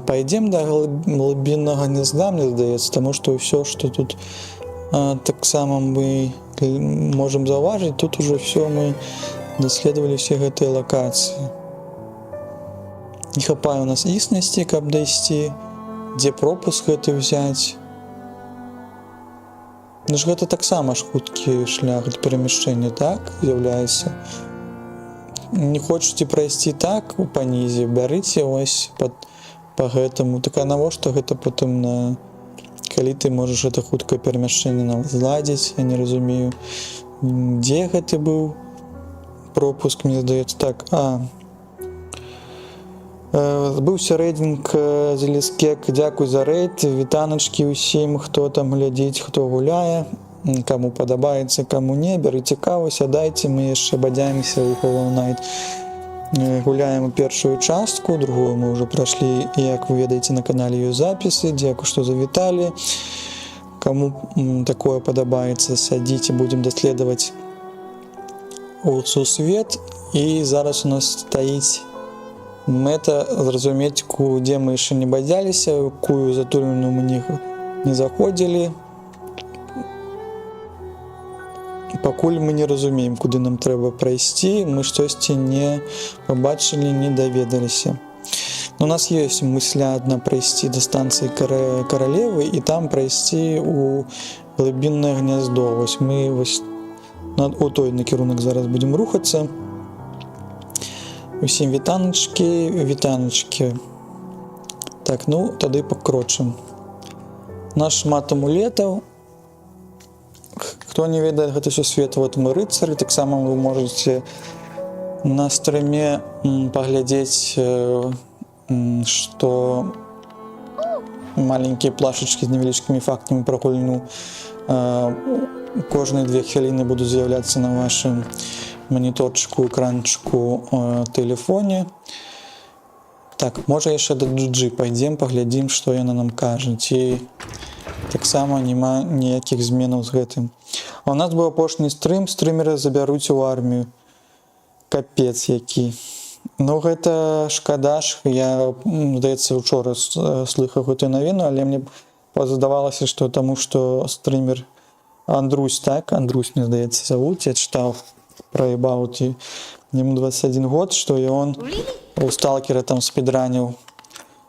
Пайдзем да глыбіннага гнязда, мне здаецца, таму што ўсё, што тут таксама мы можам заўважыць, тут уже все мы даследавалі ўсе гэтыя лакацыі. Не хапае у нас існасці, каб дайсці, дзе пропуск гэты взяць. Ну ж гэта таксама ж хуткі шлях перамяшчэння, так, з'яўляецца. Не хочаце прайсці так па нізе, бярыце ось па гэтаму. Так а навошта гэта потым на... Калі ты можаш гэта хуткае перамяшчэнне зладзіць, я не разумею, дзе гэты быў пропуск, мне здаецца, так, быў сярэдзінг Залескек, дзякуй за рэйд, вітаначкі ўсім, хто там глядзіць, хто гуляе, каму падабаецца, каму не, бярыце каву, сядайце, мы яшчэ бадзяемся ў Hollow Knight. Гуляем першую частку, другую мы ўжо прайшлі, як вы ведаеце, на канале ёсць запісы, дзякуй, што завіталі. Каму такое падабаецца, сядзіце, будзем даследаваць у сусвет. І зараз у нас стаіць мэта зразумець, дзе мы яшчэ не бадзяліся, якую затуленую мы не заходзілі. Пакуль мы не разумеем, куды нам трэба прайсці, мы штосьці не пабачылі, не даведаліся. У нас ёсць мысля адна прайсці да станцыі каралевы і там прайсці у глыбіннае гняздо. Вось мы у той накірунак зараз будзем рухацца. Усім вітаначкі, вітаначкі. Так, ну, тады пакрочым. Наш шмат амулетаў. Хто не ведае гэты сусвет, вот мы рыцары, таксама вы можаце на стрыме паглядзець, што маленькія плашачкі з невялічкімі фактамі пра гульню кожныя 2 хвіліны будуць з'яўляцца на вашым маніторчыку, экранчыку, тэлефоне. Так, можа яшчэ да Джуджы пайдзем, паглядзім, што яна нам кажа, ці таксама няма ніякіх зменаў з гэтым. А у нас быў апошні стрым, стрымеры забяруць у армію. Капец які. Ну гэта шкада ж, я, здаецца, учора слыхаў гэтую навіну, але мне задавалася, што таму, што стрымер Андрусь, так? Андрусь, мне здаецца, завуць, я чытаў пра Ебауті. Яму 21 год, што і он у Сталкера там спідраніў.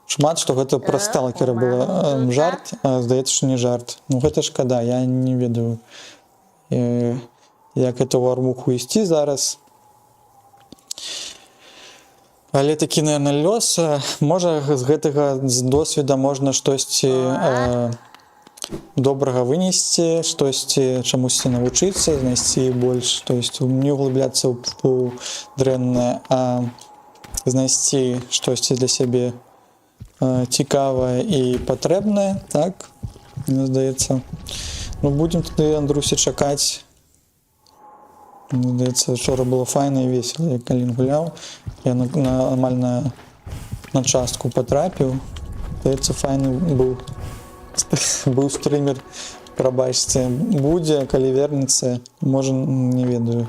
Шмат, што гэта пра Сталкера было жарт, а здаецца, што не жарт. Ну гэта шкада, я не ведаю, як гэта ў армуху ісці зараз. Але такі, наверное, лёс. Можа, з гэтага досведа можна штосьці добрага вынесці, штосьці чамусьці навучыцца, знайсці больш, то есть не углубляцца ў дрэннае, а знайсці штосьці для сябе цікавае і патрэбнае, так, мне здаецца. Ну, будзем тады, Андрусі, чакаць Мені здається, вчора було файно і весело, я коли гуляв. Я нормально на частку потрапив. Здається, файний був стрімер. Пробачте, буде, коли вернеться, може, не ведаю.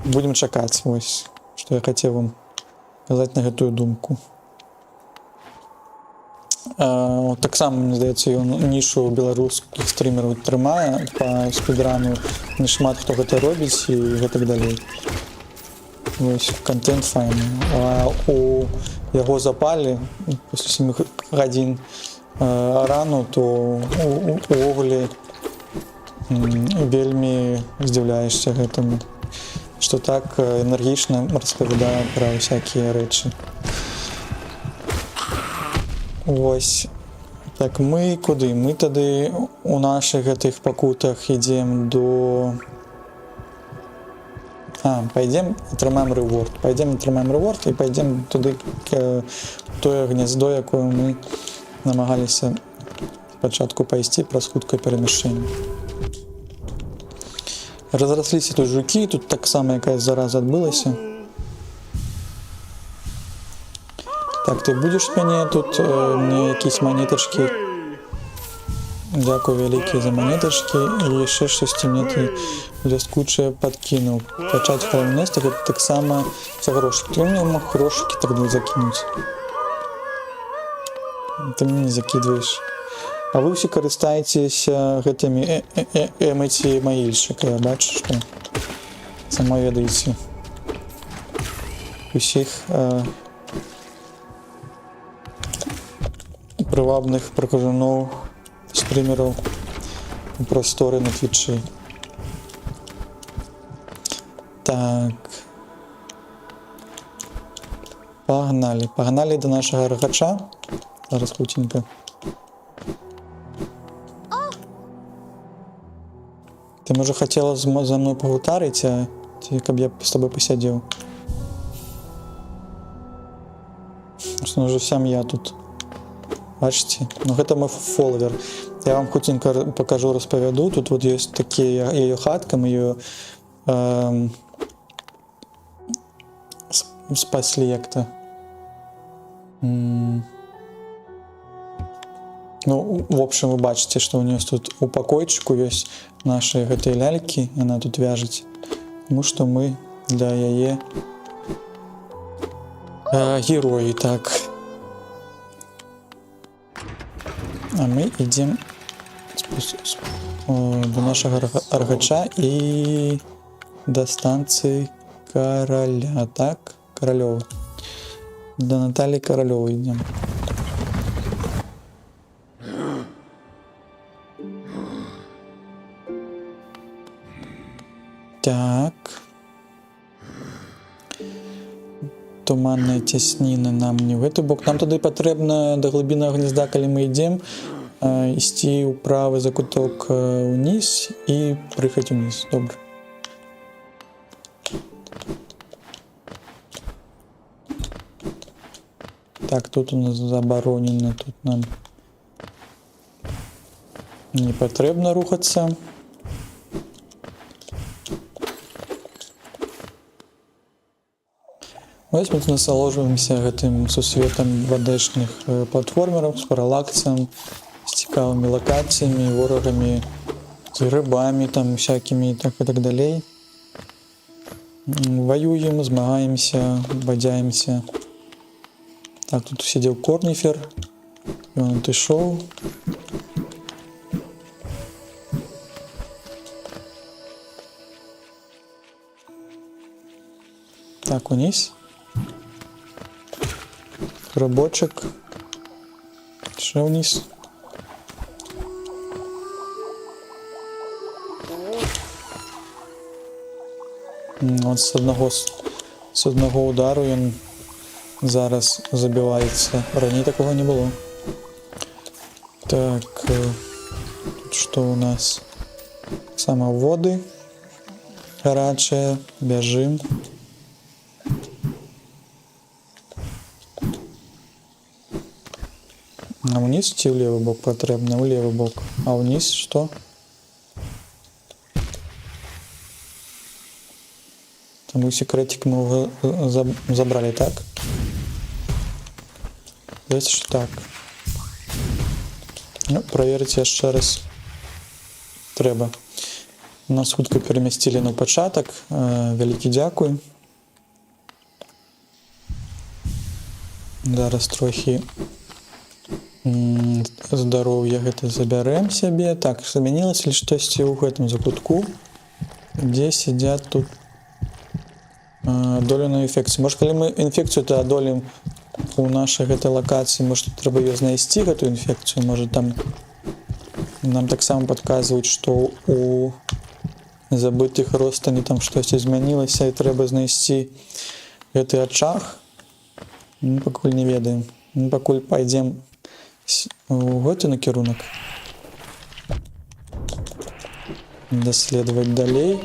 Будемо чекати, ось, що я хотів вам сказати на гэтую думку. Так само, мені здається, нішу беларускіх стрімерів тримає по спідрану. Не шмат хто гэта робіць і гэтак далей. Ось, контент файны. А у яго запалі після 7 гадзін рану, то увогуле вельмі здзіўляешся гэтаму. Што так энергічна распавядае пра всякія рэчы. Ось. Так, мы куды? Мы тады у наших гэтых пакутах ідзем до... пойдем атрымаем рэворд. Пойдем атрымаем рэворд і пойдем туды тое гнездо, якое мы намагаліся спачатку пайсці праз хуткае перамяшчэнне. Разрасліся тут жукі, тут таксама якая зараза адбылася. Так, ты будешь мяне тут мне якісь монеточки. Дякую вялікія за монеточки. І яшчэ штосьці мне ты блескучае подкинуў. Пачаць храм-место, гэта таксама за грошики. Ты мне мог грошики тогда закинуть. Ты мне не закидываешь. А вы все карыстаецеся гэтымі эмоці-маільшчыка. Я бачу, што сама ведаеце. Усіх прывабных пракажуноў стрімераў у прасторы на твічы. Так. Пагнали. Пагнали до нашага рагача. Зараз хутенька. Ты, може, хотела за мной пагутарыць, а ці каб я з тобой пасядзеў? Что уже сям'я тут. Бачите? Ну, гэта мой фолловер. Я вам хутенька покажу, распавяду. Тут вот есть такие ее хатка, мы ее спасли як-то. Ну, в общем, вы бачите, что у нее тут у пакойчику есть наши гэтай ляльки, она тут вяжет. Потому что мы для яе герои, так. А мы идем до нашего рогача и до станции Короля, так? Королева. До Натальи Королевой идем. Так. Туманная цясніна нам не в гэты бок. Нам тады патрэбна да глыбіннага гнезда, калі мы ідзем, ісці ў правы закуток ўніз і прыхаць уніз. Добра. Так, тут у нас забаронена, тут нам не патрэбна рухацца. Вось мы тут насалоджваемся гэтым сусветам вадэчных платформераў з паралаксам, з цікавымі лакацыямі, ворагамі, з грыбамі, там всякімі так і так далей. Ваюем, змагаемся, бадзяемся. Так, тут сидзеў корніфер, ён адышоў. Так, уніз. Рабочек. Ще вниз. Вот с одного удару він зараз забивається. Ранее такого не было. Так, тут что у нас? Самоводы. Гарячие. Бежим. А вниз идти в левый бок потребно, в левый бок. А вниз что? Тому секретик мы его забрали, так? Здається, що так. Ну, проверить яшчэ раз трэба. Нас хутка перамясцілі на пачатак. Вялікі дзякуй. Зараз трохі здароўя гэта забярэм сябе. Так, змянілася ли штосьці ў гэтым закутку, дзе сядзяць тут адоленую інфекцыю. Можа, калі мы інфекцыю-то адолеем у нашай гэтай лакацыі, можа, трэба ёй знайсці гэтую інфекцыю, можа, там нам таксама падказваюць, што у забытых ростані там штосьці змянілася і трэба знайсці гэты ачаг. Мы пакуль не ведаем. Мы пакуль пайдзем у гэты накірунак. Даследаваць далей.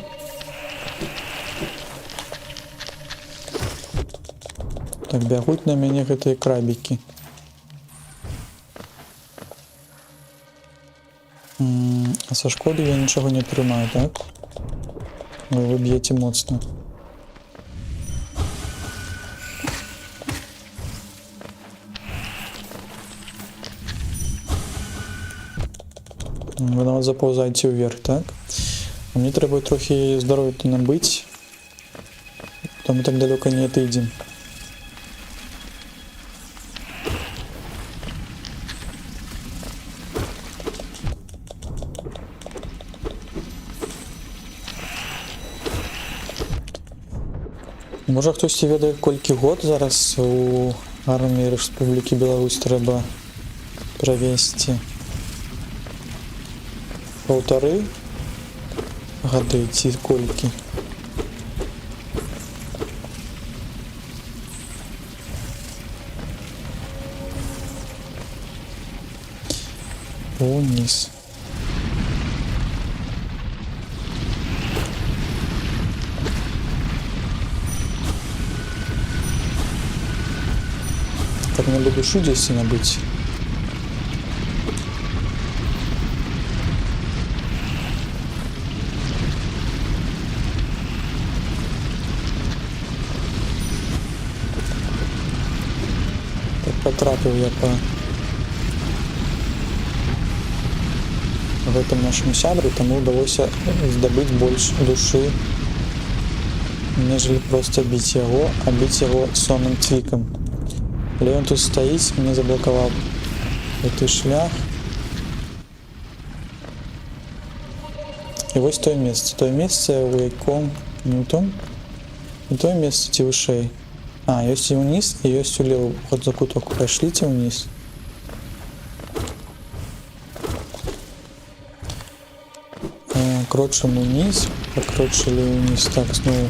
Так, бягуць на мяне гэтыя крабікі. А са шкоды я нічога не атрымаю, так? Вы б'еце моцна. Вы нават запаўзаеце ўверх, так? А мне трэба трохі здароўя набыць, то мы так далёка не отыдзем. Можа, хтосьці ведае, колькі год зараз у арміі Рэспублікі Беларусь трэба правесці? 1,5 гады ці колькі? Уніз. Так, надо душу здесь набыть. Так, потрапил я по в этом нашему сябру, тому удалось здобыть больше души, нежели просто бить его, а бить его сонным твиком. Але он тут стоит, мне заблоковал этот шлях. И вот то место, у яком, не том, не то место, ці вышэй. А, есть и вниз, и есть улево. Вот закуток, пошлите вниз. Крочим вниз, покрочили вниз, так снова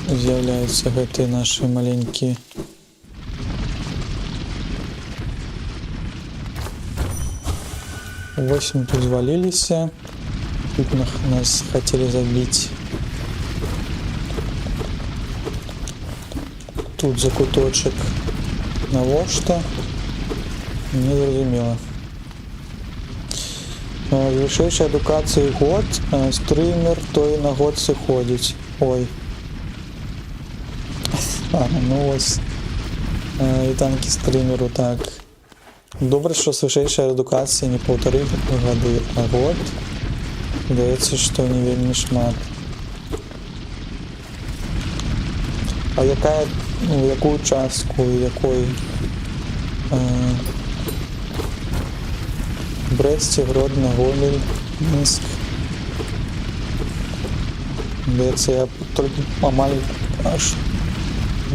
з'являются гэтые наши маленькие. Восемь тут звалились, тут нас хотели забить. Тут закуточек навошта, не зразумела. Вышэйшай адукацыі год, стрымер той на год сыходзіць. Ой. Ну вось. І танкі стрымеру, так. Добра, што з вышэйшай адукацыі не 1,5 гады, а год. Здаецца, што не вельмі шмат. А якая, у якую частку, якой Бресце, Гродно, Гомель, Мінск. Здаецца, я толькі амаль аж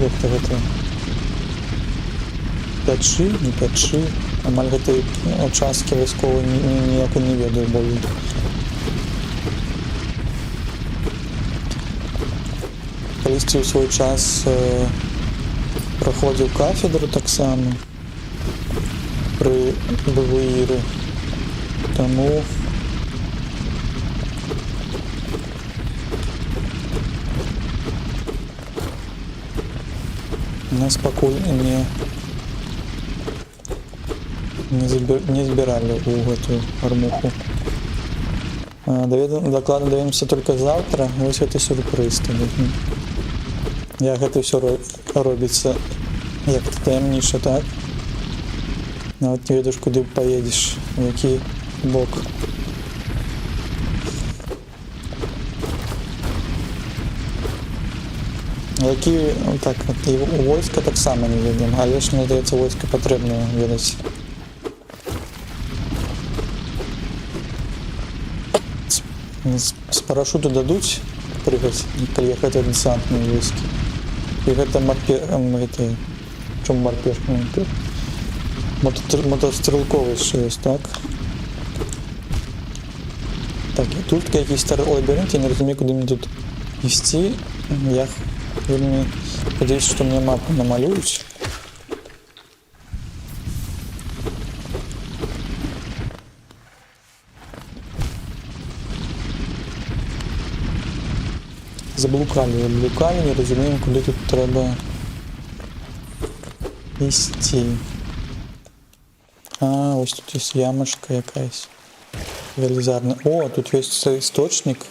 як-то гэта пячы, не пячы, амаль гэтай участкі вайсковай ніяк не ведаю болей. Калісьці ў свой час праходзіў кафедру таксама пры БВІРы, таму нас пакуль не збіралі ў гэтую армуху. Дакладна даведамся только завтра, вось гэта сюрпрыз. Як гэта ўсё робіцца як таямніша, так? Нават не ведаеш, куды паедзеш, у які бок. Які, так, і у войска таксама не ведаем, але ж, мне здаецца, войска патрэбна ведаць. З парашуту дадуць прыгаць, калі гэта десантныя войскі. І гэта чому марпеж? Мотострелковый ще є, так? Так, і тут якийсь старий лабіринт, я не розумію, куди мені тут йти. Я вельми сподіваюсь, що мені мапу намалюють. Заблукали, не розуміємо, куди тут треба йти. А, ось тут є ямочка якась. Велізарна. О, тут є істочник.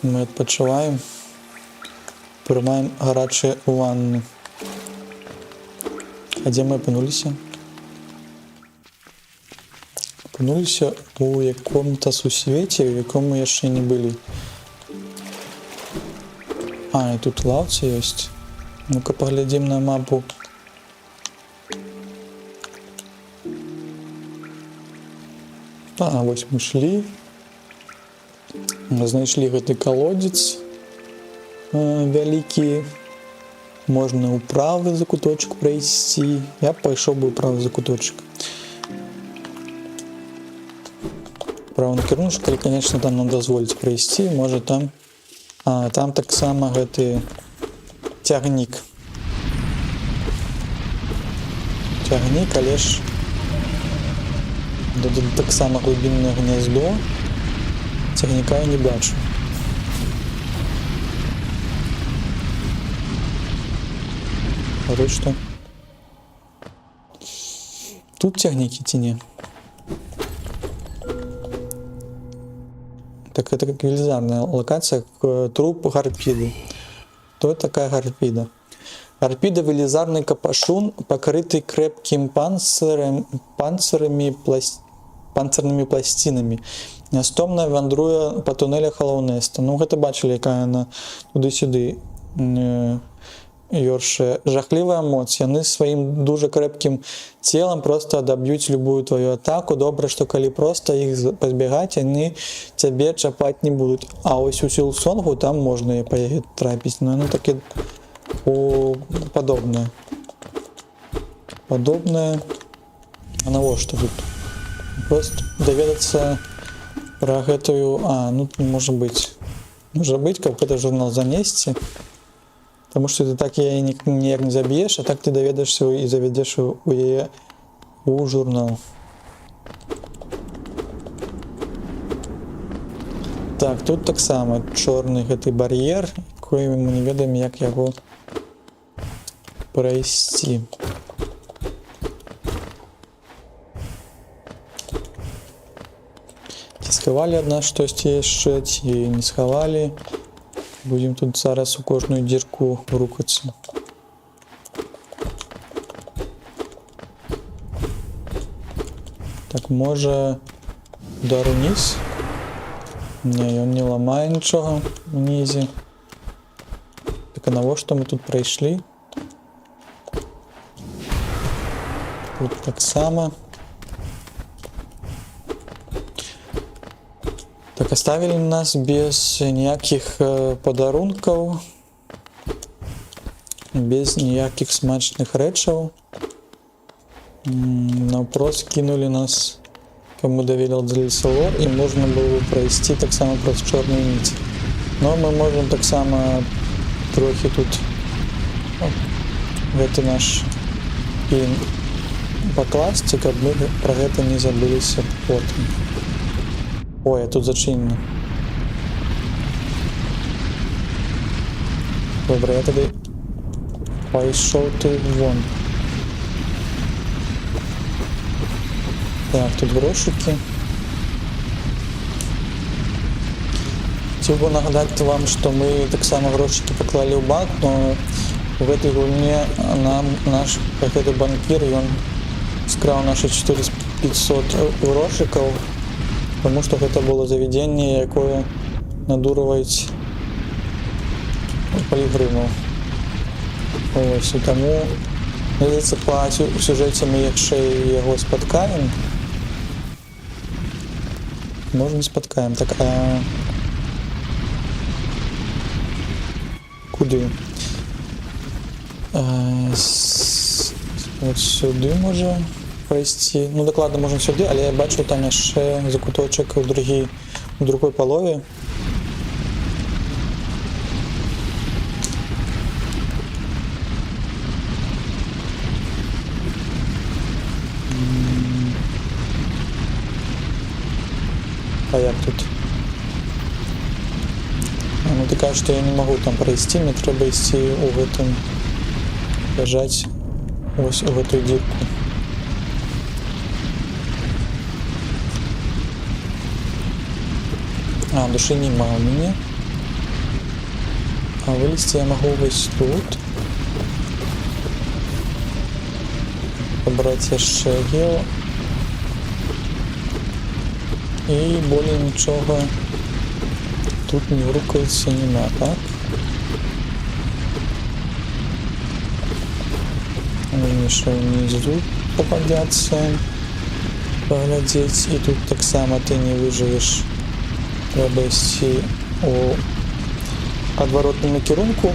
Ми відпочиваємо. Приймаємо гарячу ванну. А де ми опинулися? Опинулися у якому-то сусвіті, в якому я ще не були. А, і тут лавці є. Ну-ка поглядим на мапу. А, ось ми шли. Знайшли гэты колодец вялікі. Можна ў правы закуточек пройти. Я пайшоў бы ў правы закуточек. Правы накірунак, калі, конечно, там нам дазволіць пройти. Можа там... А, там таксама гэты цягнік. Цягнік, але ж таксама глыбіннае гняздо. Цягніка я не бачу. А тут што? Тут цягнікі ці не? Так, это как велизарная локация, труп гарпиды. Кто такая гарпида? Гарпида — велизарный капошун, покрытый крепким панцирными пластинами. Нястомна вандруе по туннелях Халлоунеста. Ну, гэта бачили, якая она туды-сюды ёршая. Жахлівая моц. Яны сваім дуже крепким телом просто адаб'юць любую твою атаку. Добра, што калі просто іх пазбягаць, яны цябе чапаць не будуць. А ось у Сілсонгу там можна па яе трапіць. Но яно такі падобнае. Падобнае. А навошта тут? Просто даведацца пра гэтую... А, ну, можа быць. Можа быць, каб гэты журнал занесці. Потому что ты так яе ніяк не заб'еш, а так ты даведаешься і заведеш у яе у журнал. Так, тут таксама чорны гэты бар'ер, якой мы не ведаем, як яго прайсці. Ці схавалі ад нас штосьці яшчэ, ці не схавалі. Будем тут зараз у кожную дірку рухаться. Так, може удар униз? Не, он не ламає нічого внизі. Так, а навошта ми тут пройшли? Тут так само. Так, оставили нас без ніяких подарунков, без ніяких смачных рэчаў. Напрост кинули нас, кому доверил Дрильсалор, и можно было пройти так само праз чорную нить. Но мы можем так само трохи тут гэты наш пин покласти, каб мы про гэта не забыліся потым. Ой, а тут зачинено. Добре, я тоді пішов тут вон. Так, тут грошики. Хотів би нагадати вам, що ми так само грошики поклали в банк, но в этой гульне нам наш какой-то банкир, он скрал наши 4500 грошиков, потому что это было заведение, якое надурывает полігриму. Ось, і тому, здається, по сюжеті ми якщо його споткаємо, може не споткаємо. Так, а куди? От сюди може пройти. Ну, докладно можна сюди, але я бачу там ще закуточок у другій полові. А як тут? Ну ти кажеш, що я не можу там пройти, мені треба йти у этом, лежать ось у эту дірку. А, души нема у меня. А вылезти я могу ось тут. Побрать ще гео. І более нічого тут не рухається нема, так? Они ще внизу попадаться, поглядеть. І тут так само ти не виживеш. Треба йти у отворотному керунку.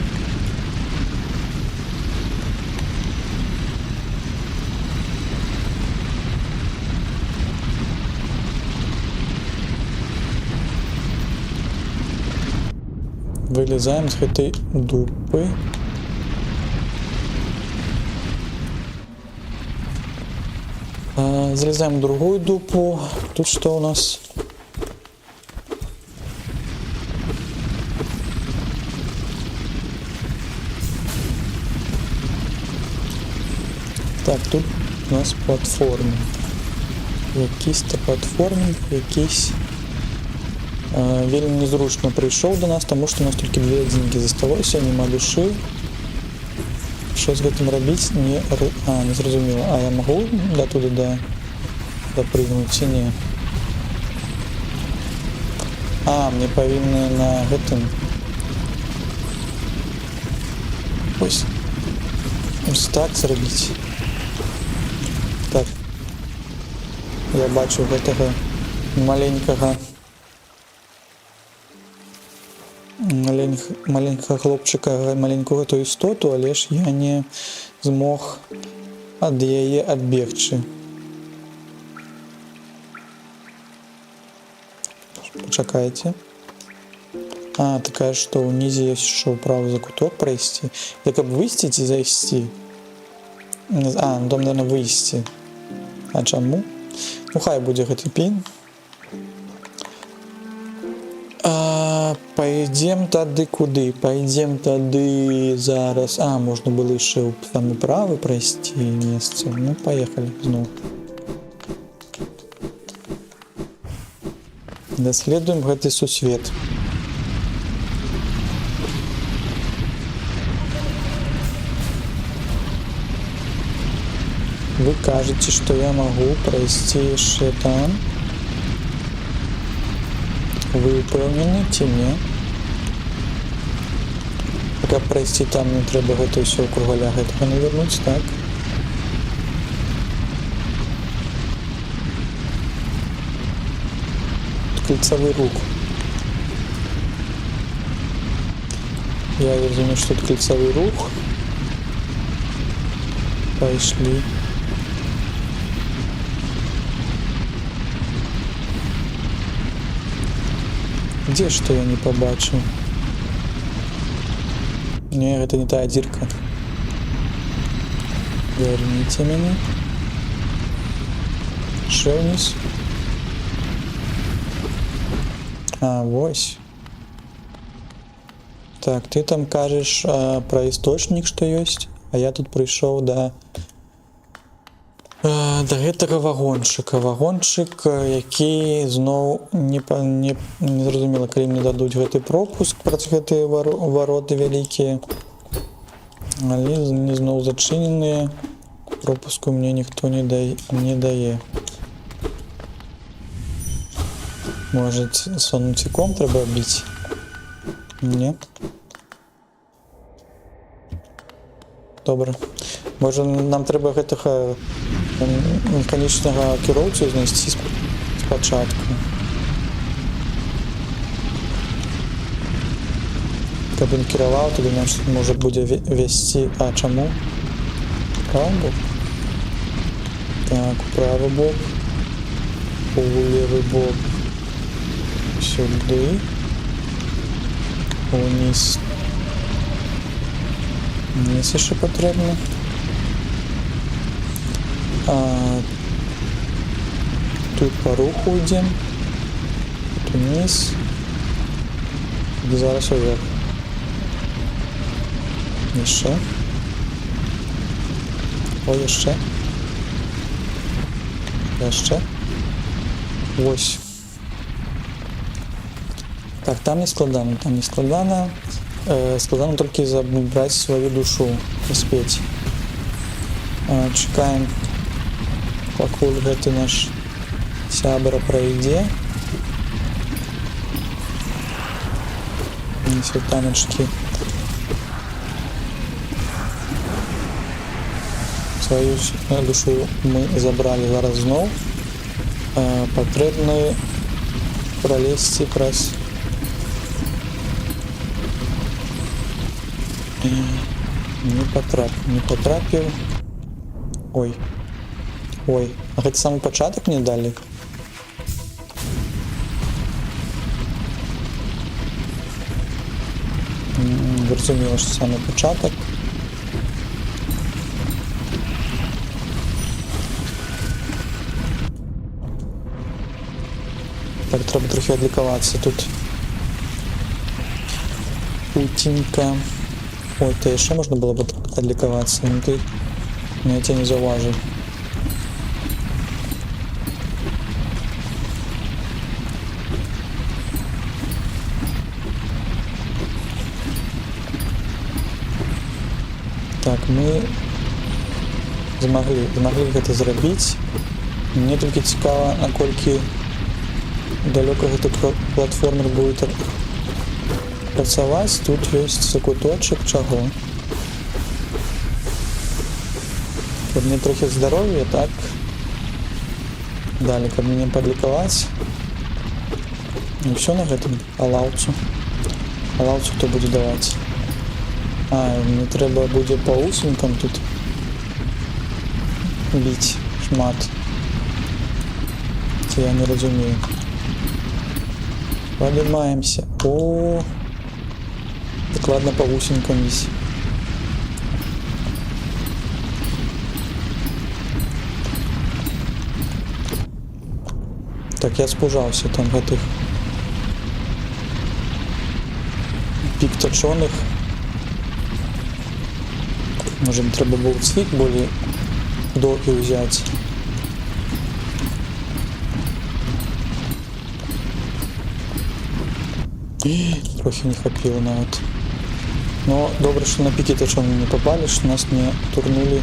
Вылезаем с этой дупы. Залезаем в другую дупу. Тут что у нас? Так, тут у нас платформи. Якийсь-то платформінг, якийсь вельми незручно прийшов до нас, тому що у нас тільки 2 деньги засталося, нема душі. Що з цим робити? Не зрозуміло. А я можу до туди допрыгнути чи ні? А, мені повинні на этом. Ось так зробити. Так. Я бачу этого маленького хлопчика, маленького ту істоту, але ж я не змог від її відбігти. Почекайте. А, такая, что внизу есть еще правый закуток пройти. Я как бы выстить и зайти. А, ну там, наверное, вывести. А чему? Ну, хай будет этот пин. Пойдем тады куды? Пойдем тады зараз. А, можно было еще там правый пройти место. Ну, поехали снова. Доследуем гэты сусвет. Вы кажете, что я могу пройти еще там. Вы упевнены чи ні? Пока пройти там не треба гэта все у кругаля гэтага не вернуць, так? Кольцевый рух. Я разумею, что это кольцевый рух. Пошли. Где что я не побачил? Не, это не та дырка. Верните меня. Ще вниз. А, вось. Так, ты там кажешь про источник, что есть, а я тут пришел до Да гэтага вагончыка. Вагончык, які зноў не зразумела, калі мне дадуць гэты пропуск праз гэтыя вароты вялікія. Але не зноў зачыненыя. Пропуску мне ніхто не дае. Может, сонуціком трэба біць? Не. Добра. Можа, нам трэба гэтага механічнага кіроўцу знайсці спачатку. Каб ён кіраваў, тады наш можа будзе весці. А чаму? Правы бок? Так, правы бок. У левы бок. Сюды. Униз. Вниз еще потрібно. Тут по руху йдемо. Тут вниз. І зараз вверх. Ще. Ой, ще. Ще. Ось. Так, там не складано, складано тільки забрати свою душу, успеть. Чекаємо, покуль гэты наш сябра пройде. Світаночки. Свою душу мы забрали зараз знов. Потрібно пролезти праз. Не потрапил. Ой. А гэта самый пачатак не дали? Зразумела, што самый пачатак. Так, трэба трохи адлікавацца тут. Путенька. Ой, то еще можно было бы отвлекаться, но ты меня тебя не зауважил. Так, мы змогли гэта зрабіць. Мне толькі цікава, наколькі далёка гэты платформер будет працаваць. Тут ёсць закуточак чаго. Каб мне трохи здароўя, так. Далі, каб мне падлікаваць. І ўсё на гэтым. А лаўцу хто будзе даваць? Мне трэба будзе па усенькам тут біць шмат. Ці я не разумею. Поднимаемся. О, так ладно, по усенькам висит. Так, я спужался там гэтых піктачоных. Может, трэба было цвік более доўгі взять. Трохи не хапіло нават. Но добре, що на пікітачон не попали, що нас не турнули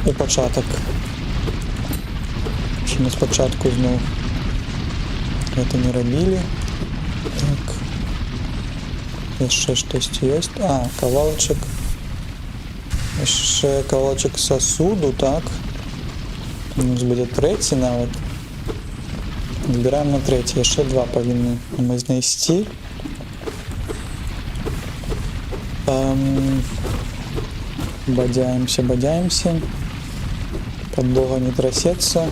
у початок. Що ми спочатку знову це не робили. Так. Ще щось є. Кавалочок. Ще кавалочок сосуду, так. У нас буде третій навіть. Выбираем на третий, еще два повинны мы знайти. Бадяемся. Подлога не трясется.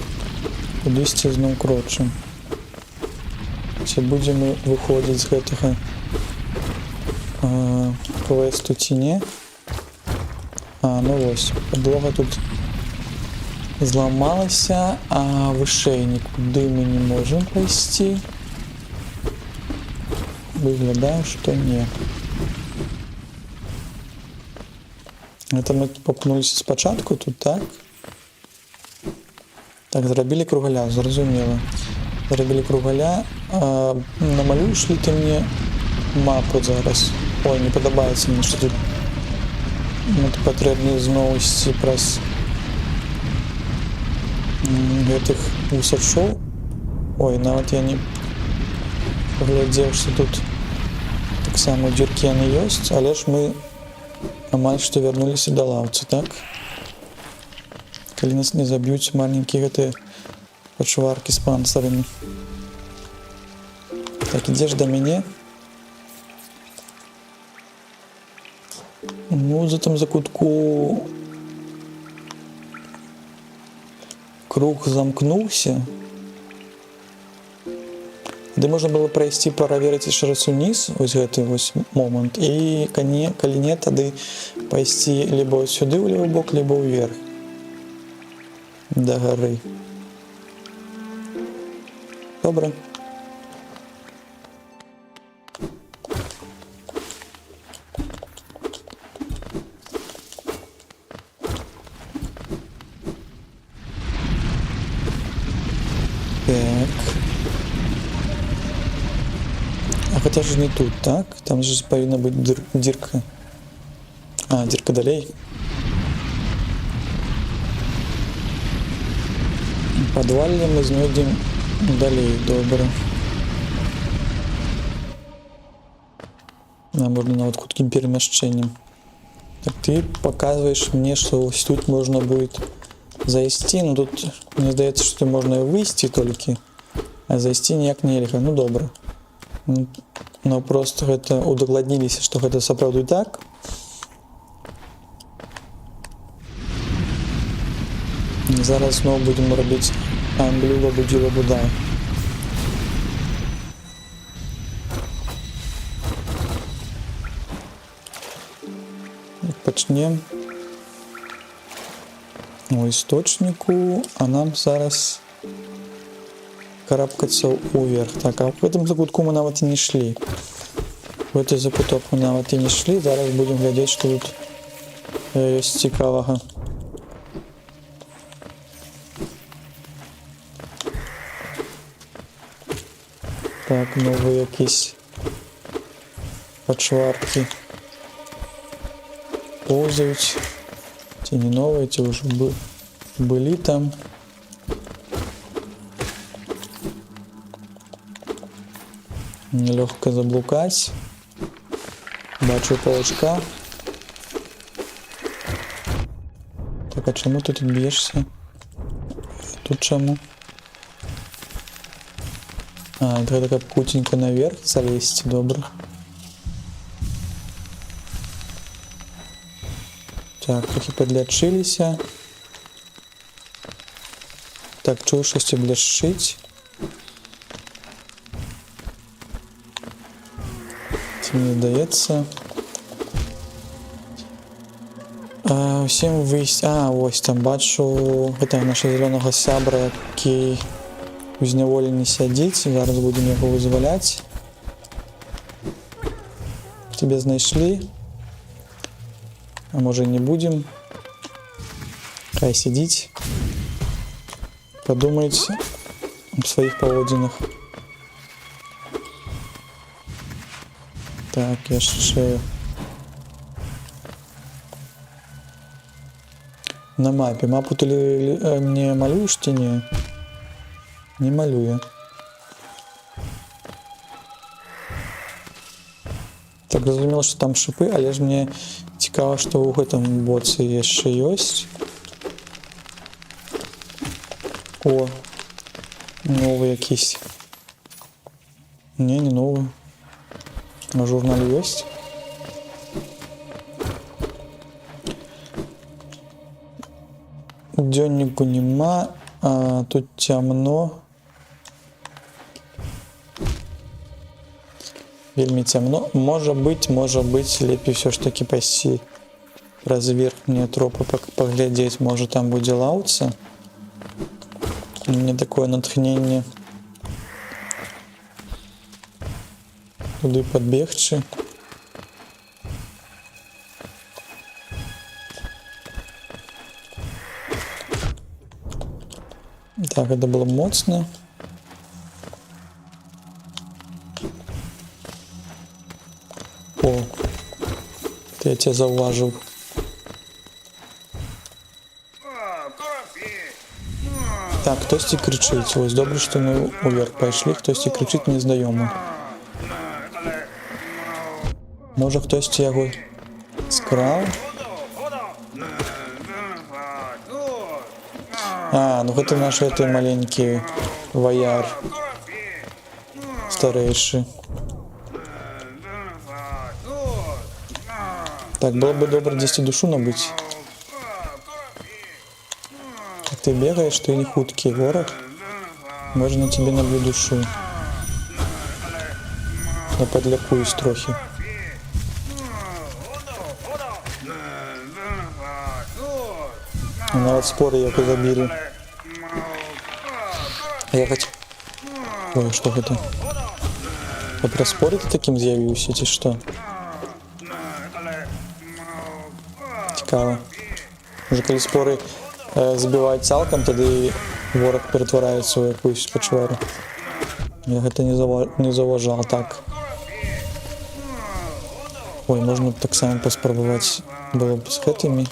Кудысьці зноў крочым. Ці будем мы выходить з гэтага квесту ці не? Ну вось, подлога тут зламалася, а вышэй нікуды мы не можем пайсці. Выглядае, што не. Это мы попнулись спочатку тут, так? Так, зрабілі кругаля, зразумела. Зрабілі кругаля. Намалюєш ли ти мне мапу зараз? Ой, не падабаецца мне, што тут тут патрэбна зноў ісці праз гэтых вусачоў. Ой, нават я не паглядзеў, што тут таксама дзюркі яны ёсць, але ж мы амаль што вярнуліся да лаўцы, так? Калі нас не заб'юць маленькія гэтыя пачваркі з панцырамі. Так, ідзеш да мяне. Ну, за там закутку круг замкнуўся. Ды можна было прайсці, праверыць яшчэ раз уніз, вось гэты вось момант, і калі не, тады пайсці либо сюды ў левы бок, либо ўверх да гары. Добра. Так. А хотя же не тут, так? Там же повинна быть дырка. А, дырка далей. Падвалле мы знойдем далей, добра. А можно нават хутким перемяшчэннем. Так ты показываешь мне, что тут можно будет зайсці, но тут мне здаецца, што можна выйсці толькі, а зайсці ніяк нельга. Ну добра. Но просто гэта удакладніліся, што гэта сапраўды так. Зараз зноў будзем рабіць амблюла будзіла буда. Пачнем у істочніку, а нам зараз карабкацца ўверх. Так, а в гэтым закутку мы нават і не шлі. В гэты закуток мы нават і не шлі. Зараз будем глядзець, што тут ёсць цікавага. Так, новые якісь пачваркі поўзаюць. Ці не новые, ці ўжо былі там. Нелёгка заблукаць. Бачу паўчка. Так, а чаму ты тут б'ешся? Тут чаму? А, это так кутенько наверх залезть, добра. Так, трохи подлячыліся. Так, чую, штосьці бляшчыць. Ці мне здаецца. Усім выйсці. А, вось там бачу гэтага наша зялёнага сябра, які у зняволенні сядзіць. Зараз будзем яго вызваляць. Тебе знайшлі. А можа не будем. Хай сидіть. Подумайте об своих поводинах. Так, яшчэ на мапе. Мапу ты не малюешь, ці не? Не малюю. Так, зразумела, што там шипы, але ж мне цікава, што ў гэтым боцы яшчэ ёсць. О, новы якісь. Не новы. На журнале ёсць. Дзённіку нема, а тут цямно. Вельмі цямно. Можа быць, лепей все ж таки пайсці праз верхнія тропы паглядзець. Можа там будзе лаўца. У мяне такое натхненне туды падбегчы. Так, это было моцно. О, я тебя заўважыў. Так, хтосьці крычыць. Вось добра, што мы ўверх пайшлі, хтосьці крычыць незнаёмы. Можа, хтосьці яго скраў? А, ну гэта наш гэты маленькі ваяр. Старэйшы. Так, было бы добра дзесьці душу набыць. Ты бегаешь, ты не хуткі вораг. Можна тебе набью душу. Я подлякуюсь трохи. Нават споры як забілі. Я хочу... Ой, што гэта? А пра споры ты такім з'явіўся, ці што? Цікава. Можа, калі споры забіваюць цалкам, тады вораг ператвараецца ў якусь пачвару. Я гэта не заўважаў. Так. Ой, можна таксама паспрабаваць было б з гэтымі.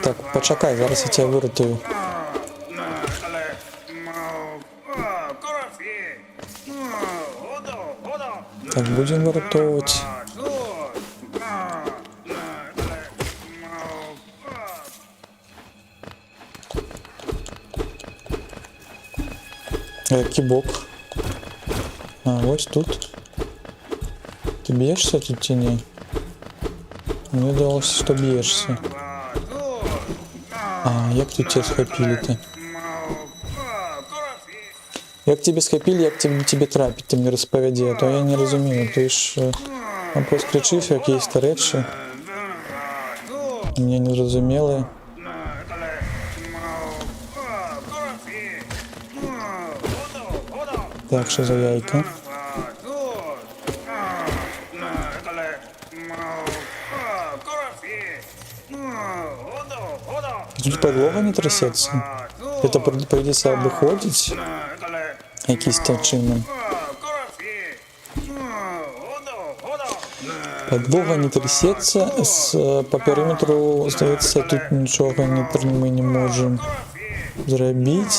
Так, пачакай, зараз я тебя выратую. Так, будем выратовывать. Який бок? А, ось тут. Ты б'єшся тут чи ні? Мені здалося, що б'єшся. А, як тут тебя схопили-то? Як тебе схопили, як тебе трапить, ты мне розповіді, а то я не розумію. Ти ж просто кричиш якісь речі. Мені не зрозуміли. Так, що за яйка? Тут подлога не трясется. Это придется обходить якийсь-то чином. Подлога не трясется. По периметру, здається, тут нічого мы не можем зробити.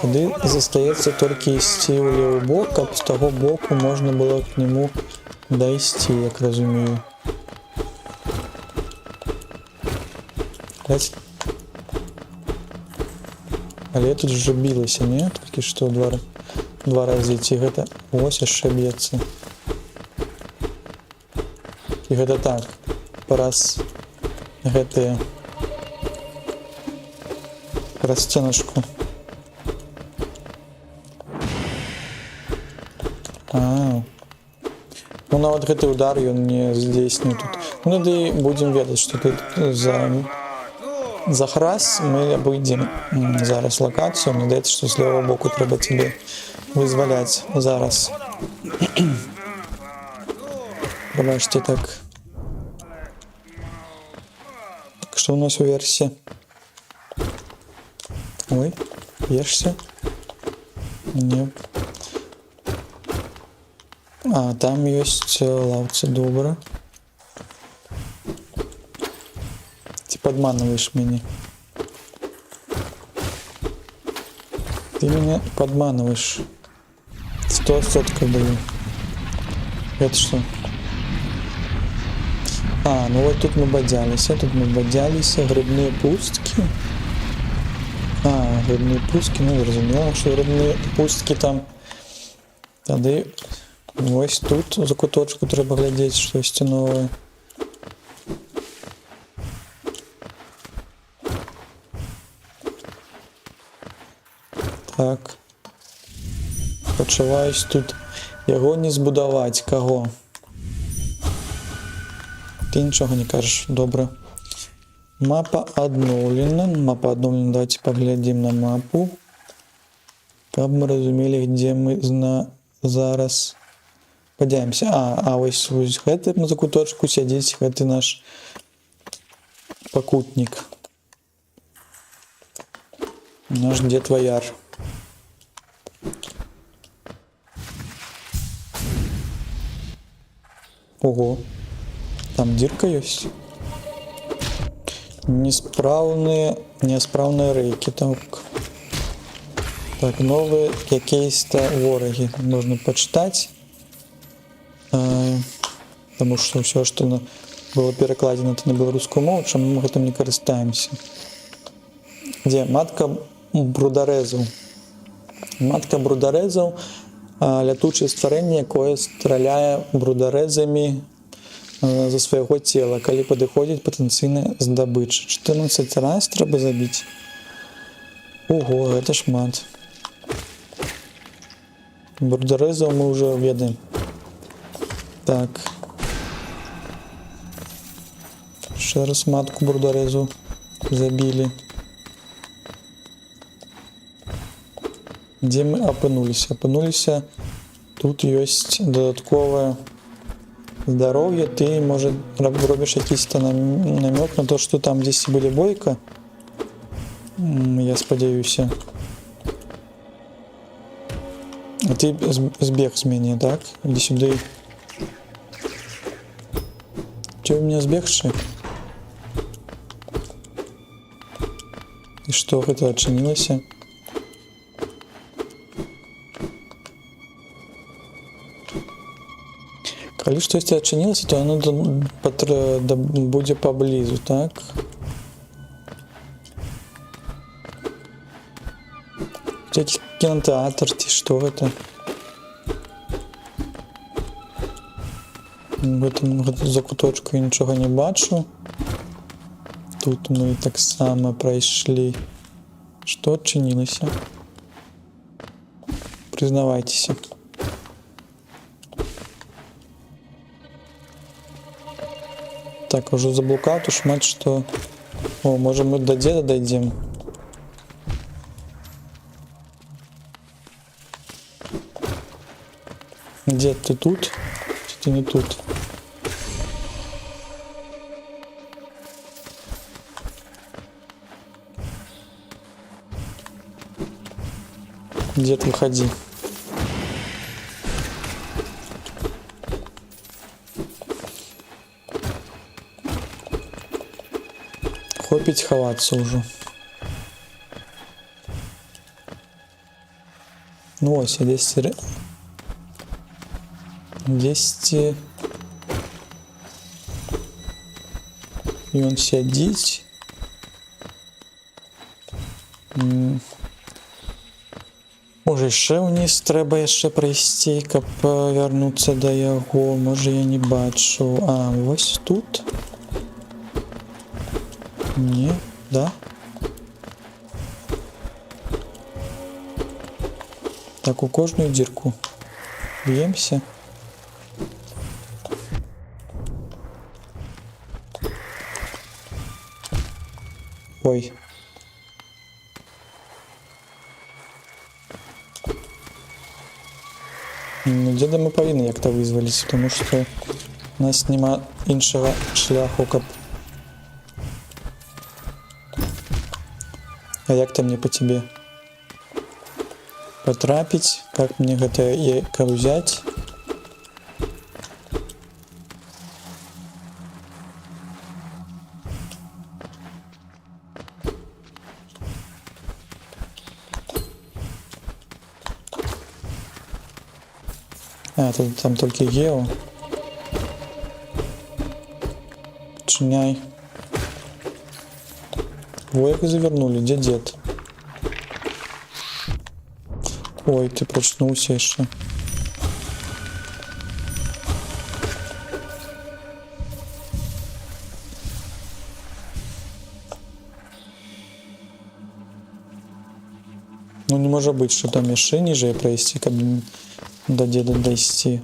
Тоді застається тільки йти у лівий бок, а з того боку можна було к нему дойти, як розумію. Але тут вже білося, не? Тільки що два рази ці гэта... Ось яшчэ б'ецца. І гэта так. Праз гэтыя... Праз сценачку. Ну нават гэты удар ён не здзейсніў тут. Ну тады будзем ведаць, што тут за храс мы абыдзем зараз лакацыю. Мне здаецца, што з левого боку трэба тебе вызваляць зараз. Прабачце, так. Што ў нас у версіі? Ой, ешся? Не. А, там есть лавцы, добра. Ты подманываешь меня. Ты меня подманываешь. 100% даю. Это что? А, ну вот тут мы бодялись. Грибные пустки. А, грибные пустки. Ну, разумела, что грибные пустки там. Тады... Ось тут за куточку треба глядеть щось нове. Так. Почуваюсь тут. Яго не збудаваць. Кого? Ты нічого не кажеш. Добре. Мапа обновлена. Давайте поглядим на мапу. Каб мы разумели, где мы зараз Падаемся. А вось гэты на закуточку сядзіць гэты наш пакутнік. Наш дед Ваяр. Ого. Там дырка есть. Неспраўныя рэйкі. Так, новыя якісь-то ворагі. Можна пачытаць. Таму што ўсё, што было перакладзена на беларускую мову, чаму мы гэтым не карыстаемся. Дзе? Матка брударэзаў. Матка брударэзаў — лятучае стварэнне, якое страляе брударэзамі за свайго цела, калі падыходзіць патэнцыйная здабыча. 14 раз трэба забіць. Ого, гэта шмат. Брударэзаў мы ўжо ведаем. Так. Ще раз матку брударэзу забілі. Дзе мы апынуліся? Апынуліся. Тут ёсць дадатковае здароўе. Ты, можа, робіш якісь-то намёк на то, што там дзесь будзе бойка? Я спадзяюся. А ты збег з мяне, так? Іди сюды. Ці ў мяне збегчы? І што, гэта адчынілася? Калі штосьці адчынілася, то яно будзе паблізу, так? Якийсь кінотэатр, ці што гэта? В гэтым закуточку я нічога не бачу. Тут мы таксама прайшлі. Што адчынілася? Прызнавайцеся. Так, уже заблукаў тут шмат што. О, можа мы да дзеда дайдзем. Дед, ты тут? Ці ты не тут? Дед, выходи. Хопить ховаться уже. Ну ось, а 10 і он сядзіць. Можа яшчэ ўніз трэба яшчэ прайсці, каб вярнуцца да яго. Можа я не бачу. А, вось тут. Не, да? Так, у кожную дзірку б'емся. Ой. Ну, дзеда мы павінны як-то вызваліць, тому што у нас няма іншага шляху, каб... А як там мне по тебе потрапить? Как мне гэта яйка взять? А, там только Гео. Чиняй. Вояк завернули, где дед? Ой, ты прочнулся еще. Ну не может быть, что там еще ниже пройти, как до деда дойти.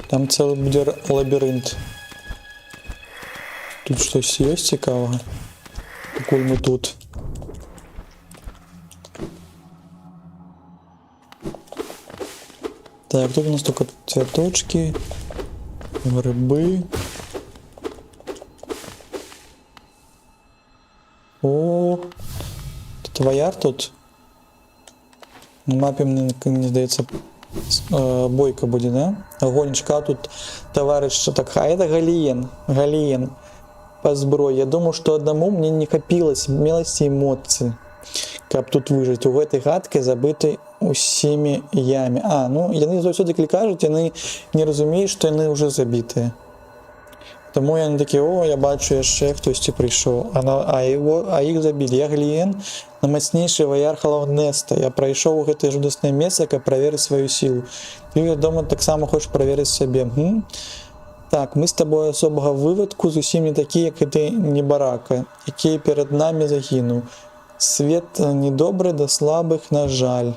Там целый будет лабиринт. Тут что-то есть цікавого? Покуль мы тут. Так, тут у нас только цветочки, грибы. О, тут вояр тут. На мапе, мне здається, бойка буде, да? Гончка тут товарищ, так, а это Галиен по зброї. Я думаю, что одному мне не хапіло смелости и эмоций, каб тут выжить. У этой гадки забиты усімі ямі. Ну, яны заўсёды кажуть, яны не разумеюць, што яны уже забітыя. Тому яны такі, я бачу, яшчэ хтосьці прыйшоў. А іх забілі. Я Галиен, намацнейшы ваяр Халаўнеста. Я прайшоў у гэтае жудаснае месца, каб праверыць сваю сілу. Ты, вядома, таксама хочаш праверыць сябе. Так, мы з табой асобага вывадку зусім не такі, як гэты небарака, які перад намі загінуў. Свет недобры да слабых, на жаль.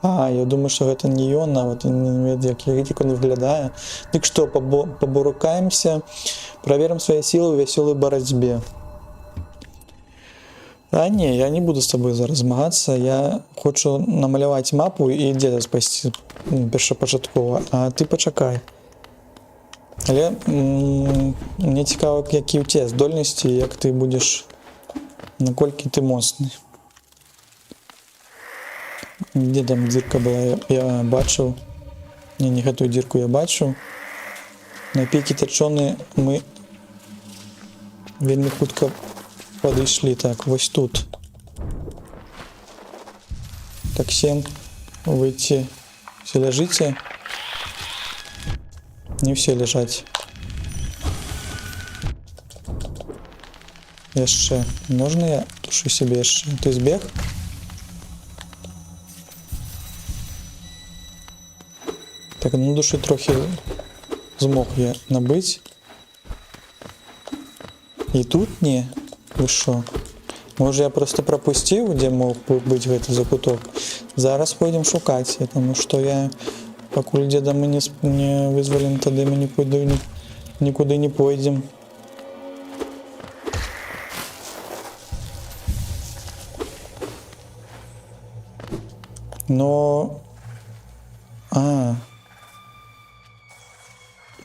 Я думаю, что это не ён, нават як он выглядае. Дык што, побурукаемся, проверим свои силы в веселой борьбе. Не, я не буду с тобой зараз змагацца. Я хочу намаляваць мапу і дзеда спасці першапачаткова, а ты пачакай. Але мне цікава, які ў цябе здольнасці, як ты будзеш, наколькі ты моцны. Где там дзірка была, я бачыў. Не гэтую дзірку я бачыў. На пікі тачоны мы вельмі хутка падышлі. Так, вось тут. Так, 7 выйти. Все ляжыце? Не все ляжаць. Яшчэ. Можна я тушу себе яшчэ? Ты збег? Так, на душу трохи змог я набыть. И тут не. Вы шо? Может, я просто пропустил, где мог быть гэты закуток. Зараз пойдем шукать, потому что я, покуль деда мы не вызволим, тогда мы никуда не пойдем. Но...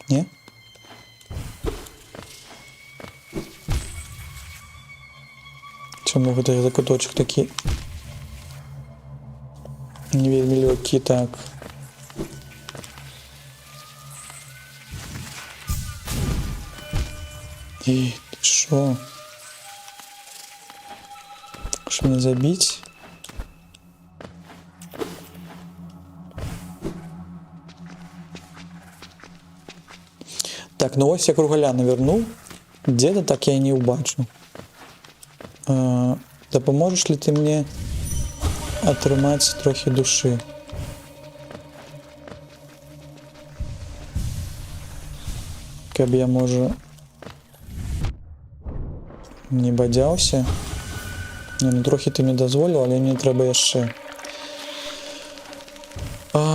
Не? Чому гэты закуточек такі не вельмі лёгкі? Так. І шо? Хочеш мене забіць? Так, ну ось я кругаля навернув. Деда так я і не убачу. Дапаможеш ли ти мені атрымаць трохи души? Каб я, можа, не бадзяўся. Ну трохи ты мне дазволіў, але мне трэба яшчэ.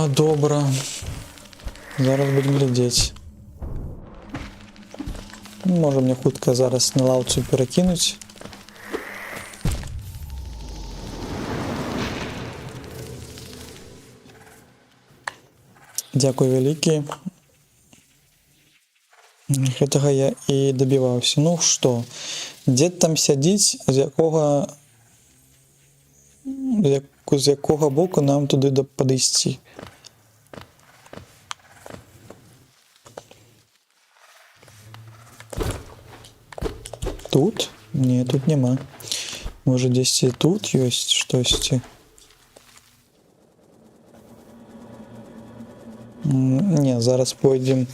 Добра. Зараз будем глядзець. Можа мне хутка зараз на лаўцу перакінуць. Дзякуй вялікі. Гэтага я і дабіваўся. Ну што, дзед там сядзіць, з якога боку нам туды падысці? Тут? Не, тут нема. Может, здесь и тут есть штосьці? Не, зараз пойдем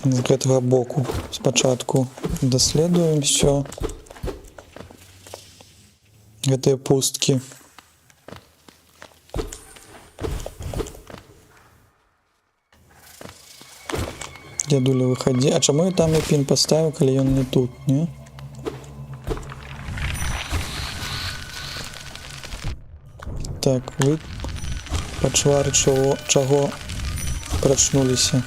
з гэтага боку. Спачатку даследуем все. Гэтыя пусткі. Дядуля, выходи. А чему я там и пин поставил, коли он не тут, не? Так, вы пачвары чаго прачнуліся?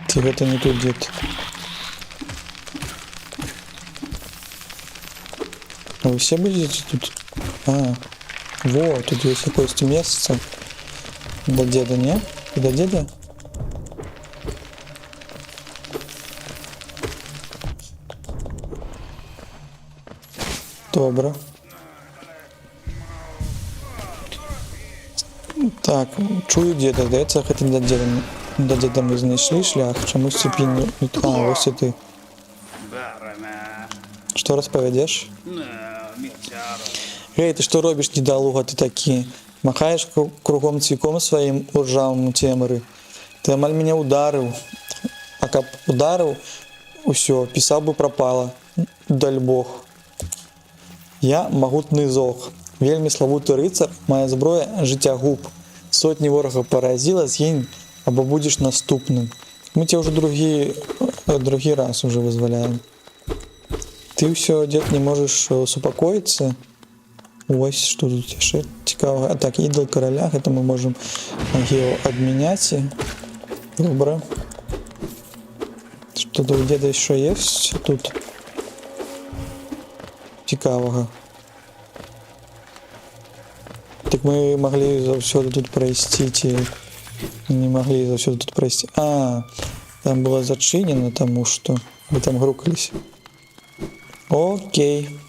Ці гэта не тут, дед? Вы все будете тут? А, во, тут есть какое-то место. До деда, не? До деда? Добре. Так, чую деда, здається, хотим до деда ми знайшли шлях, чомусь він... А, ось і ти. Що розповідаєш? Эй, ты что робишь, недолуга ты таки? Махаешь кругом цвіком своим уржавым темры. Ты амаль меня ударил. А как ударил, усё, писал бы пропало. Даль Бог. Я могутный зох. Вельми славутый рыцар, моя зброя життя губ. Сотни ворогов поразила, згинь, або будешь наступным. Мы тебя уже другий раз уже вызволяем. Ты все, дед, не можешь успокоиться? Ось, что тут ще цікавого. А так, ідол короля, это мы можем его обменять. Добре. Что-то у деда еще есть тут цікавого. Так мы могли за все тут пройти, не могли за все тут пройти. А, там было зачинено, тому что вы там грукались. Окей.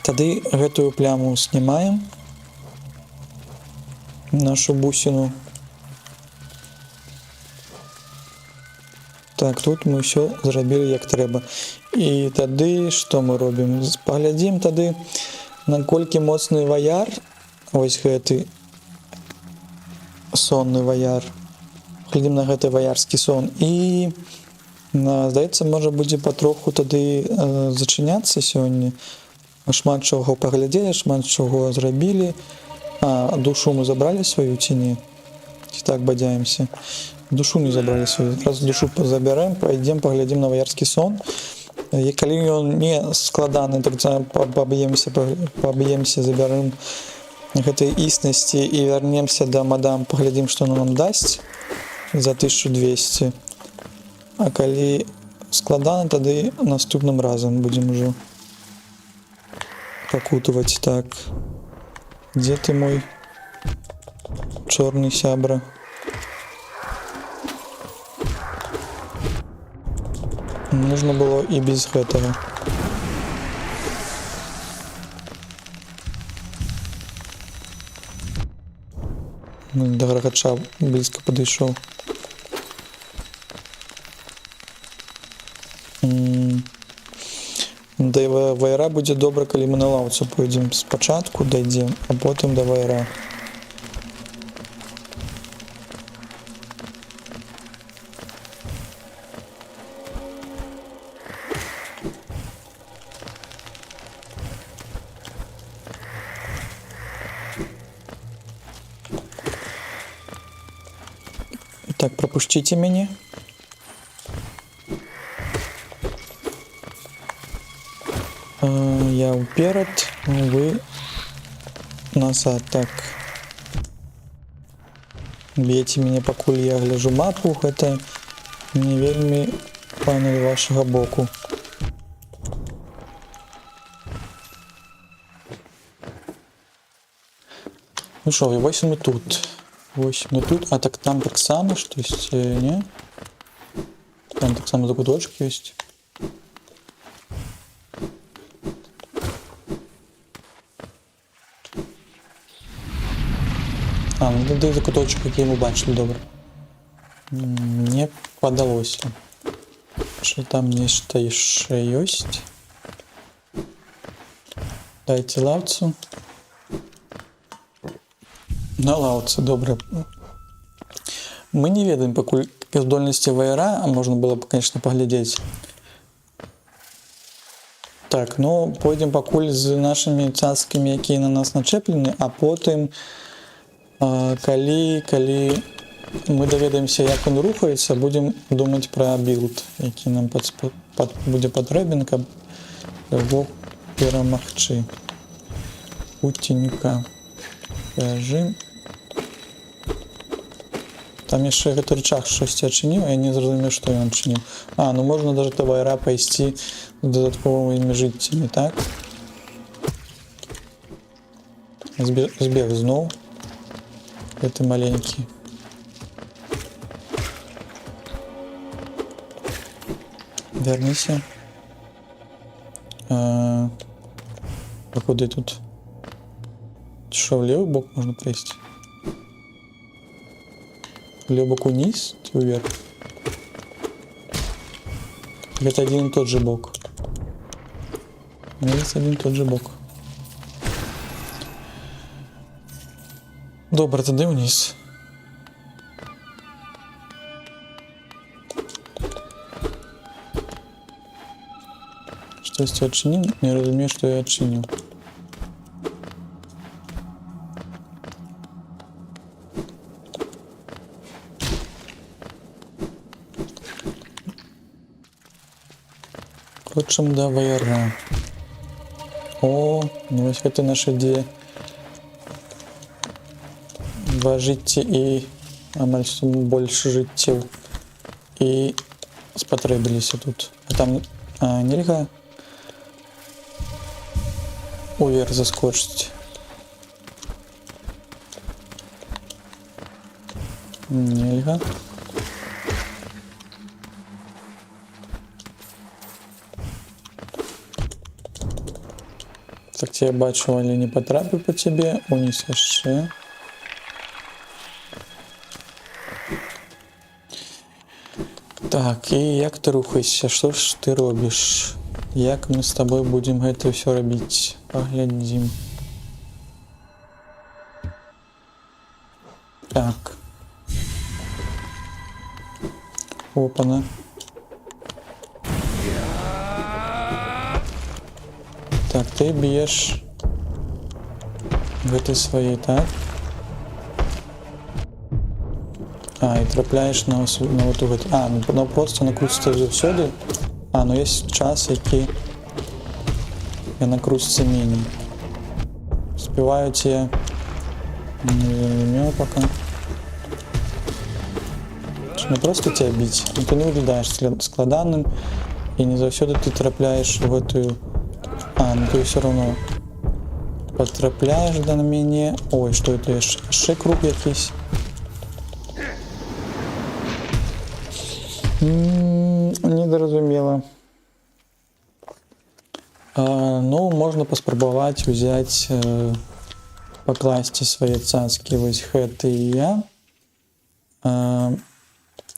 Тады гэтую пляму снимаем. Нашу бусину. Так, тут мы все зрабілі як трэба. І тады што мы робім? Паглядзім тады, наколькі моцны ваяр, ось гэты сонны ваяр. Глядзім на гэты ваярскі сон. І здаецца, можа будзе патроху тады зачыняцца сёння. Шмат чого паглядзелі, шмат чого зрабілі. А, душу мы забрали свою ці не? Ці так бадзяемся? Душу не забрали свою. Раз душу забярэм, пойдем паглядзім на ваярскі сон. І калі ён не складаны, так паб'емся, забярэм гэтай існасці і вярнемся да мадам, паглядзім, што нам дасць за 1200. А калі складаны, тады наступным разам будзем ужо покутывать. Так, где ты, мой черный сябра? Нужно было и без этого. До грохача близко подошел. Да вайра будзе добра, калі мы на лаўцу пойдзем. Спачатку дайдзем, а потым да вайра. Так, пропусціце мяне. Я уперед, вы назад. Так. Бейте меня, пакуль я гляжу мапу. Это не вельми панель вашего боку. Ну что, вось мы тут. А так там так само, что есть, не? Там так само закуточек есть. А, ну той закуточок, який ми бачили, добре. Не подалося. Що там нешта ще ёсць? Дайте лавцу. На лавце, добре. Мы не ведаем пакуль здольнасці ваяра, а можна было б, конечно, паглядзець. Так, ну, пойдем пакуль з нашими цацкамі, якія на нас начеплены, а потым калі мы даведаемся, як он рухаецца, будем думаць пра білд, які нам будзе патрэбен, каб яго перамагчы. Путінька. Режим. Там яшчэ гэты рычаг штосьці адчыніў, я не зразумеў, што ён адчыніў. А, ну можна даже да вайра пайсці з дадатковымі жыццямі, так? Збег зноў. Гэты маленькі. Вярніся. А куды тут? Що, в левый бок можно пройти? В левый бок вниз, ты вверх. Это один и тот же бок. Это один и тот же бок. Добре, тоді вниз. Щось відчинив? Не розумію, що я відчинив. Хочем до вайра. О, ну ось гэта наша ідея. Два жыцці і амаль больше жыццяў. І спатрэбіліся тут. А там нельга уверх заскочыць. Нельга. Так я бачу, але не потрапив по тебе. Уніс яшчэ. Так, і як ти рухаешься? Що ж ти робиш? Як ми з тобою будемо гэта все робити? Поглядім. Так. Опана. Так, ты б'єш гэтай своей, так? А, і трапляєш на вот гэту. А, ну просто накрутиться заўсёды. А, ну есть час, які я накрутиться меней. Успеваю тебе. Не пока. Не просто тебя бить, но ты не выглядаешь складанным, и не заўсёды ты трапляешь в эту. А, ну ты все равно потрапляешь до меня. Ой, что это еще круг якийсь. Недоразумело. Ну, можно поспробовать взять, покласти свои цацки вось гэтыя.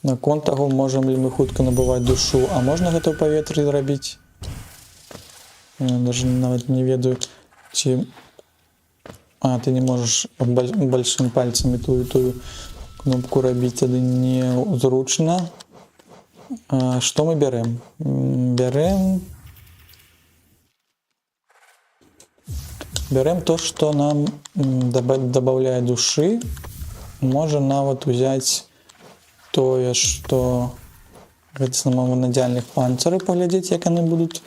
Наконт таго, можем ли мы хутка набывать душу, а можно гэта ў паветры зрабіць? Я даже нават не ведаю, ці... А, ты не можешь большим пальцем тую кнопку рабіць, тады незручна. Что мы берем? Берем то, что нам добавляет души. Можно нават взять тое, что самому надзяльных панциры поглядеть, як они будут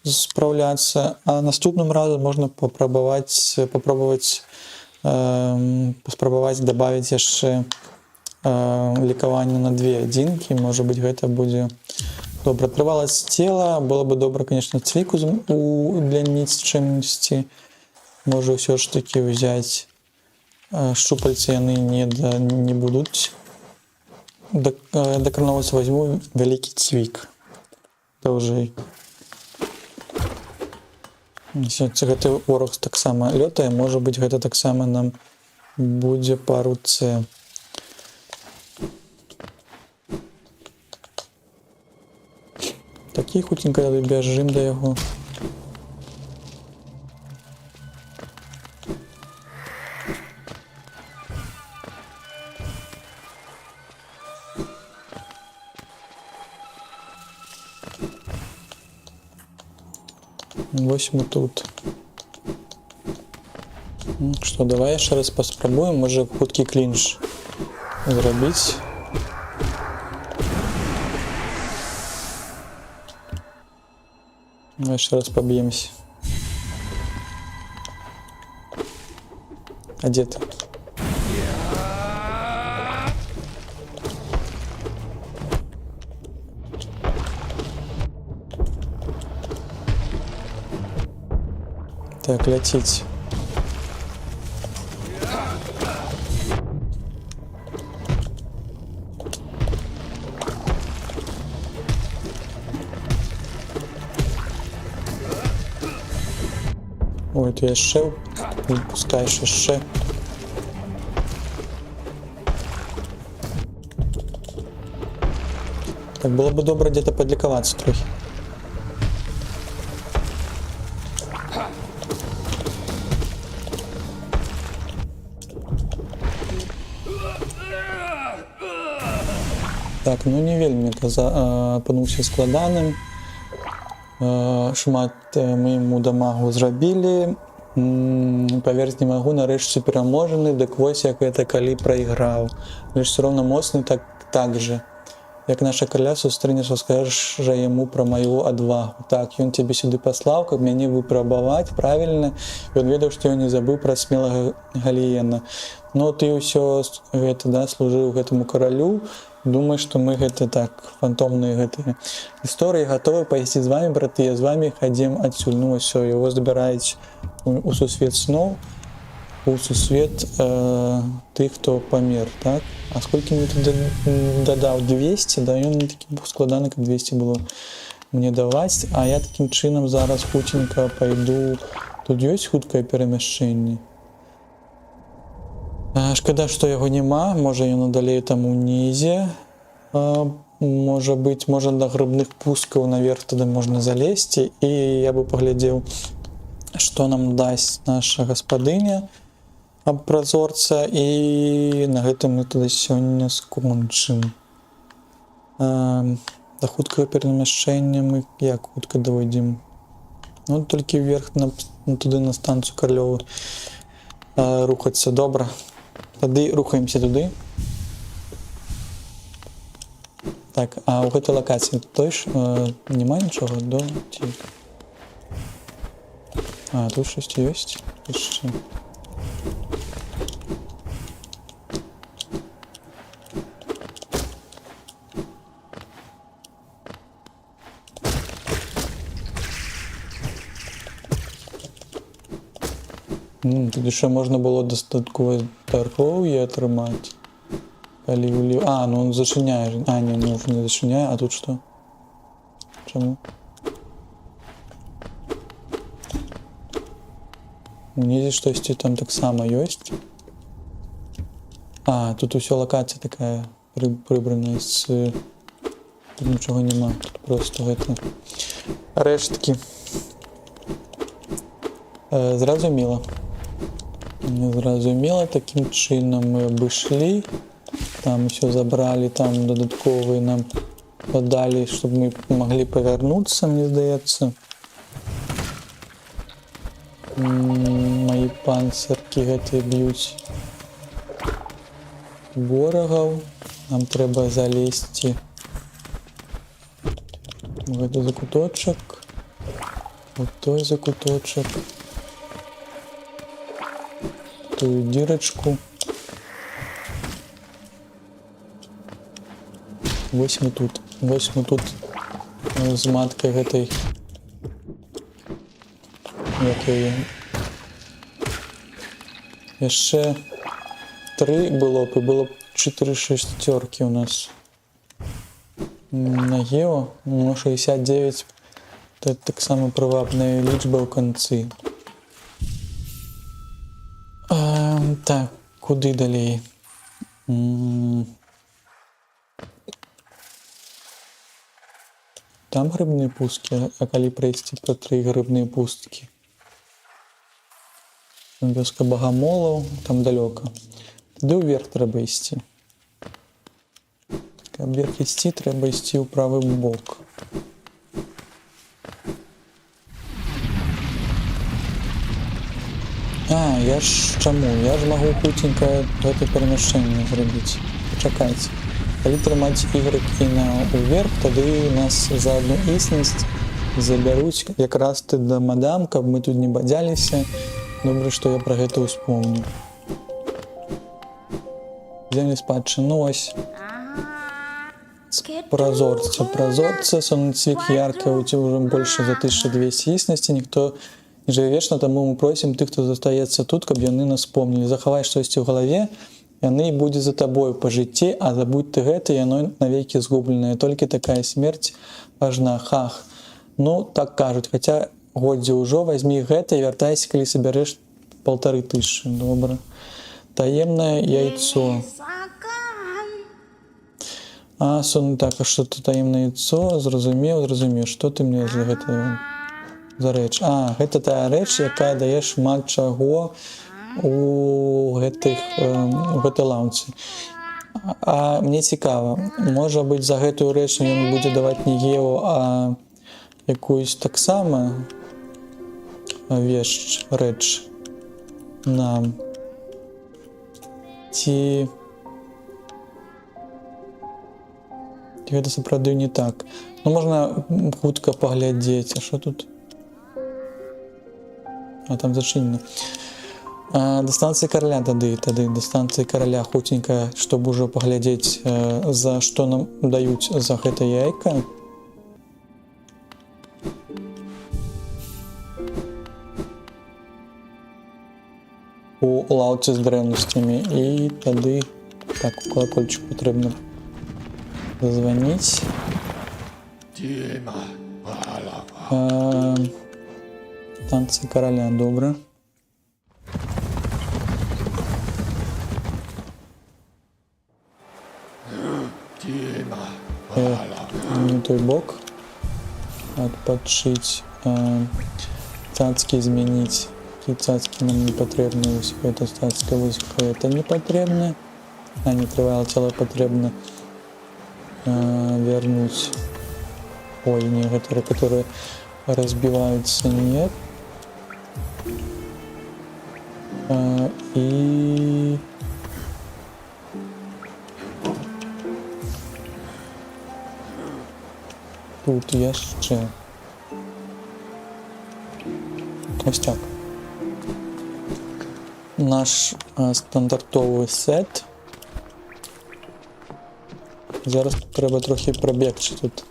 справляться. А наступным разом можно попробовать добавить еще лікаванне на 2 адзінкі. Может быть, гэта будзе добра. Трываласць цела. Было бы добра, конечно, цвіку удлініць чымсьці. Можа ўсё ж таки взять шчупальцы, яны не будуць дакранавацца. Возьму вялікі цвік даўжэй. Гэты ворог таксама лётае. Можа быть, гэта таксама нам будзе па руцэ. Такі хутенька бяжым да яго. Вось мы тут. Что, давай еще раз поспробуем, может хуткі клинч зрабіць. Давай еще раз побьемся. А где ты? Так, ляціць. Ой, ты яшчэ выпускаеш яшчэ. Так, было бы добра где-то подлікавацца трохи. Так, ну не вельмі апынуўся складаным. Шмат мы ему дамагу зрабілі. Паверць не магу, нарэшце пераможаны, дык вось як гэта калі прайграў. Але ж все роўна моцны так же. Як наша караля сустрэнешся, скажаш жа яму пра маю адвагу. Так, ён цябе сюды паслаў, каб мяне выпрабаваць правільна. Ён ведаў, што ён не забыў пра смелага Галіена. Но ты ўсё гэта, да, служыў гэтаму каралю. Думаю, што мы гэта так, фантомныя гэтыя гісторыі, гатовы пайсці з вамі, браты, я з вамі хадзім адсюль. Ну, ўсё, яго забіраюць у сусвет сноў, у сусвет тых, хто памер, так? А сколькі мне тут дадаў? 200, да, ён не такі був складаны, каб 200 было мне даваць, а я такім чынам зараз хутенька пайду. Тут ёсць хуткае перамяшчэнне. Шкада, што яго няма, можа ён далей там унізе, можа быць, можа да грыбных пускаў наверх тады можна залезці, і я бы паглядзеў, што нам дасць наша гаспадыня аб празорца, і на гэтым мы тады сёння скончым. Да хуткага перамяшчэння мы як хутка дойдзем? Ну, толькі вверх туды на станцыю Карлёву рухацца. Добра. Тады рухаемся туды. Так, а ў гэтай лакацыі той ж няма нічога, да? А, тут щось ёсць яшчэ. Тут яшчэ можна было дастатковае здароўе атрымаць. А, ну он зачыняе. А, не, ну не зачыняе, а тут што? Чаму? Унізе штосьці там таксама ёсць. А, тут усё лакацыя такая прыбраная з... Тут нічога няма, тут просто гэта рэшткі. Зразумела. Зразумела, такім чынам мы абышлі. Там усё забралі, там дадатковыя нам падалі, щоб мы маглі павярнуцца, мне здаецца. Мои панцыркі гэтыя б'юць ворагаў. Нам трэба залезці у гэты закуточак, у той закуточак, тую дзірачку. Вось мы тут з маткай гэтай, як яе. Яшчэ 3 было б, і было б 4 шестеркі у нас. На Гео, ну 69, это таксама прывабная лічба ў канцы. Так, куды далей? Там грыбныя пусткі, а калі прайсці па 3 грыбныя пусткі? Вёска багамолаў, там далёка. Тады ўверх трэба ісці. Каб вверх ісці, трэба ісці ў правы бок. А, я ж чаму? Я ж магу хутенька гэта перамяшчэнне зрабіць. Пачакайце. Калі трымаць ігрыкі ўверх, тады нас за адну існасць забяруць якраз ты да мадам, каб мы тут не бадзяліся. Добра, што я пра гэта ўспомню. Землі спадчыны, ось. Празорца, сонцвік ярка, у цябе ўжо больше за 1200 існасці, ніхто не жыве вечна, таму мы просім тых, хто застаецца тут, каб яны нас помнілі. Захавай штосьці ў галаве, яны будзе за табою па жыцці, а забудь ты гэта, яно навекі згубленае. Толькі такая смерць важна. Хах. Ну, так кажуць, хаця годзе ўжо, возьмі гэта і вяртайся, калі сабярэш 1500. Добра. Таемнае яйцо. А, сон, так, а што ты таемнае яйцо? Зразумеў. Што ты мне за гэта за рэч? А, гэта тая рэч, якая дае шмат чаго у гэтай лаўцы. А мне цікава, можа быць, за гэтую рэч ён будзе даваць не Гео, а якуюсь таксама рэч нам. Ці гэта сапраўды не так. Ну, можна хутка паглядзець. А што тут? А, там зачынена. Да станцыі караля тады да станцыі караля хутенька, чтобы ўжо паглядзець, за што нам даюць за гэта яйка. У лаўцы з дрэннасцямі. І тады, так, у колокольчик патрэбна зазваніць. Станцыя караля, добра. Не той бок. Адпачыць. Цацкі змяніць. Такие цацки нам не патрэбны. Вось гэта цацка, вось гэта не патрэбна. А не трывала цела патрэбна вернуць. Ой, некоторые, которые разбиваются, нет. И тут яшчэ. Ось так. Наш стандартовый сет. Зараз треба трохи пробегчи тут.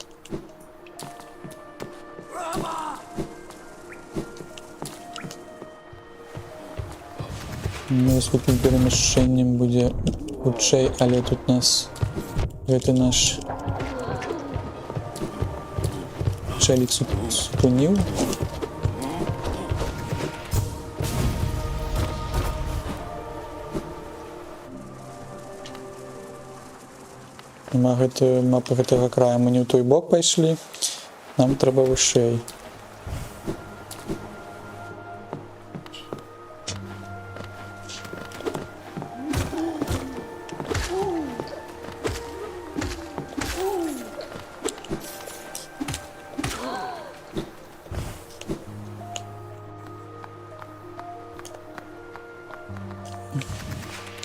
Высоким перемещением будет худшей, але тут нас это наш челик супунил. Мапы гэтага края мы не ў той бок пайшлі, нам трэба вышэй.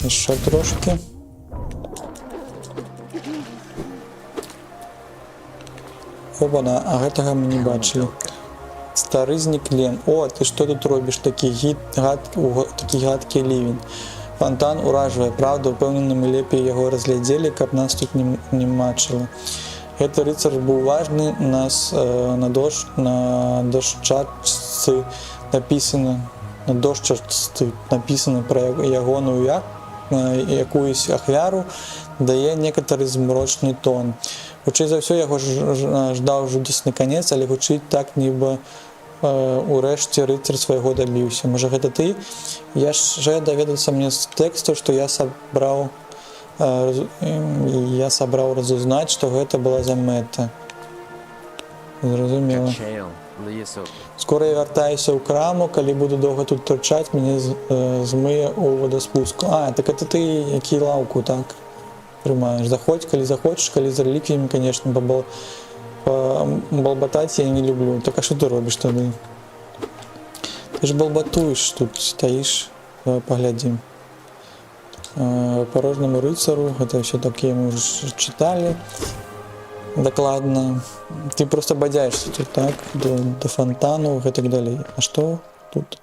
Яшчэ трошки. Опа-на, а гэтага мы не бачылі. Стары знік Лен. О, ты што тут робіш? Такі гадкі лівень. Фонтан уражвае, правда, упэўнены мы лепей яго разглядзелі, каб нас тут не мачыла. Гэты рыцар быў важны, нас на дошчачцы напісана пра ягоную якуюсь ахвяру, дае некаторы змрочны тон. Хутчэй за ўсё яго ждаў жудасны канец, але гучыць так, нібы урэшце рыцар свайго дабіўся. Можа, гэта ты? Яшчэ даведацца мне з тэксту, што я сабраў разузнаць, што гэта была за мэта. Зразумела. Скора я вяртаюся ў краму, калі буду доўга тут турчаць, мяне змые ў водаспуску. А, так это ты, які лаўку, так? Трымаеш. Заходь, калі захочаш, калі з рэліквіямі, конечно, балбатаць я не люблю. Так а што ты робіш тады? Ты ж балбатуеш тут, стаіш, паглядзім. Порожнаму рыцару, гэта ўсё такія мы ўжо чыталі дакладна. Ты просто бадзяешся тут, так? До фонтану, гэтак далей. А што тут?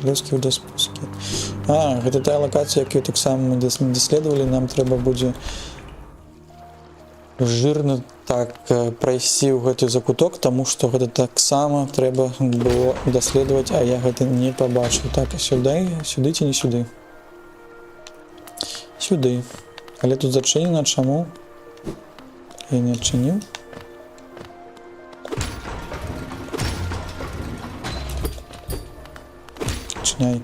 Лёскі вдаспускі. А, гэта тая лакацыя, якую таксама мы даследавалі. Нам трэба будзе жирна так прайсці ў гэты закуток, таму што гэта таксама трэба было даследаваць, а я гэта не пабачыў. Так, сюды ці не сюды? Сюды. Але тут зачынена, чаму? Я не адчыніў. Адчыняй.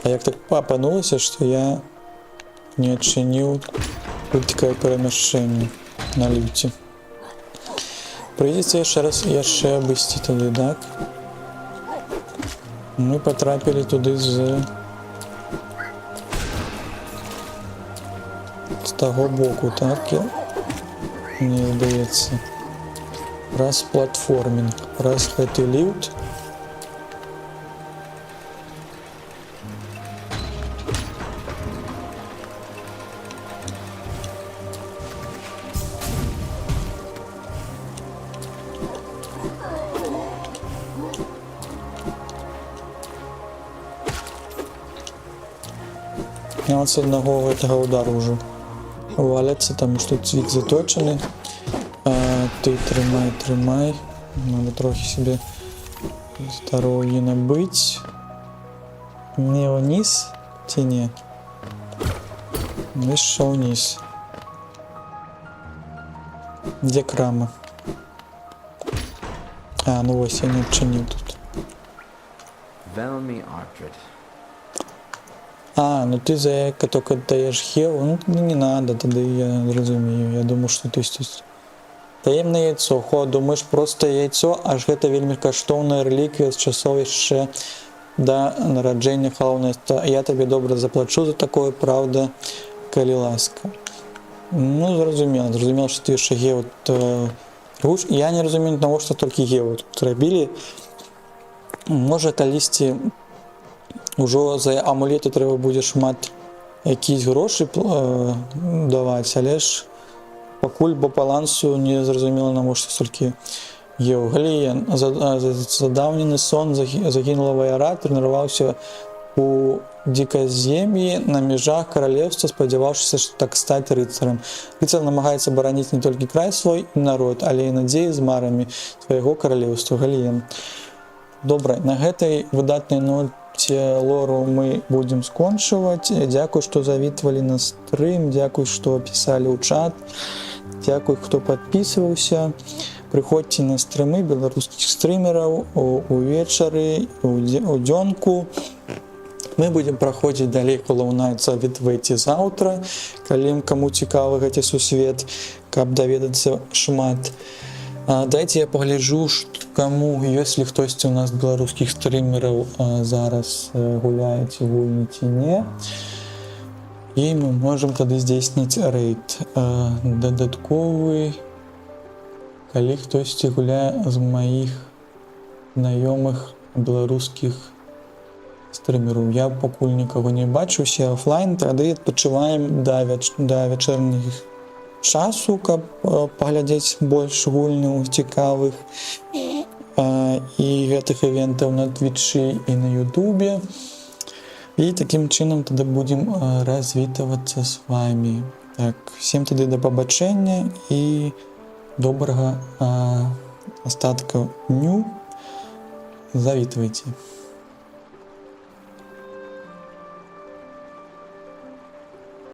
А як так апанулася, што я не адчыніў хуткае перамяшчэнне на ліфце. Прыйдзецца яшчэ абысці туды, так? Мы патрапілі туды з таго боку, так? Мне здаецца. Раз платформінг, раз гэты ліфт. От з одного гэтага удару ўжо валяцца, таму што цвік заточаны. Ты трымай. Надо трохі себе здароўя набыць. Не ўніз ці не? Яшчэ ўніз. Дзе крама? Ну вось, я не адчыніў тут. Ну ты за яйка только даешь хеву, ну не надо, тогда я разумею. Я думаю, что ты таемное яйцо. Думаешь, просто яйцо, аж гэта вельмі каштоўная рэліквія з часоў яшчэ да нараджэння халоўнага. Я табе добра заплачу за такое, правда, калі ласка. Ну, зразумела, што ты яшчэ геву. Я не разумею, навошта толькі геву тут рабілі. Можа, калісьці ужо за амулеты трэба будзе шмат якісь грошы даваць, але ж пакуль по балансу не зразумела, навошта столькі еў. Галіен, задаўнены сон загінула ваяра, трэніраваўся у дзіказем'і на мяжах каралеўства, спадзяваўшыся, што так стаць рыцарам. Рыцар намагаецца бараніць не толькі край свой і народ, але і надзеі з марамі свайго каралеўства. Галіен. Добра, на гэтай выдатнай ноце лору мы будем скончваць. Дзякуй, што завітвалі на стрым, дзякуй, што пісалі ў чат, дзякуй, хто падпісваўся. Прыходзьце на стрымы беларускіх стрымераў увечары, у дзёнку. Мы будем праходзіць далей Hollow Knight, завітвайце заўтра, калі каму цікавы гэты сусвет, каб даведацца шмат. Дайце я пагляджу, каму, если хтосьці у нас беларускіх стрымераў зараз гуляе ці гульні ці не. І мы можам тады здзейсніць рэйд дадатковы, калі хтосьці гуляе з маіх знаёмых беларускіх стрымераў. Я пакуль нікога не бачу, усе офлайн, тады адпачываем да вячэрніх часу, каб паглядзець больш гульняў цікавых і гэтых івентаў на Твічы і на Ютубе. І такім чынам тады будзем развітвацца з вамі. Так, всем тады да пабачэння і добрага астатка дню. Завітвайце.